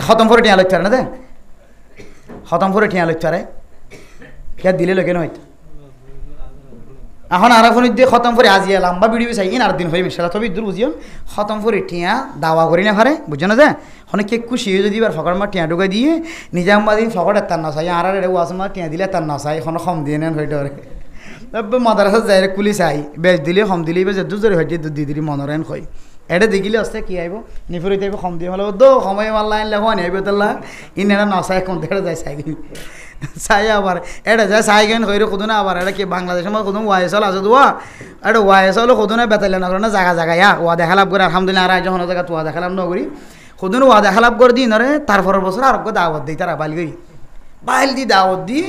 খতম করে টিয়া লইতে পারে না দে খতম করে টিয়া লইতে পারে কে দিলে লোকে নয়তো এখন আর ফোন দিয়ে খতম করে আজি লম্বা ভিডিও চাই ইন আর দিন হয়ে মিশালা তবে দূর বুঝিও খতম করে টিয়া দাওয়া করি না পারে বুঝছো না যে অনেক কেক খুশি হয়ে যদি এবার ফকর মা টিয়া ঢুকে দিয়ে নিজামবাদী ফকর তার না চাই আর ওয়াসমা টিয়া দিলে তার না চাই এখন কম দিয়ে নেন হইতে পারে মাদ্রাসা যাই কুলি চাই বেচ দিলে কম দিলে বেশ দু জোরে হইতে দুধ দিয়ে দিলি মনোরেন কই এটা দেখিলে আসতে কি আইব নিফুরি তাইব কম দিয়ে হলো দো সময় মাল্লা আনলে হওয়া নেই বেতল্লা ইন এটা নসাই কোন থেকে যায় চাই চাই আবার এটা যায় চাই গেন হইরে খুদু না আবার এটা কি বাংলাদেশের মধ্যে খুদু ওয়াইএসএল আছে দোয়া এটা ওয়াইএসএল খুদু না বেতাইলে না না জায়গা জায়গা ইয়া ওয়া দেখালাপ করে আলহামদুলিল্লাহ আর যখন জায়গা তোয়া দেখালাম নগরী খুদু ওয়া দেখালাপ করে দিই নরে তারপরের বছর আর দাওয়াত দিই তারা বালি দি দাওয়াত দি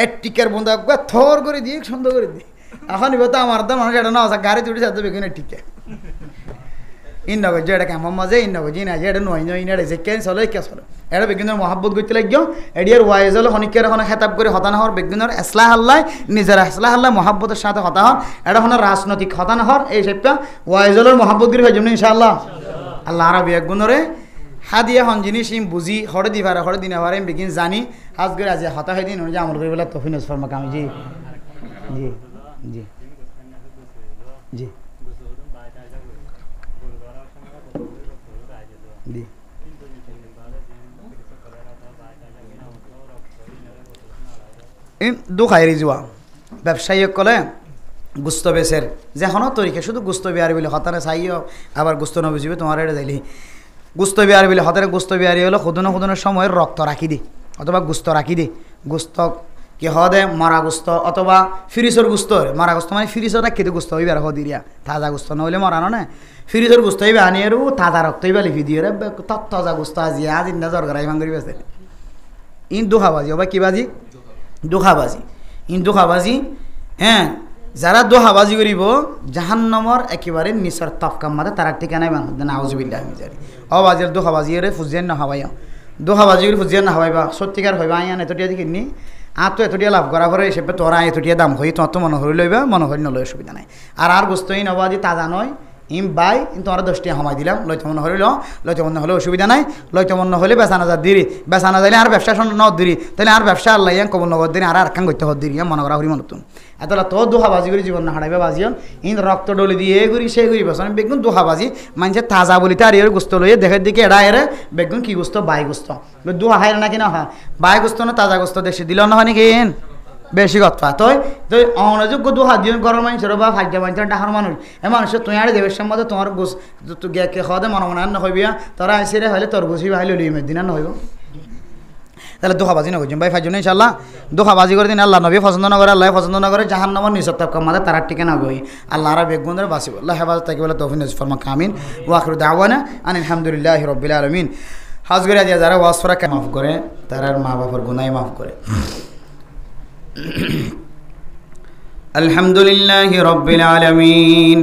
এক টিকার বন্ধু থর করে দিয়ে সুন্দর করে দিই এখন ইব তো আমার তো মানুষ এটা না আছে গাড়ি তুলি সাথে বেগুনে ঠিক ইন নগর যে এটা কেমন মাঝে ইন নগর না যে এটা নয় নয় ইনারে যে কেন চলে কে চলে এটা বেগুনের মহাব্বত করতে লাগিও এডিয়ার ওয়াইজ হলো হনিকের এখন খেতাব করে হতান হওয়ার বেগুনের এসলাহ আল্লাহ নিজের এসলাহ আল্লাহ মহাব্বতের সাথে হতা হন এটা হন রাজনৈতিক হতান হওয়ার এই সেপটা ওয়াইজ হলোর মহাব্বত করে হয়ে ইনশাআল্লাহ আল্লাহ আরবি একগুণরে হাদিয়া হন জিনিস ইম বুঝি হরে দি পারে হরে দিনে পারে বেগিন জানি হাজ করে আজ হতা হয়ে দিন অনুযায়ী আমল করে বলে তফিনুস ফরমা কামি জি জি জি জি জি দুখাইরি যোৱা ব্যবসায়ীসকলে গুস্ত বেচের যেখনো তরিকে শুধু গুস্ত বিহারি বলে হতারে চাইও আবার গুস্ত নবুঝিবে তোমার এটা যাইলি গুস্ত বিহারি বলে হতারে গুস্ত বিহারি হলো খুদনের সময়ের রক্ত রাখি দি অথবা গুস্ত রাখি দি গুস্ত কি হদে মরা গুস্ত অথবা ফ্রিজর গুস্ত মরা গুস্ত মানে ফ্রিজর রাখি দি গুস্ত হইবার হদিরিয়া তাজা গুস্ত নহলে মরানো না ফ্রিজর গুস্ত হইবে আনি আর তাজা রক্ত হইবা লিখি দিয়ে তাজা গুস্ত আজি আজ ইন্দা জরগার ইমান করি বেছে ইন দুখাবাজি অবা কি বাজি দুখাবাজি ইন দুখাবাজি হ্যাঁ যারা দোহাবাজি করিব জাহান্নামর একেবারে নিচর তফকাম মাতে তার ঠিকানায় নাউজুবিল্লাহ আমি জানি অবাজের দোহাবাজি রে ফুজিয়ান না হবাই দোহাবাজি করে ফুজিয়ান না হবাইবা সত্যিকার হইবা আইয়ান এতটিয়া দেখিনি আর তো এতটিয়া লাভ করা করে হিসেবে তোরা এতটিয়া দাম হই তোমার তো মনে হরি লইবা মনে হরি নলই অসুবিধা নাই আর বস্তুই নবাজি তাজা নয় ইম বাই কিন্তু আর 10 টাকা সময় দিলাম লইতে মনে হইল লইতে মনে হলে অসুবিধা নাই লইতে মনে হলে বেচা না যা দিরি বেচা না যাইলে আর ব্যবসা ন দিরি তাহলে আর ব্যবসা আল্লাহ ইয়াং কবল নগদ দিন আর কান করতে হদ দিরি মনে করা হরি মনতুন এতলা তো দুহাবাজি করে জীবন না হারাইবে বাজিও ইন রক্ত ডলি দিয়ে ঘুরি সে ঘুরি বসন বেগুন দুহাবাজি মানুষের তাজা বলিতে আর এর গুস্ত লইয়ে দেখের দিকে এড়া এরে বেগুন কি গুস্ত বাই গুস্ত দুহা হাই নাকি না হয় বাই গুস্ত না তাজা গুস্ত দেশে দিল না হয় নাকি বেশি কথা তই তুই অনযোগ্য দুহা দিয়ে গরম মানুষের বা ফাইটা মানুষের ডাহার মানুষ এ মানুষের তুই আর দেবের সম্বন্ধে তোমার গোস কে খাওয়া মনে মনে আর নহবিয়া তোরা এসে রে হলে তোর গুছি বাহিলে লিমের দিন আর নহব তাহলে দোহাবাজি না করছেন ভাই ফাইজন ইনশাল্লাহ দোহাবাজি করে দিন আল্লাহ নবী পছন্দ না করে আল্লাহ পছন্দ না করে জাহান্নামের নিঃসত্তাব কামাতে তারা টিকে না গই আল্লাহ আর বেগুনের বাসিব আল্লাহ হেফাজত তাকে বলে তৌফিক নজিব ফরমা কামিন ওয়াখিরু দাওয়ানা আনিল হামদুলিল্লাহি রাব্বিল আলামিন হাজ করে আজ যারা ওয়াজ করা মাফ করে তার মা বাবার গুনাহ মাফ করে আলহামদুলিল্লাহি রাব্বিল আলামিন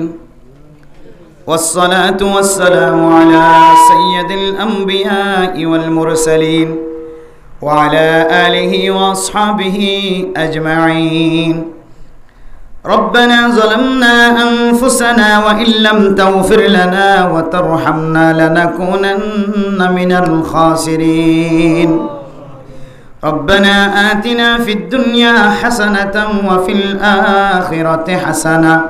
والصلاة والسلام على سيد الأنبياء والمرسلين وعلى آله وأصحابه أجمعين ربنا ظلمنا أنفسنا وإن لم تغفر لنا وترحمنا لنكونن من الخاسرين ربنا آتنا في الدنيا حسنة وفي الآخرة حسنة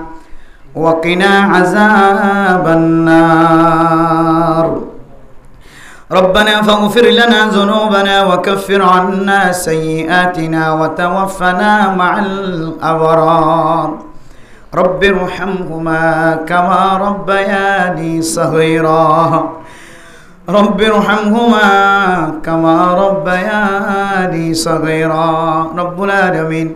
وقنا عذاب النار ربنا فاغفر لنا ذنوبنا وكفر عنا سيئاتنا وتوفنا مع الأبرار رب ارحمهما كما ربياني صغيرا رب ارحمهما كما ربياني صغيرا رب العالمين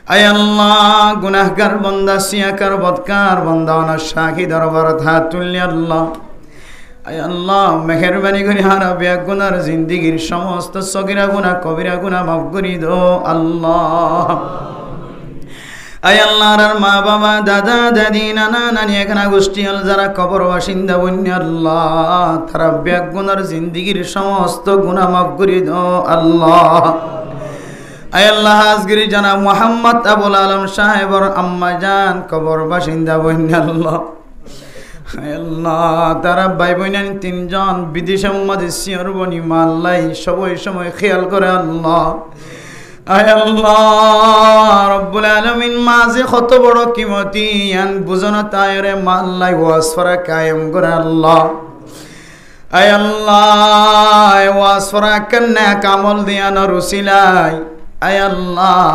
আয় আল্লাহ গুনাহগার বান্দা সিয়াকার বদকার বান্দা অনাশাকি দরবারত হাত তুললি আল্লাহ আয় আল্লাহ মেহেরবানি করে হারাবে গুনার জিন্দিগির সমস্ত সগীরা গুনাহ কবিরা গুনাহ মাফ করে দাও আল্লাহ আয় আল্লাহর মা বাবা দাদা দাদি নানা নানি এখানে গোষ্ঠী হল যারা কবর বাসিন্দা বন্য আল্লাহ তারা বেগুনার জিন্দিগির সমস্ত গুনাহ মাফ করে দাও আল্লাহ আয় আল্লাহ আজগিরি জানাব মুহাম্মদ আবুল আলম সাহেবর আম্মা জান কবর বাসিন্দা বন্য আল্লাহ আয় আল্লাহ তারা ভাই বোন তিনজন বিদেশে মাদেশিয়ার বনি মাল্লাই সবই সময় খেয়াল করে আল্লাহ আয় আল্লাহ রব্বুল আলামিন মাঝে কত বড় কিমতি আন বুঝনা তায়রে মাল্লাই ওয়াসফরা কায়েম করে আল্লাহ আয় আল্লাহ ওয়াসফরা কন্না কামল দিয়ানো রুসিলাই আয় আল্লাহ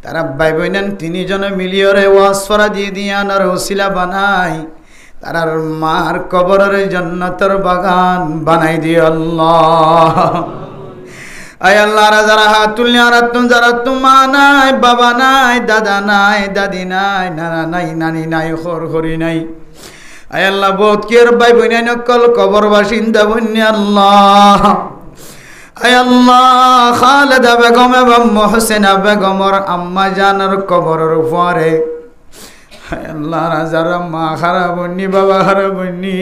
তারা ভাই বোন তিনজনে মিলিয়রে ওয়াসফরা দিয়ে দিয়ানোর ওসিলা বানাই তারার মার কবরের জান্নাতের বাগান বানাই দিও আল্লাহ আয় আল্লাহ যারা হাত তুললে আর যারা মা নাই বাবা নাই দাদা নাই দাদি নাই নানা নাই নানি নাই খরি নাই আয় আল্লাহ বহুত কের ভাই বোন নকল কবর বাসিন্দা বন্য আল্লাহ আয় আল্লাহ খালেদা বেগম এবং মোহসেনা বেগমর আম্মা জানার কবরের উপরে আল্লাহ যারা মা খারাপ হননি বাবা খারাপ হননি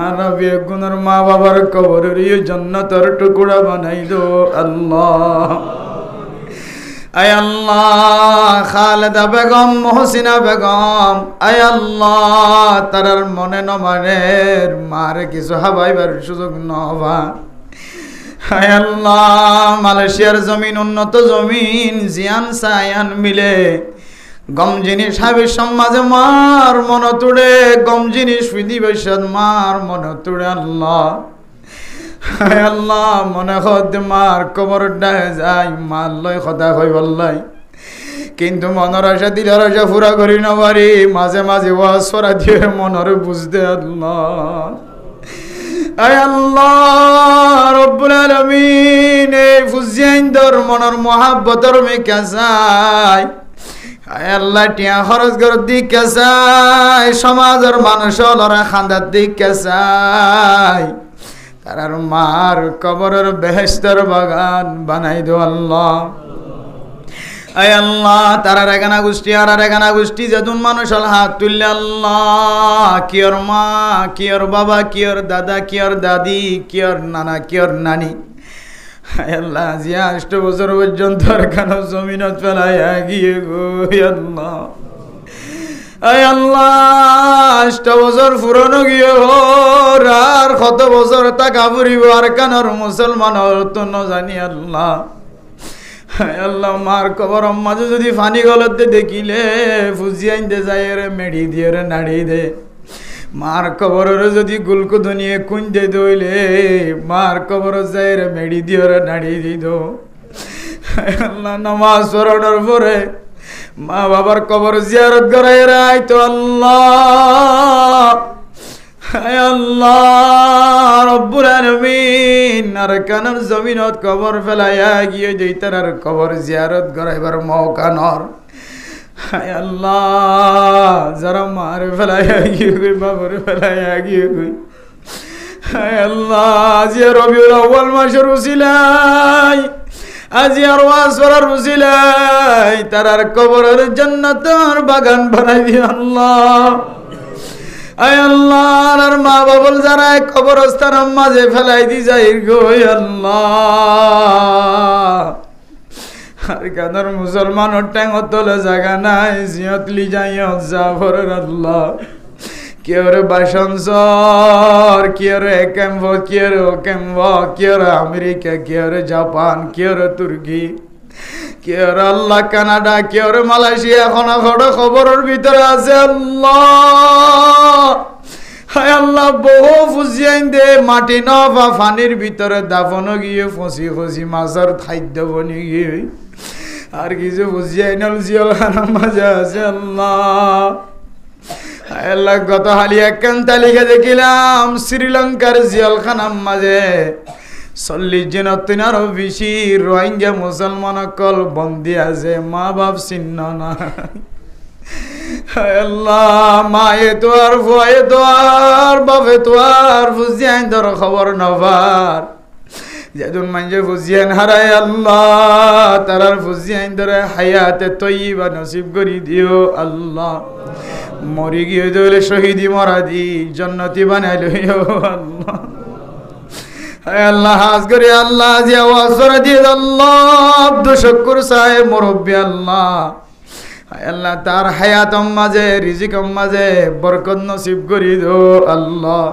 আর বেগুনের মা বাবার কবরের জান্নাতের টুকরা বানাই দো আল্লাহ। আয় আল্লাহ খালেদা বেগম মহসিনা বেগম আয় আল্লাহ তারার মনে নমানের মারে কিছু হাবাইবার সুযোগ নবা। আয় আল্লাহ মালয়েশিয়ার জমিন উন্নত জমিন জিয়ান সায়ান মিলে গম জিনিস হাবির সমাজে মার মন তুড়ে গম জিনিস বিধিবেশন মার মন তুড়ে আল্লাহ। হায় আল্লাহ মনে হদ মার কবর ডাহে যাই মার লয় কথা কই বললাই কিন্তু মনের আশা দিলার আশা পুরা করি না পারি মাঝে মাঝে ওয়াজ করা দিয়ে মনের বুঝতে আল্লাহ। আয় আল্লাহ রব্বুল আলামিন এই ফুজিয়াইন্দর মনের মহাব্বতর মেকা যায়। আয় আল্লাহ টিয়া খরচ কর দিকে চাই সমাজের মানুষ লড়া খান্দার দিকে চাই তার মার কবরের বেহেশতের বাগান বানাই দো আল্লাহ। আয় আল্লাহ তারার এগানা গোষ্ঠী আর এগানা গোষ্ঠী যেতুন মানুষ হাত তুললে আল্লাহ কিয়র মা কিয়র বাবা কিয়র দাদা কিয়র দাদি কিয়র নানা কিয়র নানি আয় আল্লাহ জিয়া 8 বছর পর্যন্ত কেন জমিনত ফেলাইয়া গিয়ে গো আল্লাহ। আয় আল্লাহ 8 বছর পুরনো গিয়ে হোর আর কত বছর টাকা ফুরিব আর কানার মুসলমানের তো ন জানি আল্লাহ। আয় আল্লাহ মার কবর মাঝে যদি ফানি গলতে দেখিলে ফুজিয়াইন দে যায় রে মেড়ি দিয়ে রে নাড়ি দে মার কবরের যদি গুলকু দুনিয়ে কুঞ্জে দইলে মার কবর যায় রে মেড়ি দিয়ে রে নাড়ি দিত। আল্লাহ নামাজ পড়ানোর পরে মা বাবার কবর জিয়ারত করাই রাইতো আল্লাহ। হায় আল্লাহ রব্বুল আলামিন আর কানার জমিনত কবর ফেলাইয়া গিয়ে দিতার আর কবর জিয়ারত করাইবার মৌকা নর। হায় আল্লাহ যারা মার ফেলাইয়া গিয়ে গই বাবার ফেলাইয়া গিয়ে গই হায় আল্লাহ আজি রবিউল আউয়াল মাসের উসিলাই আজি আর ওয়াজ করার উসিলাই তারার কবরের জান্নাতের বাগান বানাই দি আল্লাহ। আয় আল্লাহ আর মা বাবল যারা কবরস্থানের মাঝে ফেলাই দি যাই গো আল্লাহ। আর কাদার মুসলমানের ট্যাঙর তলে জায়গা নাই জিয়ত লি যাইয়ত জাফরের আল্লাহ কিয়রে বাসনসর কিয়রে ক্যাম্প কিয়রে ক্যাম্প কিয়রে আমেরিকা কিয়রে জাপান কিয়রে তুর্কি কিয়রে আল্লাহ কানাডা কিয়রে মালয়েশিয়া এখন খবরের ভিতরে আছে আল্লাহ। হায় আল্লাহ বহু ফুজিয়াইন দে মাটি নফা ফানির ভিতরে দাফন গিয়ে ফসি ফসি মাছের খাদ্য বনি গিয়ে আর কিছু ফুজিয়াইন জিয়ল খানার মাঝে আছে আল্লাহ। আল্লাহ গত হালি একখান তালিকা দেখিলাম শ্রীলঙ্কার জিয়লখানার মাঝে 40 জন আরো বেশি রোহিঙ্গা মুসলমান কল বন্দি আছে মা বাপ চিহ্ন না। আল্লাহ মায়ে তো আর ভয়ে তো আর বাপে তো আর ফুজিয়াইন ধর খবর নবার যেদিন মানুষে ফুজিয়াইন হারায় আল্লাহ তারার ফুজিয়াইন ধরে হায়াতে তৈবা নসিব করি দিও আল্লাহ। মরি গিয়ে দিলে শহীদি মরা দি জান্নাতি বানাই লইও আল্লাহ। আল্লাহ হাজ করে আল্লাহ যে আওয়াজ করে দিয়ে আল্লাহ আব্দুল শুকুর সাহেব মুরব্বী আল্লাহ আল্লাহ তার হায়াত মাঝে রিজিক মাঝে বরকত নসিব করি দো আল্লাহ।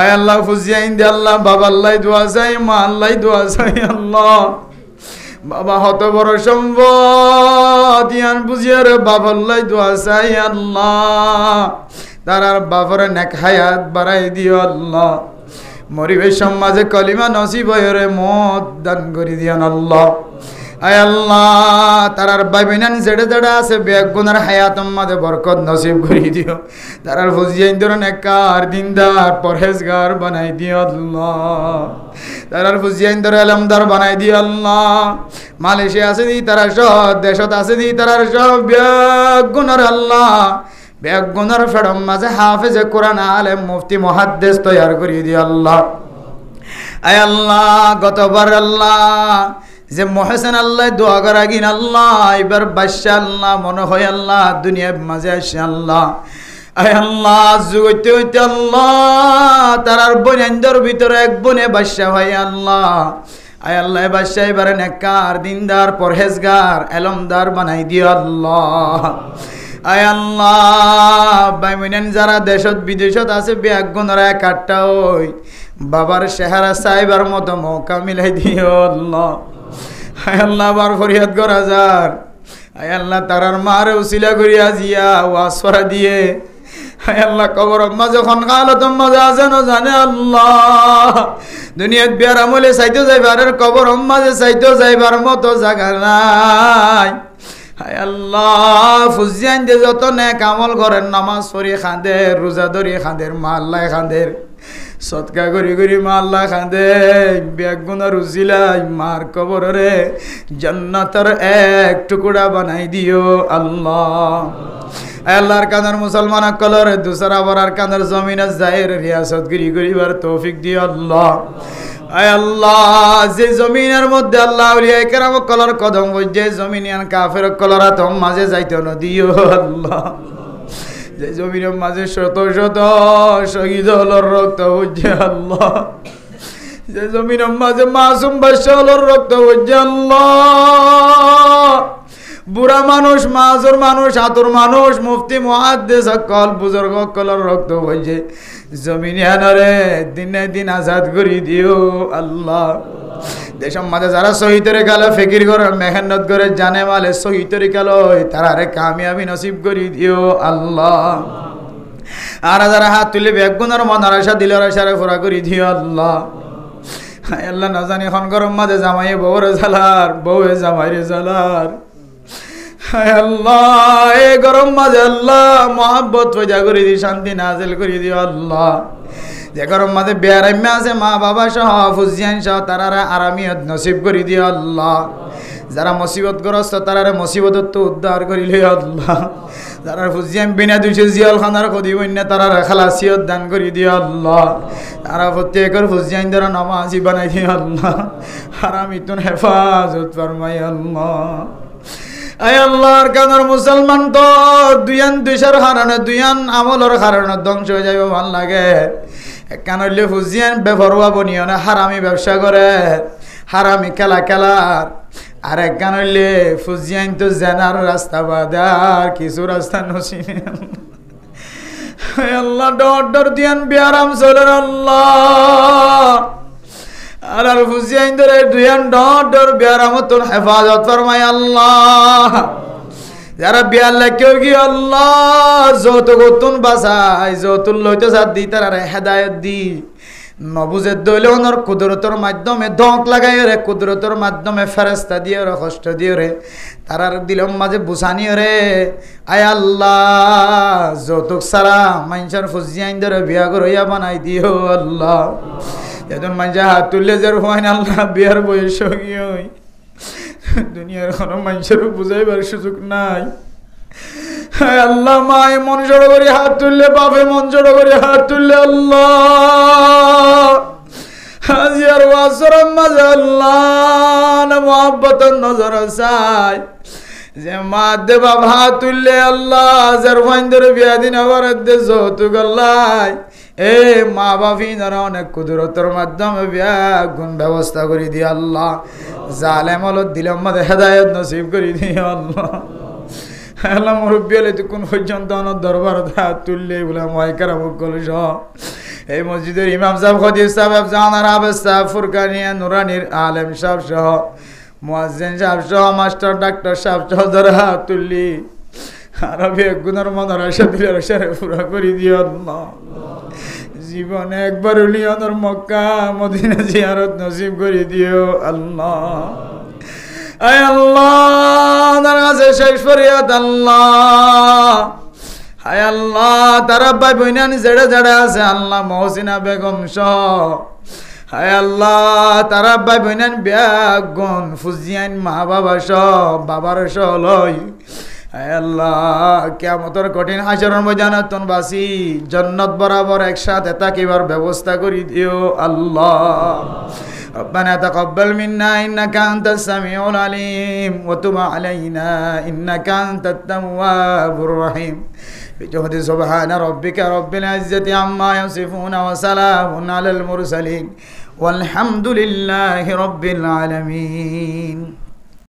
আয় আল্লাহ ফুজিয়াইন দে আল্লাহ বাবা আল্লাহ দোয়া চাই মা আল্লাহ দোয়া চাই আল্লাহ। বাবা হত বড় সম্পদ ইয়ান বুঝিয়ারে বাবা আল্লাহ দোয়া চাই আল্লাহ তার বাবার নেক হায়াত বাড়াই দিও আল্লাহ। মরিবের সমাজে কলিমা নসিব হয়ে মত দান করি দিয়ান আল্লাহ। আয় আল্লাহ তারার বাইবিনান জেড়ে জেড়ে আছে বেগুনার হায়াত মাঝে বরকত নসিব করি দিও তারার ফুজিয়াইন ধরে নেককার দিনদার পরহেজগার বানাই দিও আল্লাহ। তারার ফুজিয়াইন ধরে আলমদার বানাই দিও আল্লাহ। মালয়েশিয়া আছে দি তারা সব দেশত আছে দি তারার সব বেগুনার আল্লাহ বেগুনার ফেরম মাঝে হাফেজে কোরআন আলেম মুফতি মুহাদ্দিস তৈয়ার করি দিও আল্লাহ। আয় আল্লাহ গতবার আল্লাহ যে মহসেন আল্লাহ দোয়া করা গিন আল্লাহ এবার বাদশা আল্লাহ মনে হয় আল্লাহ দুনিয়ার মাঝে আসে আল্লাহ আয় আল্লাহ জুগতে হইতে আল্লাহ তার বোনের ভিতরে এক বনে বাদশা ভাই আল্লাহ আয় আল্লাহ বাদশা এবারে নেককার দিনদার পরহেজগার এলমদার বানাই দিও আল্লাহ আয় আল্লাহ বাইমিনেন যারা দেশত বিদেশত আছে ব্যাগুণরা কাটটা ওই বাবার চেহারা চাইবার মতো মৌকা মিলাই দিও আল্লাহ আয় আল্লাহ বার ফরিয়াদ করা যার আয় আল্লাহ তারার মারে উসিলা করিয়া জিয়া ওয়াসরা দিয়ে আয় আল্লাহ কবর আম্মা যখন কালতম মাঝে আছে না জানে আল্লাহ দুনিয়াত বিয়ার আমলে চাইতে যাইবার কবর আম্মা যে চাইতে যাইবার মতো জায়গা নাই হায় আল্লাহ ফুজিয়ান যে যত নেক আমল করেন নামাজ পড়ি খাঁদের রোজা ধরি খাঁদের মা আল্লাহ খাঁদের সৎকা করি করি মা আল্লাহ খাঁদে বেগুনার উজিলাই মার কবরে জান্নাতের এক টুকরা বানাই দিও আল্লাহ আল্লাহর কানের মুসলমান কলর দুসরা বরার কানের জমিনের জায়ের রিয়াসত গিরি করিবার তৌফিক দিও আল্লাহ আয় আল্লাহ যে জমিনের মধ্যে আল্লাহ আউলিয়া কেরাম কলর কদম যে জমিনিয়ান কাফের কলরা তোম মাঝে যাইতে না দিও আল্লাহ যে জমিনের মাঝে শত শত শহীদ হলর রক্ত বুঝে আল্লাহ যে জমিনের মাঝে মাসুম বাদশা হলর রক্ত বুঝে আল্লাহ বুড়া মানুষ মাজুর মানুষ আতুর মানুষ মুফতি মুহাদ্দিস সকল বুজুর্গ সকলের রক্ত বইছে জমিনিয়ানরে দিনে দিন আজাদ করে দিও আল্লাহ দেশের মাঝে যারা শহীদের কালে ফিকির করে মেহনত করে জানে মালে শহীদের কালো তারারে কামিয়াবি নসিব করে দিও আল্লাহ আর যারা হাত তুলে বেগুনের মনের আশা দিলের আশারে পুরা করে দিও আল্লাহ আল্লাহ না জানি এখন গরম মাঝে জামাইয়ে বউরে জ্বালার বউয়ে জামাইরে জ্বালার আল্লাহ এই গরম মাঝে আল্লাহ মহাব্বত পয়দা করে দি শান্তি নাজিল করে দিও আল্লাহ যে গরম মাঝে বেয়ারাম্যা আছে মা বাবা সহ ফুজিয়ান সহ তারারা আরামিয়ত নসিব করে দিও আল্লাহ যারা মুসিবতগ্রস্ত তারারে মুসিবত তো উদ্ধার করিলে আল্লাহ যারা ফুজিয়ান বিনা দুইছে জিয়াল খানার কদি বন্যা তারারে খালাসিয়ত দান করে দিও আল্লাহ তারা প্রত্যেকের ফুজিয়ান দ্বারা নামাজি বানাই দিও আল্লাহ হারামিতুন হেফাজত ফরমাই আল্লাহ আয় আল্লাহর কানের মুসলমান তো দুইয়ান দুইশার কারণে দুইয়ান আমলের কারণে ধ্বংস হয়ে যাবে ভাল লাগে একখান হইলে ফুজিয়ান বেফরোয়া বনিও না হারামি ব্যবসা করে হারামি খেলা খেলার আর একখান হইলে ফুজিয়ান তো জেনার রাস্তা বাদার কিছু রাস্তা নসিনে আল্লাহ ডর ডর দিয়ান বিয়ারাম চলেন আল্লাহ আর ফুজিয়ান ধরে দুইয়ান ডর ডর বিয়ারামতুল হেফাজত ফরমাই আল্লাহ যারা বিয়ার কেউ কি আল্লাহ যত গতুন বাসাই যতুল লইতে সাথ দি তারা হেদায়ত দি নবুজে দইলে ওনার কুদরতর মাধ্যমে ধক লাগাই রে কুদরতর মাধ্যমে ফেরেস্তা দিয়ে রে কষ্ট দিয়ে রে তারার দিলম মাঝে বুসানি রে আয় আল্লাহ যৌতুক সারা মানুষের ফুজিয়ান ধরে বিয়া করিয়া বানাই দিও আল্লাহ এখন মানুষ হাত তুললে যে হয় না আল্লাহ বিয়ার বয়স হই দুনিয়ার কোনো মানুষের বুঝাইবার সুযোগ নাই আল্লাহ মায় মন জড়ো করে হাত তুললে বাপে মন জড়ো করে হাত তুললে আল্লাহ হাজিয়ার ওয়াসরম মাঝে আল্লাহ না মোহাব্বতের নজর চাই যে মা দে বাপ হাত তুললে আল্লাহ যার ভাইন্দর বিয়া দিন আবার দে যৌতুক আল্লাহ এ মা বাপি যারা অনেক কুদরতের মাধ্যমে বিয়া গুণ ব্যবস্থা করে দিয়ে আল্লাহ জালেম হলো দিলাম মাঝে হেদায়ত নসিব করে দিয়ে আল্লাহ আল্লাহ মুরব্বী হলে তো কোন পর্যন্ত আমার দরবার হাত তুললে বলে ময়কারা মুখ গল এই মসজিদের ইমাম সাহেব খদির সাহেব জানার আবেদ সাহেব ফুরকানিয়া নুরানির আলেম সাহেব সহ মুয়াজ্জিন সাহেব সহ মাস্টার ডাক্তার সাহেব সহ যারা হাত তুললি আরবি এক গুণের মনের আশা দিলের আশারে পুরা করে দিও আল্লাহ জীবনে একবার হলি ওনার মক্কা মদিনা জিয়ারত নসিব করে দিও আল্লাহ আয় আল্লাহ তার কাছে শেষ ফরিয়াদ আল্লাহ আয় আল্লাহ তারা ভাই বইনান জেড়ে জেড়ে আছে আল্লাহ মহসিনা বেগম সহ আয় আল্লাহ তারা ভাই বইনান বেগুন ফুজিয়ান মা বাবা সহ বাবার সহ লয় আয় আল্লাহ কিয়ামতের কঠিন হাসরের ময়দানে বাসি জান্নাত বরাবর একসাথে থাকিবার ব্যবস্থা করে দিও আল্লাহ ربنا تقبل منا إنك أنت السميع العليم وتب علينا إنك أنت التواب الرحيم بجهد سبحان ربك رب العزة عما يصفون وسلام على المرسلين والحمد لله رب العالمين